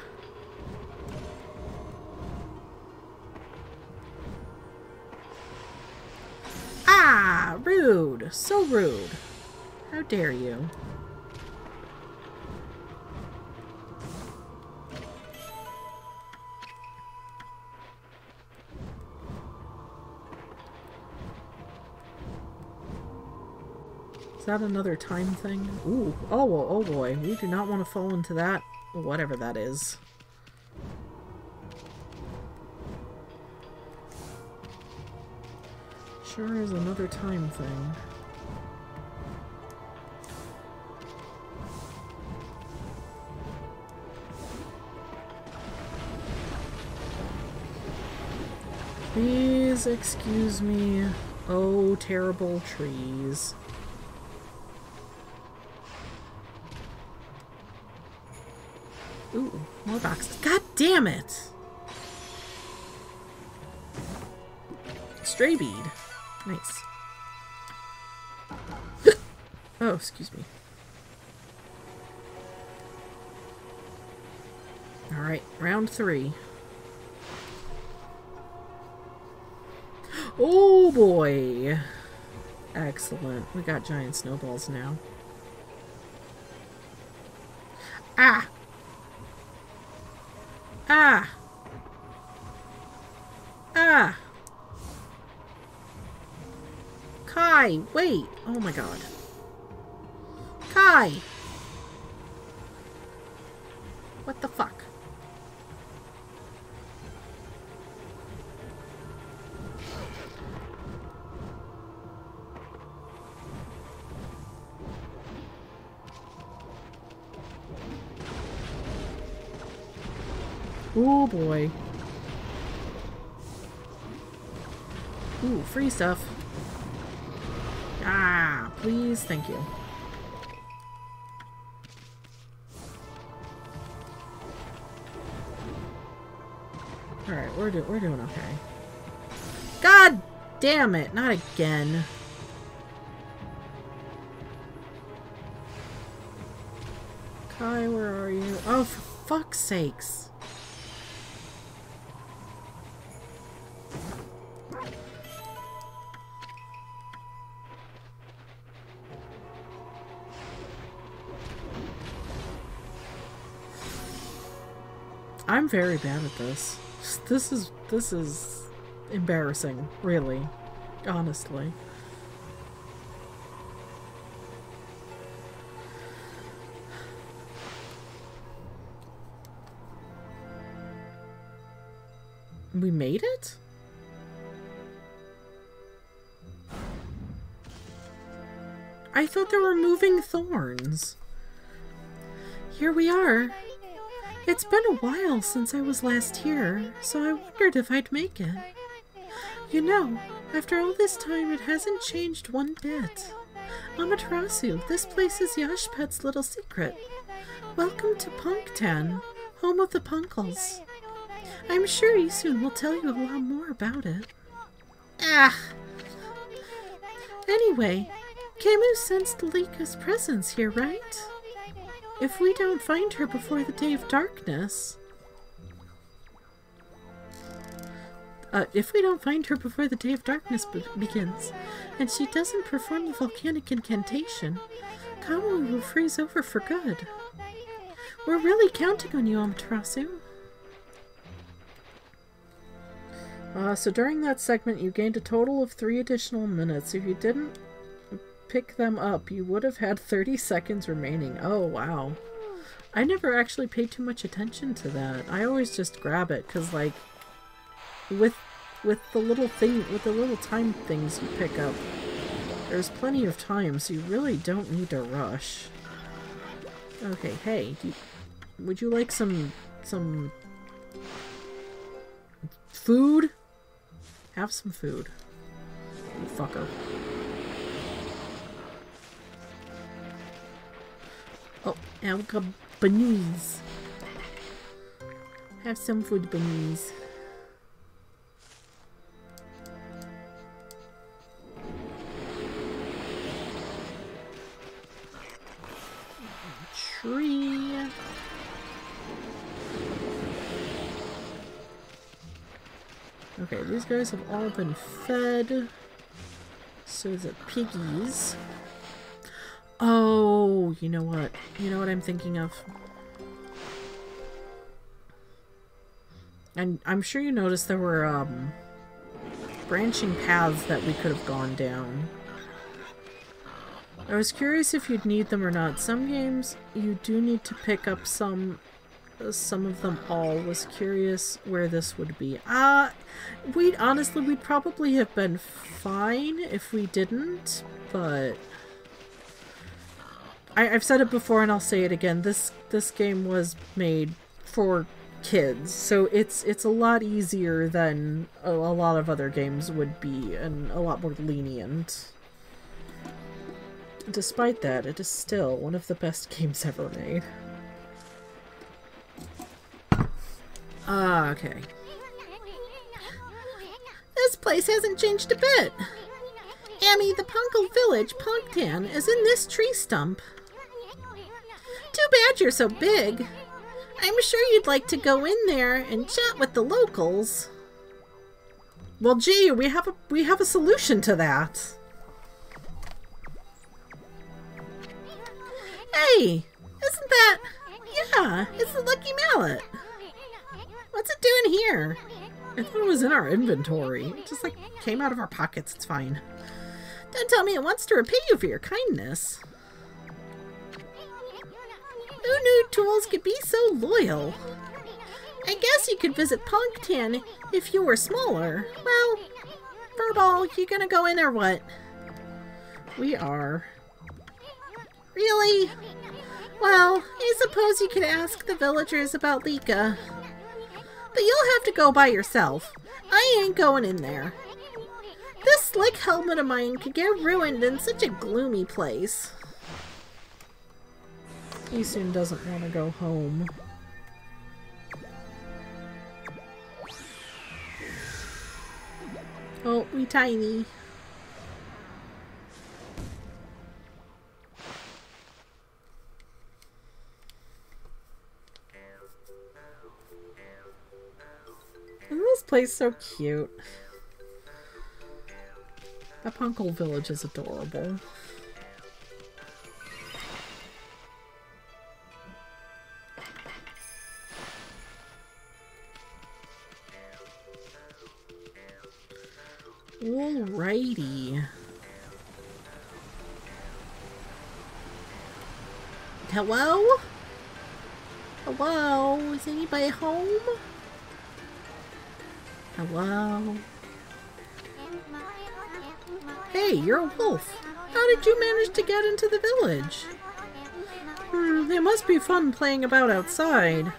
Ah! Rude! So rude. How dare you? Is that another time thing? Ooh. Oh boy. We do not want to fall into that. Whatever that is. Sure is another time thing. Please excuse me. Oh, terrible trees. Ooh, more boxes. God damn it! Stray bead. Nice. Oh, excuse me. Alright, round 3. Oh boy! Excellent. We got giant snowballs now. Ah! Ah! Ah! Kai, wait! Oh my god. Kai! What the fuck? Oh boy. Ooh, free stuff. Ah, please, thank you. Alright, we're doing okay. God damn it, not again. Kai, where are you? Oh, for fuck's sakes. I'm very bad at this. This is embarrassing, really. Honestly. We made it? I thought there were moving thorns. Here we are. It's been a while since I was last here, so I wondered if I'd make it. You know, after all this time, it hasn't changed one bit. Amaterasu, this place is Yashpet's little secret. Welcome to Punktown, home of the Punkles. I'm sure Isun will tell you a lot more about it. Ah! Anyway, Kemu sensed Lika's presence here, right? If we don't find her before the day of darkness... begins, and she doesn't perform the volcanic incantation, Kamu will freeze over for good. We're really counting on you, Amaterasu. So during that segment, you gained a total of 3 additional minutes. If you didn't pick them up, you would have had 30 seconds remaining. Oh, wow. I never actually paid too much attention to that. I always just grab it, because, like, with the little thing, with the little time things you pick up, there's plenty of time, so you really don't need to rush. Okay, hey, would you like some food? Have some food. You fucker. Oh, Alka Bunnies. Have some food, Bunnies. Tree. Okay, these guys have all been fed. So the piggies. Oh, you know what? You know what I'm thinking of? And I'm sure you noticed there were, branching paths that we could have gone down. I was curious if you'd need them or not. Some games, you do need to pick up some of them all. Was curious where this would be. We'd probably have been fine if we didn't, but I've said it before and I'll say it again. This game was made for kids, so it's a lot easier than a lot of other games would be, and a lot more lenient. Despite that, it is still one of the best games ever made. Okay. This place hasn't changed a bit. Amy, the Punkle Village, Punktan, is in this tree stump. Too bad you're so big. I'm sure you'd like to go in there and chat with the locals. Well, gee, we have a solution to that. Hey, isn't that... Yeah, it's the Lucky Mallet. What's it doing here? I thought it was in our inventory. It just, like, came out of our pockets. It's fine. Don't tell me it wants to repay you for your kindness. Who knew tools could be so loyal? I guess you could visit Punktan if you were smaller. Well, Furball, you gonna go in or what? We are. Really? Well, I suppose you could ask the villagers about Lika. But you'll have to go by yourself. I ain't going in there. This slick helmet of mine could get ruined in such a gloomy place. Isun doesn't want to go home. Oh, we tiny. Isn't this place so cute? That Punkle village is adorable. Alrighty. Hello? Hello? Is anybody home? Hello? Hey, you're a wolf. How did you manage to get into the village? It must be fun playing about outside.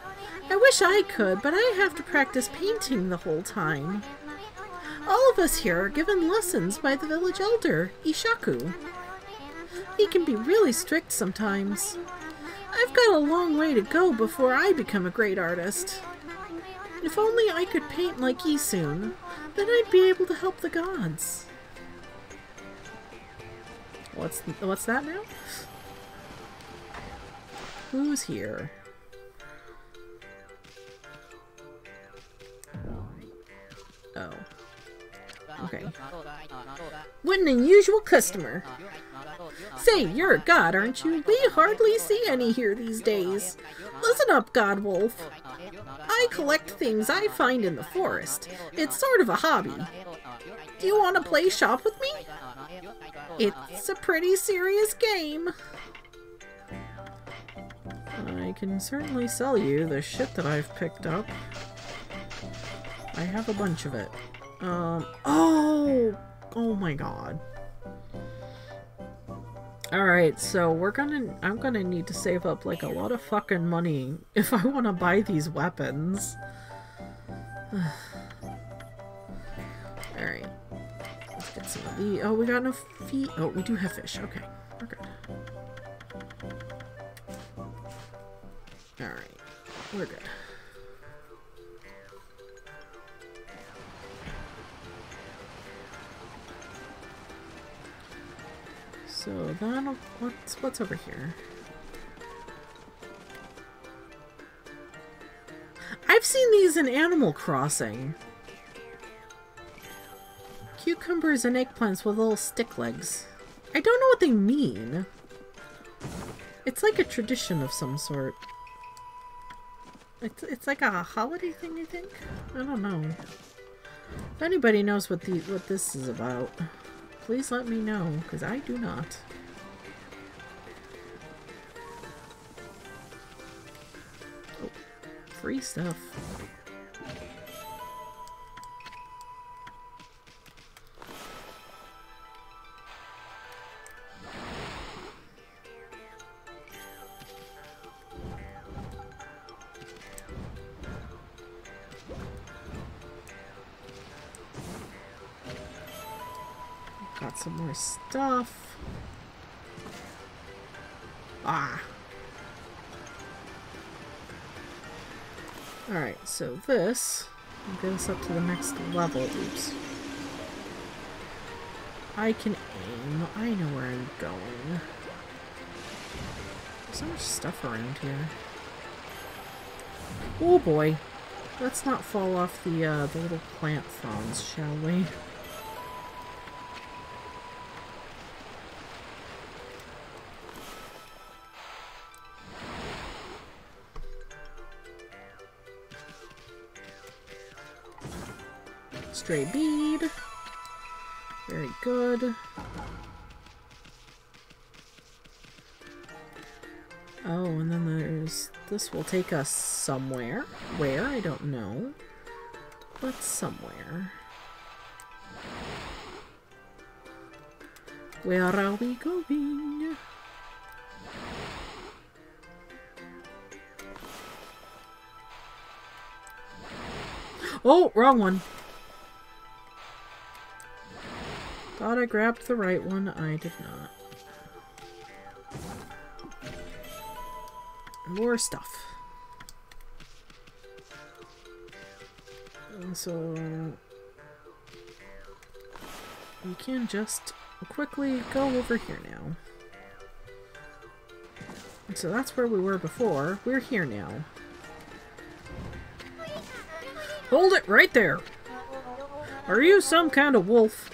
I wish I could, but I have to practice painting the whole time. All of us here are given lessons by the village elder, Ishaku. He can be really strict sometimes. I've got a long way to go before I become a great artist. If only I could paint like Isun, then I'd be able to help the gods. What's that now? Who's here? Oh. Okay. What an unusual customer. Say, you're a god, aren't you? We hardly see any here these days. Listen up, God Wolf. I collect things I find in the forest. It's sort of a hobby. Do you want to play shop with me? It's a pretty serious game. I can certainly sell you the shit that I've picked up. I have a bunch of it. Oh my god. Alright, so I'm gonna need to save up like a lot of fucking money if I want to buy these weapons. Alright. Let's get some of the... Oh, we got no feet. Oh, we do have fish. Okay. We're good. Alright. We're good. So that'll... What's over here? I've seen these in Animal Crossing. cucumbers and eggplants with little stick legs. I don't know what they mean. It's like a tradition of some sort. It's like a holiday thing, I think? I don't know. If anybody knows what this is about, please let me know, because I do not. Oh, free stuff. Got some more stuff. Ah. Alright, so this will get us up to the next level. Oops. I can aim. I know where I'm going. There's so much stuff around here. Oh boy. Let's not fall off the little plant fronds, shall we? Stray bead. Very good. Oh, and then there's... This will take us somewhere. Where? I don't know. But somewhere. Where are we going? Oh, wrong one. Thought I grabbed the right one. I did not. More stuff. And so we can just quickly go over here now. And so that's where we were before. We're here now. Hold it right there. Are you some kind of wolf?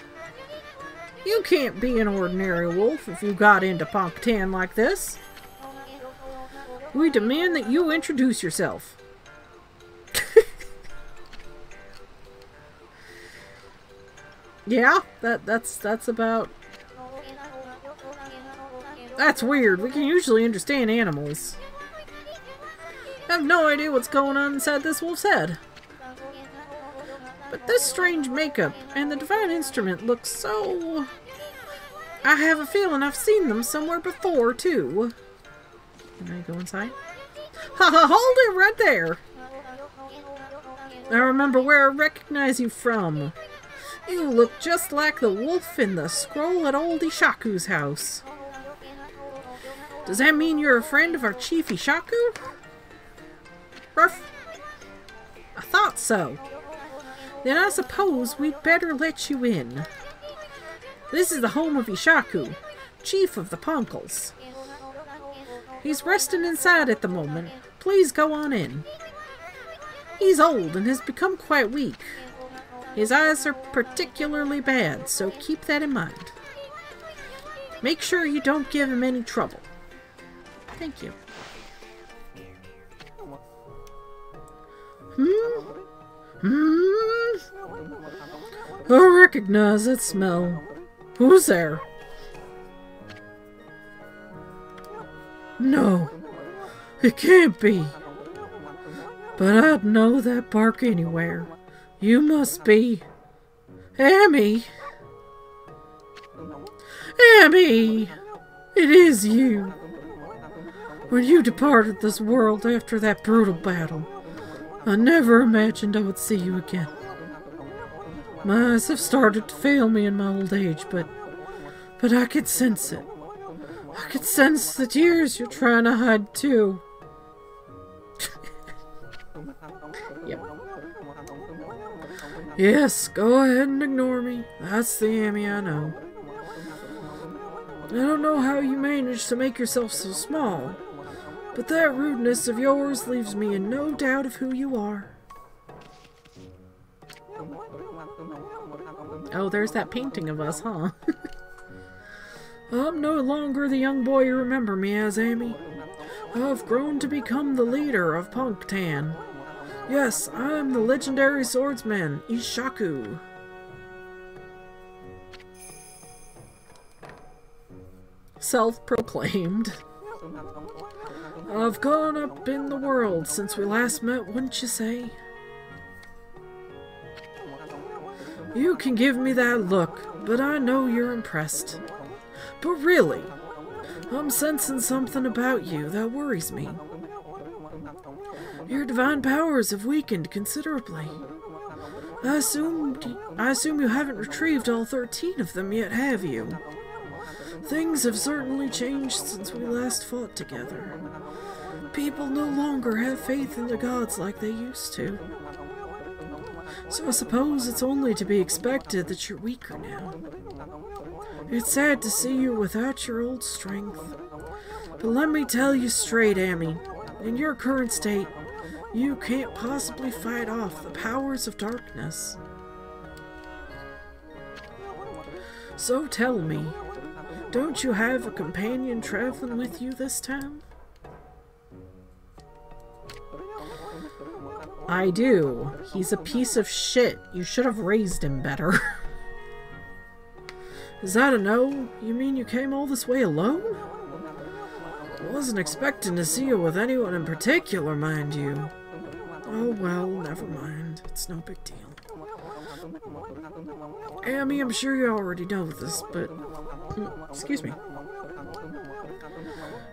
You can't be an ordinary wolf if you got into Poctan like this. We demand that you introduce yourself. Yeah, that's about... That's weird. We can usually understand animals. I have no idea what's going on inside this wolf's head. But this strange makeup and the divine instrument look so... I have a feeling I've seen them somewhere before, too. Can I go inside? Ha ha! Hold it right there! I remember where I recognize you from. You look just like the wolf in the scroll at old Ishaku's house. Does that mean you're a friend of our chief Ishaku? Ruff. I thought so. Then I suppose we'd better let you in. This is the home of Ishaku, chief of the Punkles. He's resting inside at the moment. Please go on in. He's old and has become quite weak. His eyes are particularly bad, so keep that in mind. Make sure you don't give him any trouble. Thank you. I recognize that smell. Who's there? No, it can't be. But I'd know that bark anywhere. You must be... Amy! Amy! It is you! When you departed this world after that brutal battle, I never imagined I would see you again. My eyes have started to fail me in my old age, but I could sense it. I could sense the tears you're trying to hide, too. Yep. Yes, go ahead and ignore me. That's the Amy I know. I don't know how you managed to make yourself so small, but that rudeness of yours leaves me in no doubt of who you are. Oh, there's that painting of us, huh? I'm no longer the young boy you remember me as, Amy. I've grown to become the leader of Punktan. Yes, I'm the legendary swordsman, Ishaku. Self-proclaimed. I've gone up in the world since we last met, wouldn't you say? You can give me that look, but I know you're impressed. But really, I'm sensing something about you that worries me. Your divine powers have weakened considerably. I assume you haven't retrieved all 13 of them yet, have you? Things have certainly changed since we last fought together. People no longer have faith in the gods like they used to. So I suppose it's only to be expected that you're weaker now. It's sad to see you without your old strength. But let me tell you straight, Amy, in your current state, you can't possibly fight off the powers of darkness. So tell me, don't you have a companion traveling with you this time? I do. He's a piece of shit. You should have raised him better. Is that a no? You mean you came all this way alone? Wasn't expecting to see you with anyone in particular, mind you. Oh well, never mind. It's no big deal. Amy, I'm sure you already know this, but... Excuse me.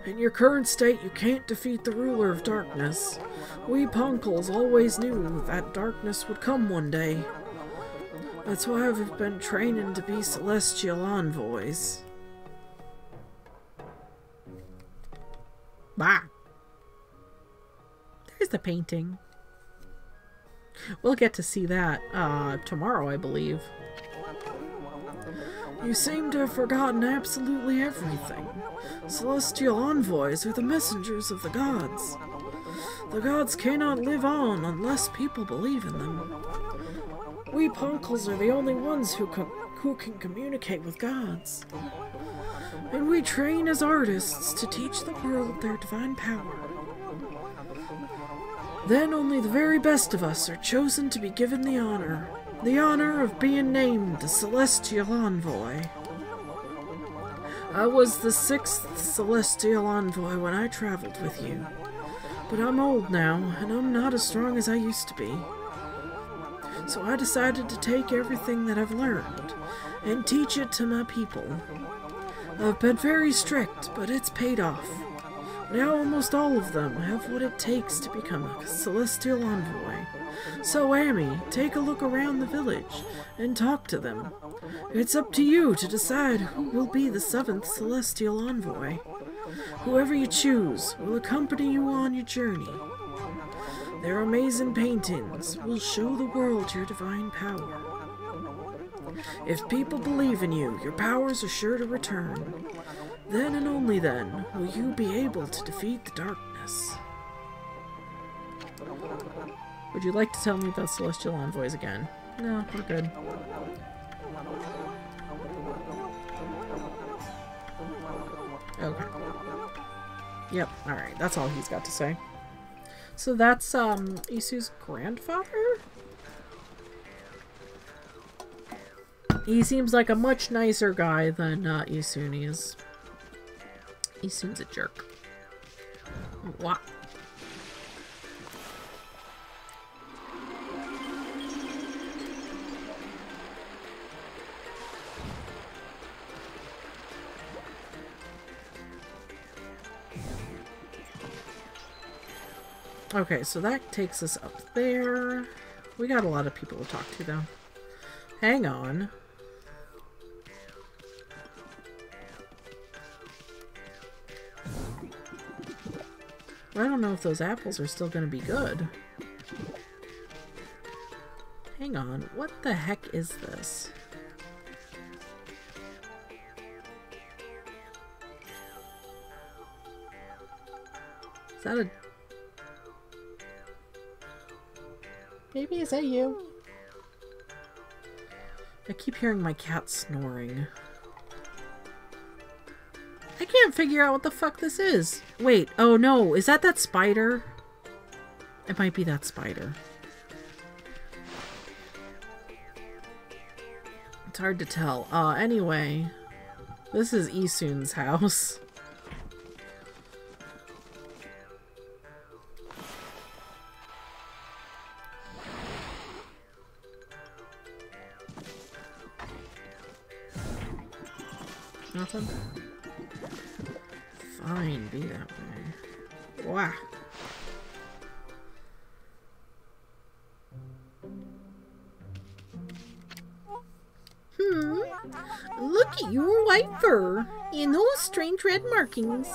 In your current state, you can't defeat the ruler of darkness. We Punkles always knew that darkness would come one day. That's why we've been training to be celestial envoys. Bah. There's the painting. We'll get to see that tomorrow, I believe. You seem to have forgotten absolutely everything. Celestial envoys are the messengers of the gods. The gods cannot live on unless people believe in them. We Punkles are the only ones who can communicate with gods. And we train as artists to teach the world their divine power. Then only the very best of us are chosen to be given the honor of being named the Celestial Envoy. I was the 6th Celestial Envoy when I traveled with you. But I'm old now, and I'm not as strong as I used to be. So I decided to take everything that I've learned and teach it to my people. I've been very strict, but it's paid off. Now almost all of them have what it takes to become a Celestial Envoy. So Amy, take a look around the village and talk to them. It's up to you to decide who will be the 7th Celestial Envoy. Whoever you choose will accompany you on your journey. Their amazing paintings will show the world your divine power. If people believe in you, your powers are sure to return. Then and only then will you be able to defeat the darkness. Would you like to tell me about Celestial Envoys again? No, we're good. Okay. Yep, alright, that's all he's got to say. So that's, Isu's grandfather? He seems like a much nicer guy than, Isun is. Isun's a jerk. What? Okay, so that takes us up there. We got a lot of people to talk to, though. Hang on. I don't know if those apples are still going to be good. Hang on. What the heck is this? Is that a... Baby, is that you? I keep hearing my cat snoring. I can't figure out what the fuck this is. Wait, oh no, is that spider? It might be that spider. It's hard to tell. Anyway, this is Isun's house. Nothing? Fine, be that way. Wow. Look at your white fur and those strange red markings.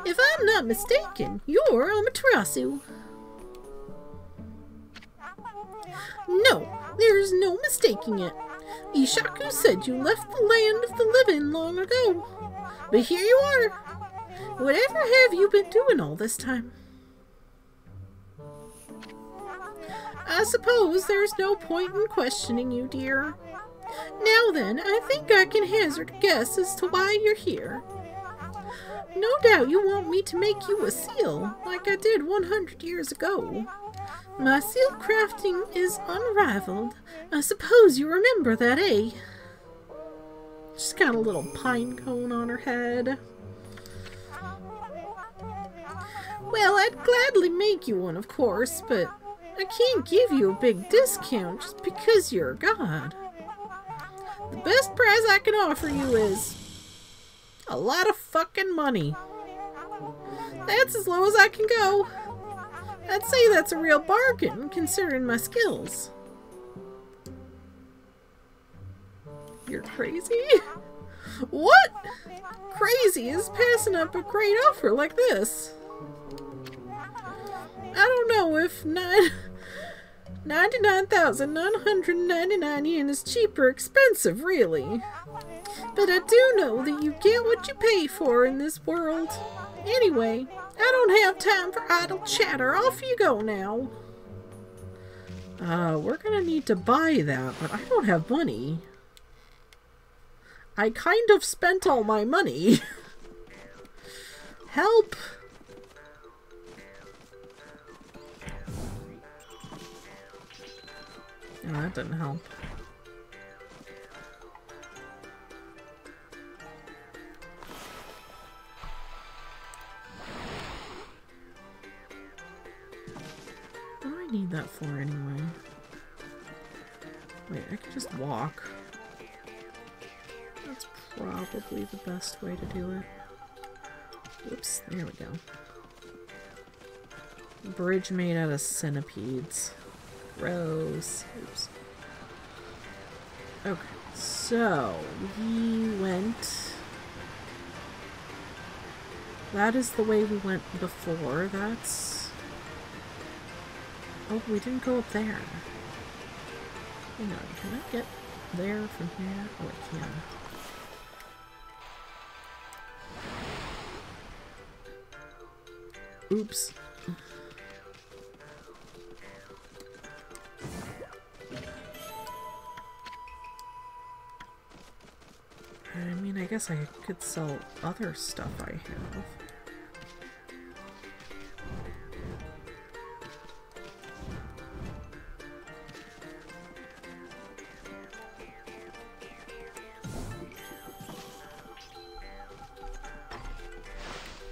If I'm not mistaken, you're Amaterasu. No, there's no mistaking it. Ishaku said you left the land of the living long ago. But here you are. Whatever have you been doing all this time? I suppose there's no point in questioning you, dear. Now then, I think I can hazard a guess as to why you're here. No doubt you want me to make you a seal, like I did 100 years ago. My seal crafting is unrivaled. I suppose you remember that, eh? She's got a little pine cone on her head. Well, I'd gladly make you one, of course, but I can't give you a big discount just because you're a god. The best price I can offer you is a lot of fucking money. That's as low as I can go. I'd say that's a real bargain, considering my skills. You're crazy? What? Crazy is passing up a great offer like this. I don't know if 99,999 yen is cheap or expensive, really. But I do know that you get what you pay for in this world. Anyway, I don't have time for idle chatter. Off you go now. We're gonna need to buy that, but I don't have money. I kind of spent all my money. Help! Oh, that didn't help. What do I need that for anyway? Wait, I could just walk. That's probably the best way to do it. Whoops, there we go. Bridge made out of centipedes. Gross. Oops. Okay, so we went... That is the way we went before. That's... Oh, we didn't go up there. Hang on, can I get there from here? Oh, I can. Oops. I mean, I guess I could sell other stuff I have.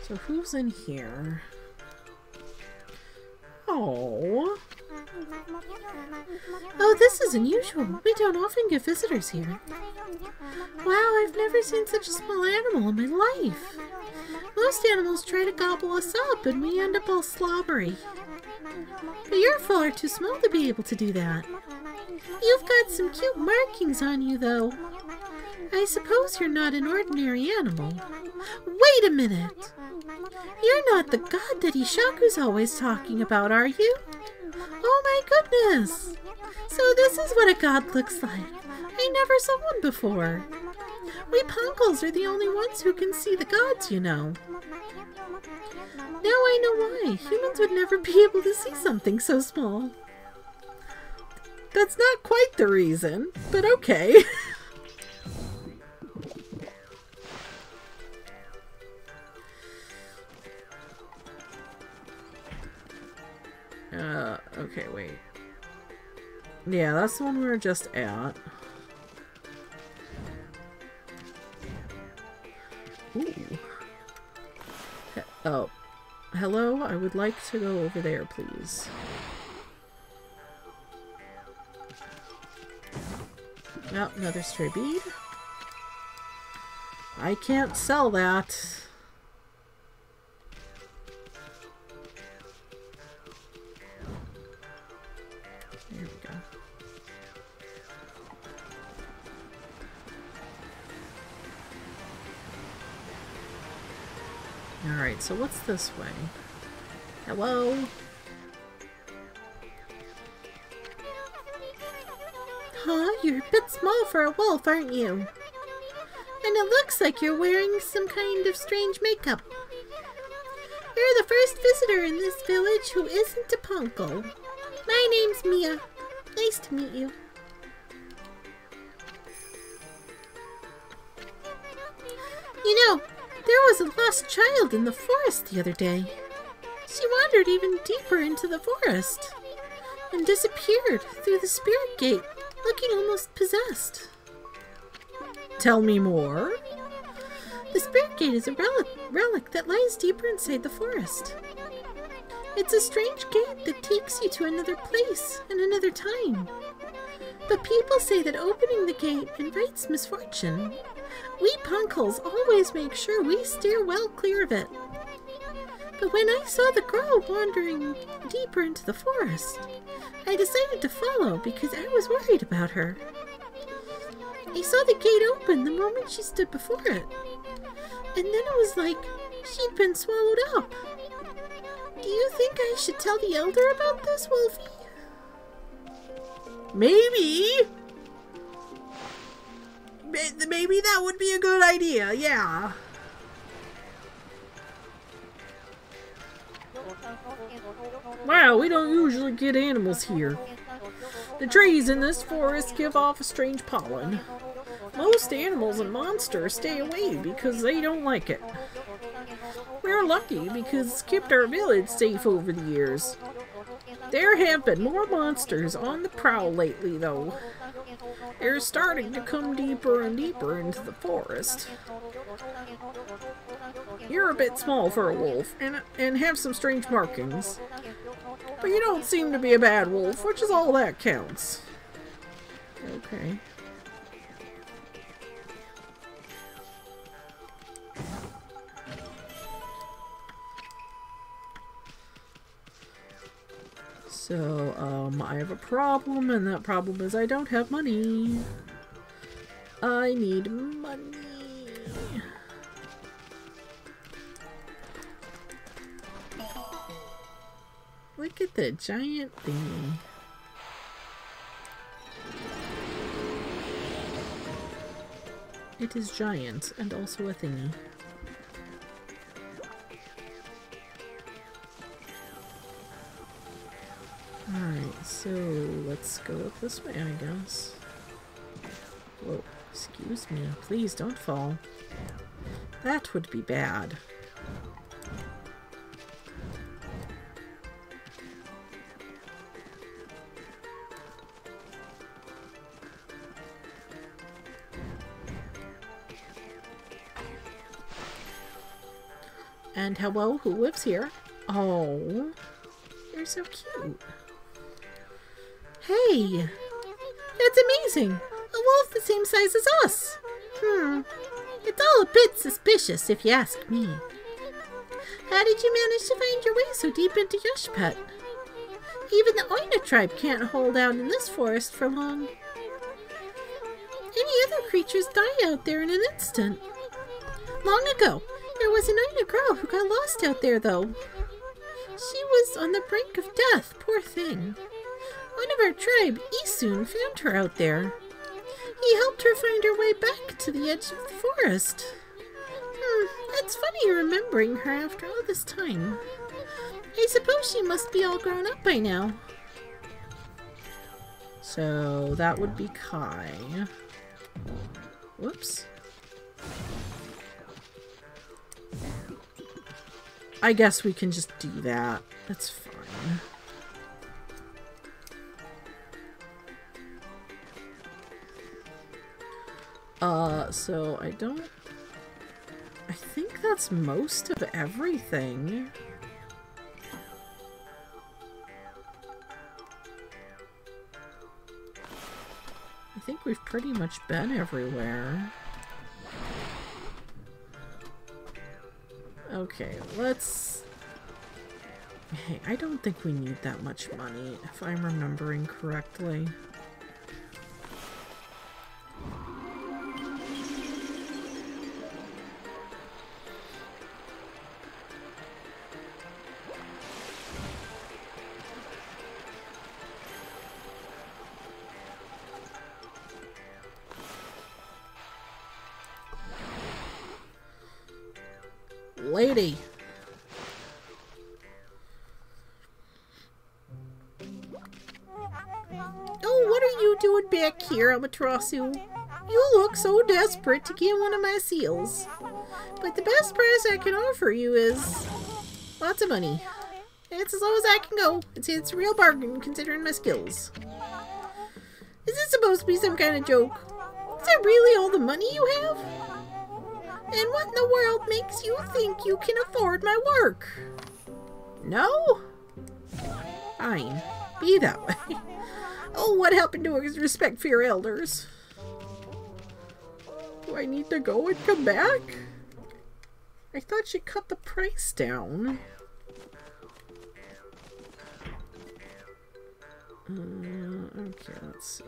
So who's in here? Oh. Oh, this is unusual. We don't often get visitors here. Wow, I've never seen such a small animal in my life. Most animals try to gobble us up and we end up all slobbery. But you're far too small to be able to do that. You've got some cute markings on you, though. I suppose you're not an ordinary animal. Wait a minute! You're not the god that Ishaku's always talking about, are you? Oh my goodness! So this is what a god looks like. I never saw one before. We Punkles are the only ones who can see the gods, you know. Now I know why. Humans would never be able to see something so small. That's not quite the reason, but okay. Okay, wait. Yeah, that's the one we were just at. Ooh. Oh. Hello? I would like to go over there, please. Oh, another stray bead. I can't sell that. There we go. Alright, so what's this way? Hello? Huh? You're a bit small for a wolf, aren't you? And it looks like you're wearing some kind of strange makeup. You're the first visitor in this village who isn't a punkle. My name's Mia. Nice to meet you. You know, there was a lost child in the forest the other day. She wandered even deeper into the forest and disappeared through the spirit gate, looking almost possessed. Tell me more. The spirit gate is a relic that lies deeper inside the forest. It's a strange gate that takes you to another place and another time. But people say that opening the gate invites misfortune. We punkles always make sure we steer well clear of it. But when I saw the girl wandering deeper into the forest, I decided to follow because I was worried about her. I saw the gate open the moment she stood before it, and then it was like she'd been swallowed up. Do you think I should tell the elder about this, Wolfie? Maybe! Maybe that would be a good idea, yeah. Wow, we don't usually get animals here. The trees in this forest give off a strange pollen. Most animals and monsters stay away because they don't like it. We're lucky because it's kept our village safe over the years. There have been more monsters on the prowl lately, though. They're starting to come deeper and deeper into the forest. You're a bit small for a wolf, and have some strange markings. But you don't seem to be a bad wolf, which is all that counts. Okay. So, I have a problem, and that problem is I don't have money. I need money. Look at the giant thingy. It is giant, and also a thingy. Alright, so let's go up this way, I guess. Whoa, excuse me. Please don't fall. That would be bad. And hello, who lives here? Oh, you're so cute. Hey! That's amazing! A wolf the same size as us! It's all a bit suspicious, if you ask me. How did you manage to find your way so deep into Yushpet? Even the Oina tribe can't hold out in this forest for long. Any other creatures die out there in an instant. Long ago, there was an Oina girl who got lost out there, though. She was on the brink of death, poor thing. One of our tribe, Isun, found her out there. He helped her find her way back to the edge of the forest. It's funny remembering her after all this time. I suppose she must be all grown up by now. So that would be Kai. Whoops. I guess we can just do that. That's fine. So I think that's most of everything. I think we've pretty much been everywhere. Okay, let's... Hey, I don't think we need that much money, if I'm remembering correctly. Lady! Oh, what are you doing back here, Amaterasu? You look so desperate to get one of my seals. But the best price I can offer you is lots of money. It's as low as I can go. It's a real bargain considering my skills. Is this supposed to be some kind of joke? Is that really all the money you have? And what in the world makes you think you can afford my work? No? Fine. Be that way. Oh, what happened to his respect for your elders? Do I need to go and come back? I thought she cut the price down. Okay, let's see.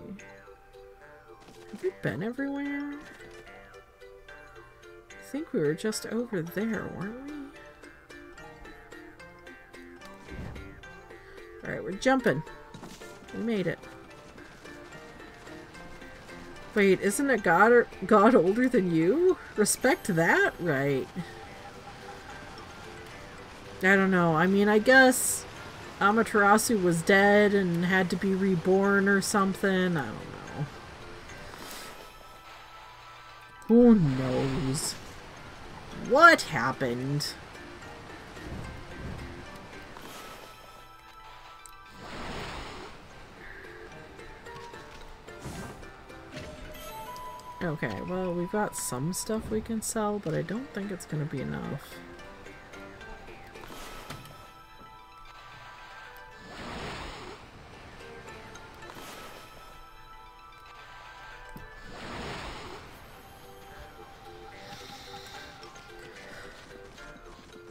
Have we been everywhere? I think we were just over there, weren't we? Alright, we're jumping. We made it. Wait, isn't a god older than you? Respect that? Right. I don't know. I mean, I guess Amaterasu was dead and had to be reborn or something. I don't know. Who knows? What happened? Okay, well, we've got some stuff we can sell, but I don't think it's gonna be enough.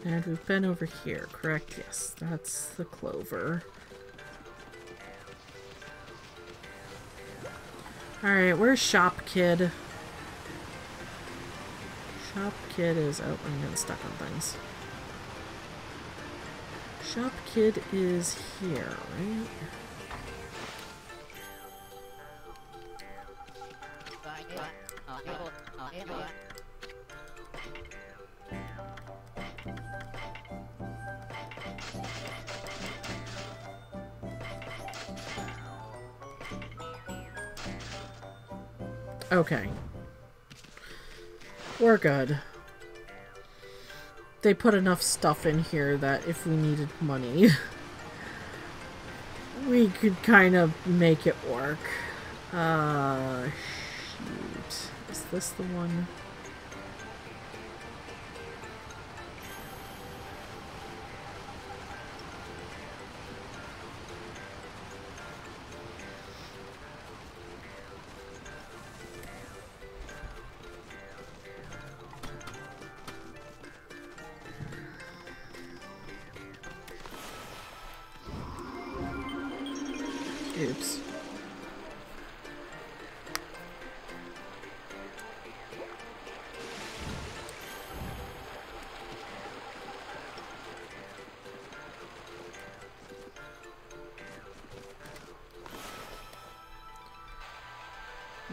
And we've been over here, correct? Yes, that's the clover. Alright, where's Shop Kid? Shop Kid is... Oh, I'm getting stuck on things. Shop Kid is here, right? Okay. We're good. They put enough stuff in here that if we needed money, we could kind of make it work. Shoot. Is this the one? Oops.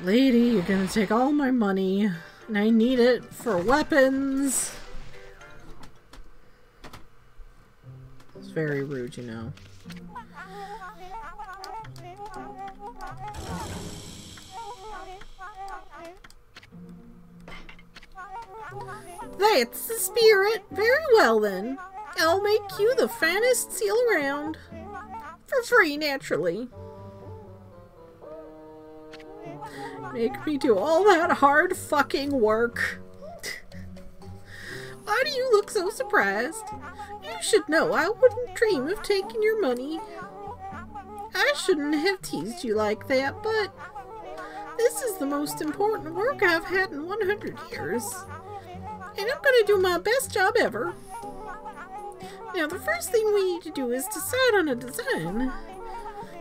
Lady, you're gonna take all my money, and I need it for weapons. It's very rude, you know. That's the spirit. Very well then. I'll make you the finest seal around. For free, naturally. Make me do all that hard fucking work. Why do you look so surprised? You should know I wouldn't dream of taking your money. I shouldn't have teased you like that, but this is the most important work I've had in 100 years. And I'm gonna do my best job ever. Now, the first thing we need to do is decide on a design.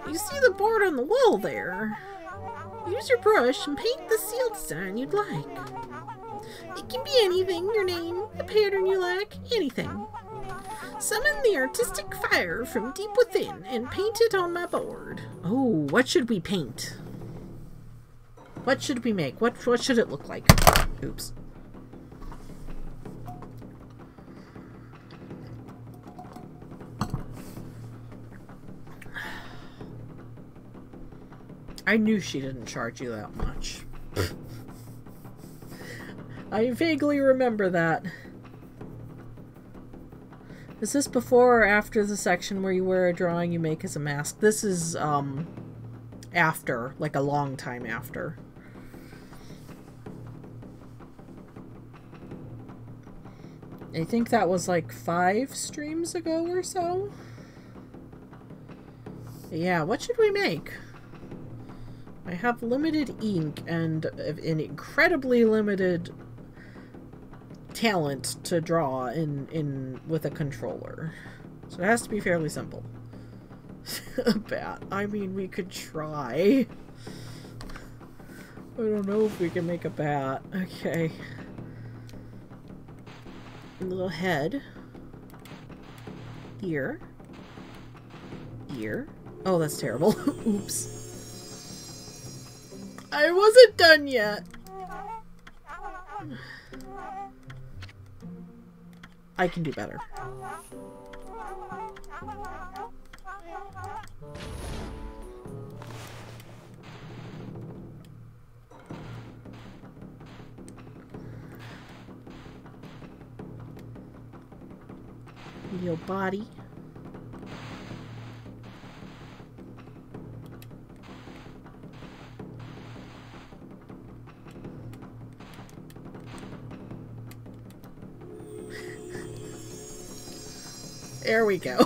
You see the board on the wall there? Use your brush and paint the seal design you'd like. It can be anything, your name, the pattern you like, anything. Summon the artistic fire from deep within and paint it on my board. Oh, what should we paint? What should we make? What should it look like? Oops. I knew she didn't charge you that much. I vaguely remember that. Is this before or after the section where you wear a drawing you make as a mask? This is, after. Like a long time after. I think that was like 5 streams ago or so. Yeah, what should we make? I have limited ink and an incredibly limited talent to draw with a controller. So it has to be fairly simple. A bat. I mean, we could try. I don't know if we can make a bat. Okay. A little head. Ear. Ear. Oh, that's terrible. Oops. I wasn't done yet. I can do better. Your body. There we go.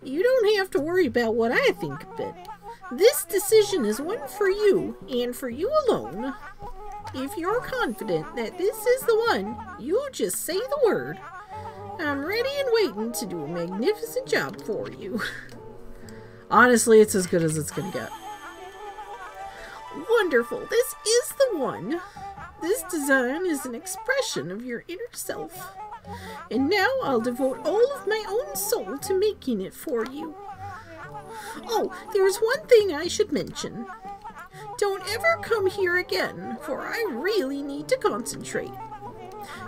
You don't have to worry about what I think of it. This decision is one for you, and for you alone. If you're confident that this is the one, you just say the word. I'm ready and waiting to do a magnificent job for you. Honestly, it's as good as it's gonna get. Wonderful. This is the one. This design is an expression of your inner self. And now I'll devote all of my own soul to making it for you. Oh, there's one thing I should mention. Don't ever come here again, for I really need to concentrate.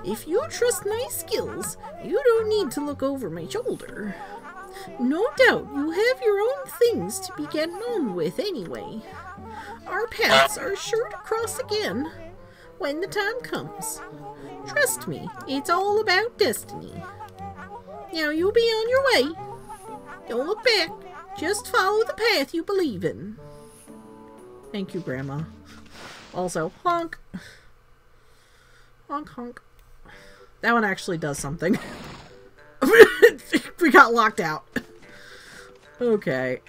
If you trust my skills, you don't need to look over my shoulder. No doubt you have your own things to be getting on with anyway. Our paths are sure to cross again when the time comes. Trust me, it's all about destiny. Now you'll be on your way. Don't look back. Just follow the path you believe in. Thank you, Grandma. Also, honk. Honk, honk. That one actually does something. We got locked out. Okay.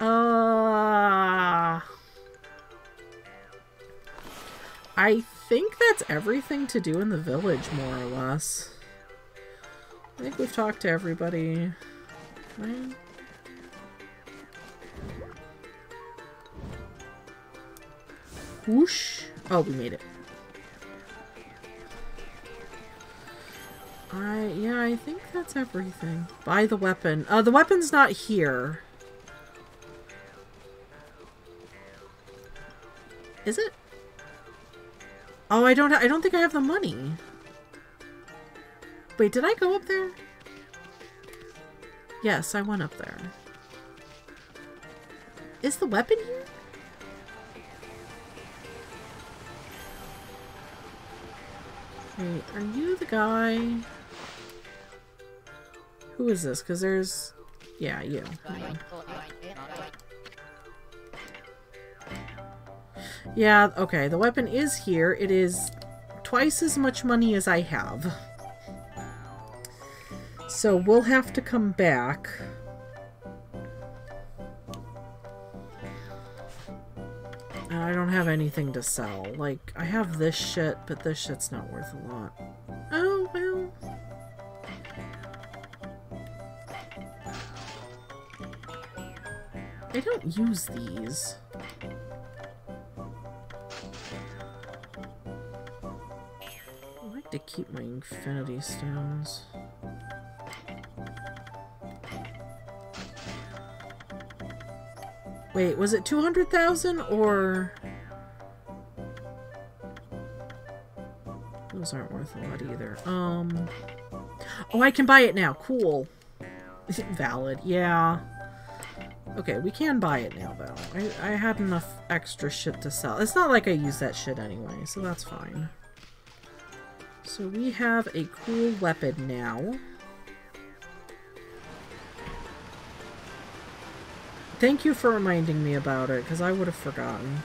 I think that's everything to do in the village, more or less. I think we've talked to everybody. Right? Whoosh. Oh, we made it. Yeah, I think that's everything. Buy the weapon. The weapon's not here. Is it? Oh, I don't think I have the money. Wait, did I go up there? Yes, I went up there. Is the weapon here? Wait, are you the guy? Who is this? Because there's... Yeah, you. Yeah, okay. The weapon is here. It is twice as much money as I have. So we'll have to come back. I don't have anything to sell. Like, I have this shit, but this shit's not worth a lot. Oh, well. I don't use these. I like to keep my infinity stones. Wait, was it 200,000 or... Those aren't worth a lot either. Oh, I can buy it now. Cool. Valid. Yeah. Okay, we can buy it now, though. I had enough extra shit to sell. It's not like I use that shit anyway, so that's fine. So we have a cool weapon now. Thank you for reminding me about it, because I would have forgotten.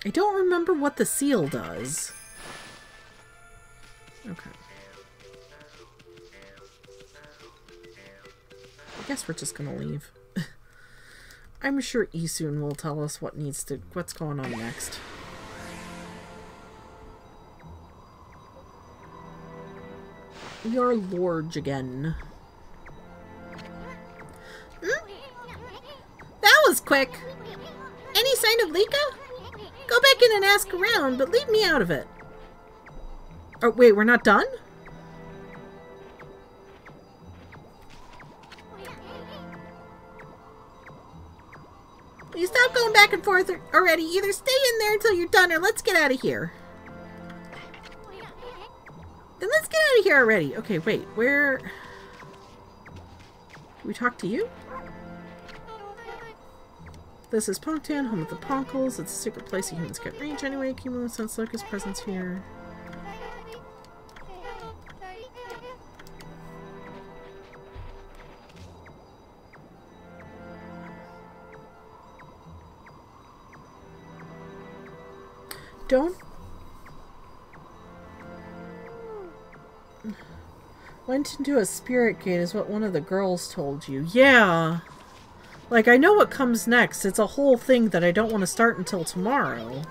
I don't remember what the seal does. Okay. I guess we're just gonna leave. I'm sure Isun will tell us what's going on next. We are large again. That was quick. Any sign of Lika? Go back in and ask around, but leave me out of it. Oh, wait, we're not done? You stop going back and forth already. Either stay in there until you're done or let's get out of here. Then let's get out of here already. Okay, wait, where... Do we talk to you? This is Punktown, home of the Ponkles. It's a secret place that humans can't reach anyway. Cumulus sense Locust presence here. Don't... Went into a spirit gate is what one of the girls told you. Yeah. Like, I know what comes next. It's a whole thing that I don't want to start until tomorrow.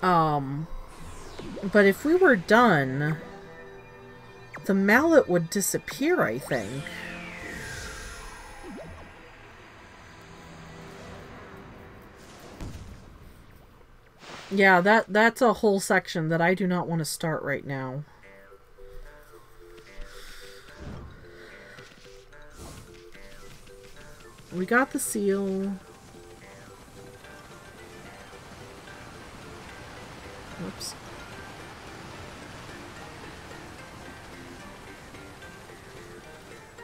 But if we were done, the mallet would disappear, I think. Yeah, that's a whole section that I do not want to start right now. We got the seal. Whoops.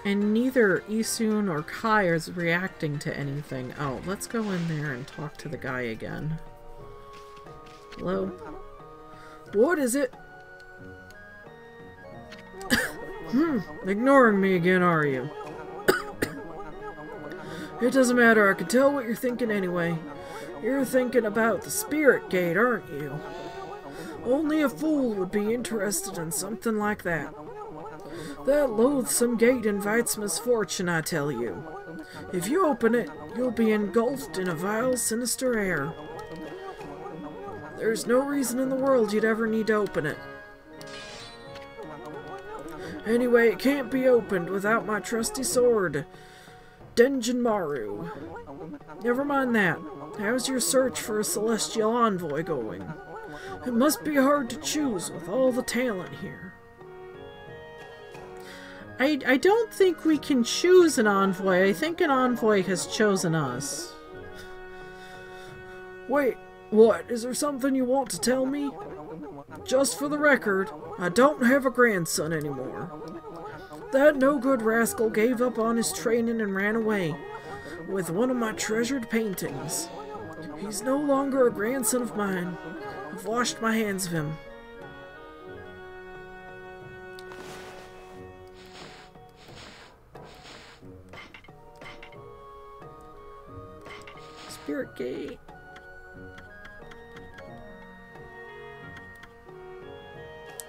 And neither Isun or Kai is reacting to anything. Oh, let's go in there and talk to the guy again. Hello? What is it? Ignoring me again, are you? It doesn't matter, I can tell what you're thinking anyway. You're thinking about the spirit gate, aren't you? Only a fool would be interested in something like that. That loathsome gate invites misfortune, I tell you. If you open it, you'll be engulfed in a vile, sinister air. There's no reason in the world you'd ever need to open it. Anyway, it can't be opened without my trusty sword, Denjinmaru. Never mind that. How's your search for a celestial envoy going? It must be hard to choose with all the talent here. I don't think we can choose an envoy. I think an envoy has chosen us. Wait, what? Is there something you want to tell me? Just for the record, I don't have a grandson anymore. That no-good rascal gave up on his training and ran away with one of my treasured paintings. He's no longer a grandson of mine. I've washed my hands of him. Spirit Gate.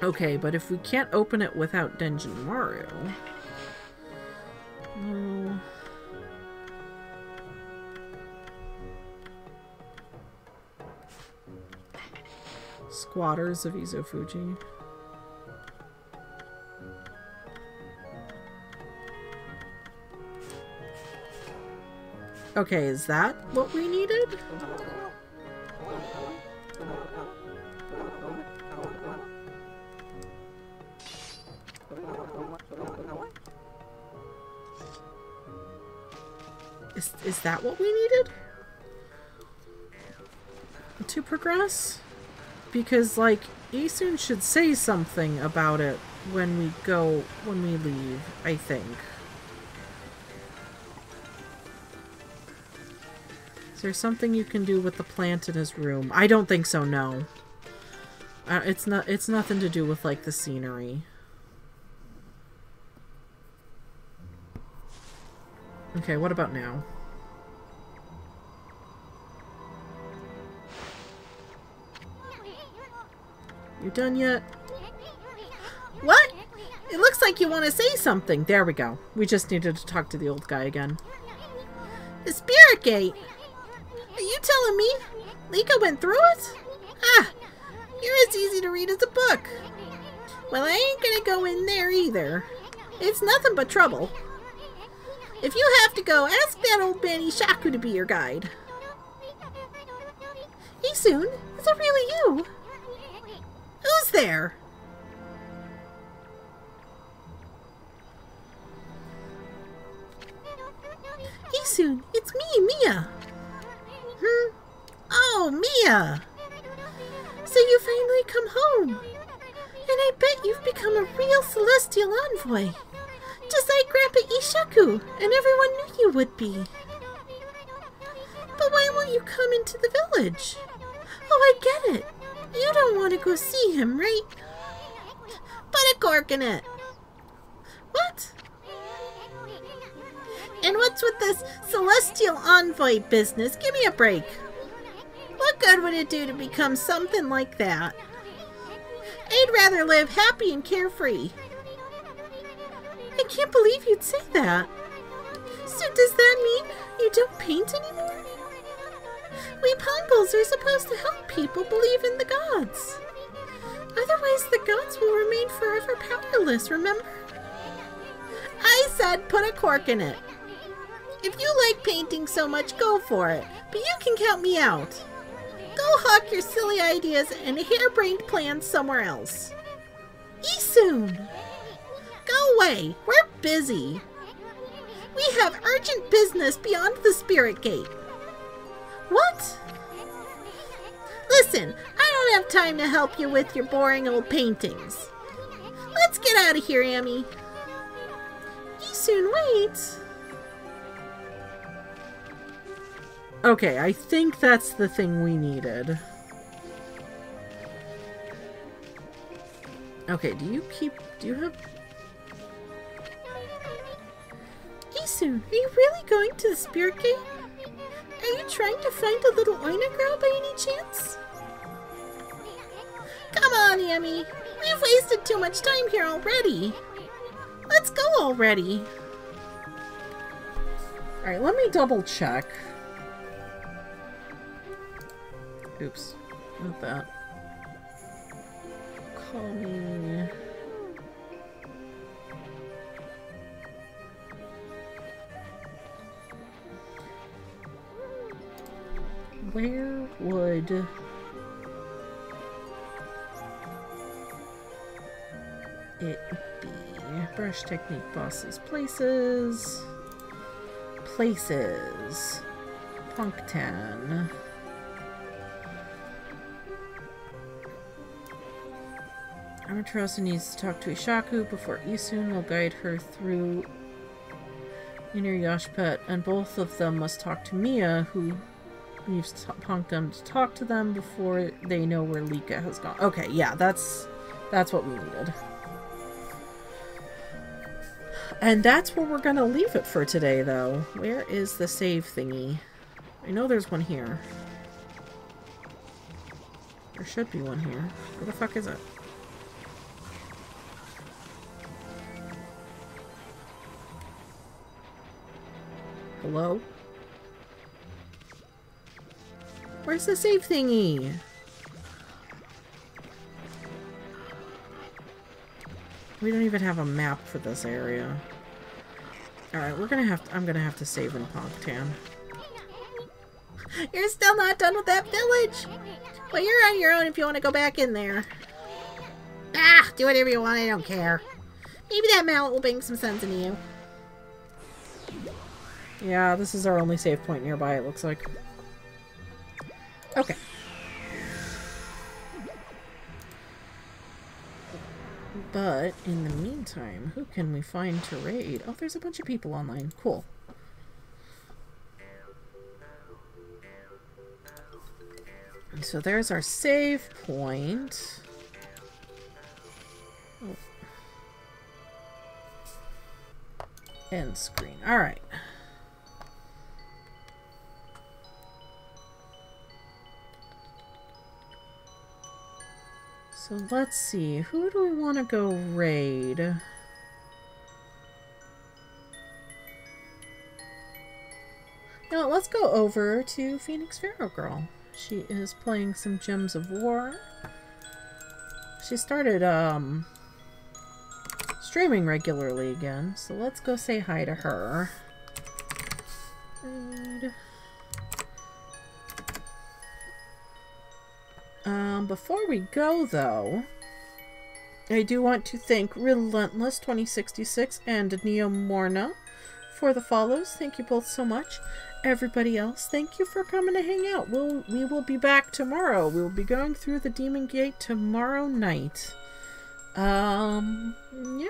Okay, but if we can't open it without Denjin Mario... No... Squatters of Izofuji. Okay, is that what we needed? Is that what we needed? To progress? Because, like, Isun should say something about it when we leave, I think. Is there something you can do with the plant in his room? I don't think so, no. It's nothing to do with, like, the scenery. Okay, what about now? You done yet? What? It looks like you want to say something. There we go. We just needed to talk to the old guy again. The Spirit Gate? Are you telling me Lika went through it? Ah, you're as easy to read as a book. Well, I ain't gonna go in there either. It's nothing but trouble. If you have to go, ask that old man Ishaku to be your guide. Isun, is it really you? Who's there? Isun, it's me, Mia. Oh, Mia. So you finally come home. And I bet you've become a real celestial envoy. Just like Grandpa Ishaku and everyone knew you would be. But why won't you come into the village? Oh, I get it. You don't want to go see him, right? Put a cork in it. What? And what's with this celestial envoy business? Give me a break. What good would it do to become something like that? I'd rather live happy and carefree. I can't believe you'd say that. So does that mean you don't paint anymore? We Pumples are supposed to help people believe in the gods. Otherwise the gods will remain forever powerless, remember? I said put a cork in it. If you like painting so much, go for it. But you can count me out. Go hawk your silly ideas and harebrained plans somewhere else. Isun! Go away. We're busy. We have urgent business beyond the Spirit Gate. What? Listen, I don't have time to help you with your boring old paintings. Let's get out of here, Amy. Isun, wait. Okay, I think that's the thing we needed. Okay, do you have... Isun, are you really going to the Spirit Gate? Are you trying to find a little Oina girl by any chance? Come on, Amy. We've wasted too much time here already. Let's go already. Alright, let me double check. Oops. Not that. Okami. Where would it be? Brush technique bosses. Places. Places. Punktan. Amaterasu needs to talk to Ishaku before Isun will guide her through Inner Yashpet, and both of them must talk to Mia, who leaves Punctum to talk to them before they know where Lika has gone. Okay, yeah, that's what we needed. And that's where we're gonna leave it for today, though. Where is the save thingy? I know there's one here. There should be one here. Where the fuck is it? Hello? Where's the save thingy? We don't even have a map for this area. Alright, I'm gonna have to save in Poctan. You're still not done with that village! Well, you're on your own if you want to go back in there. Ah, do whatever you want, I don't care. Maybe that mallet will bring some sense into you. Yeah, this is our only save point nearby, it looks like. Okay. But, in the meantime, who can we find to raid? Oh, there's a bunch of people online. Cool. So there's our save point. Oh. End screen. Alright. So let's see. Who do we want to go raid? No, let's go over to Phoenix Pharaoh Girl. She is playing some Gems of War. She started, streaming regularly again, so let's go say hi to her. Before we go, though, I do want to thank Relentless 2066 and Neo Morna for the follows. Thank you both so much. Everybody else, thank you for coming to hang out. We will be back tomorrow. We will be going through the Demon Gate tomorrow night. Yeah,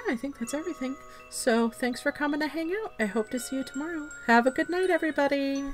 I think that's everything. So, thanks for coming to hang out. I hope to see you tomorrow. Have a good night, everybody.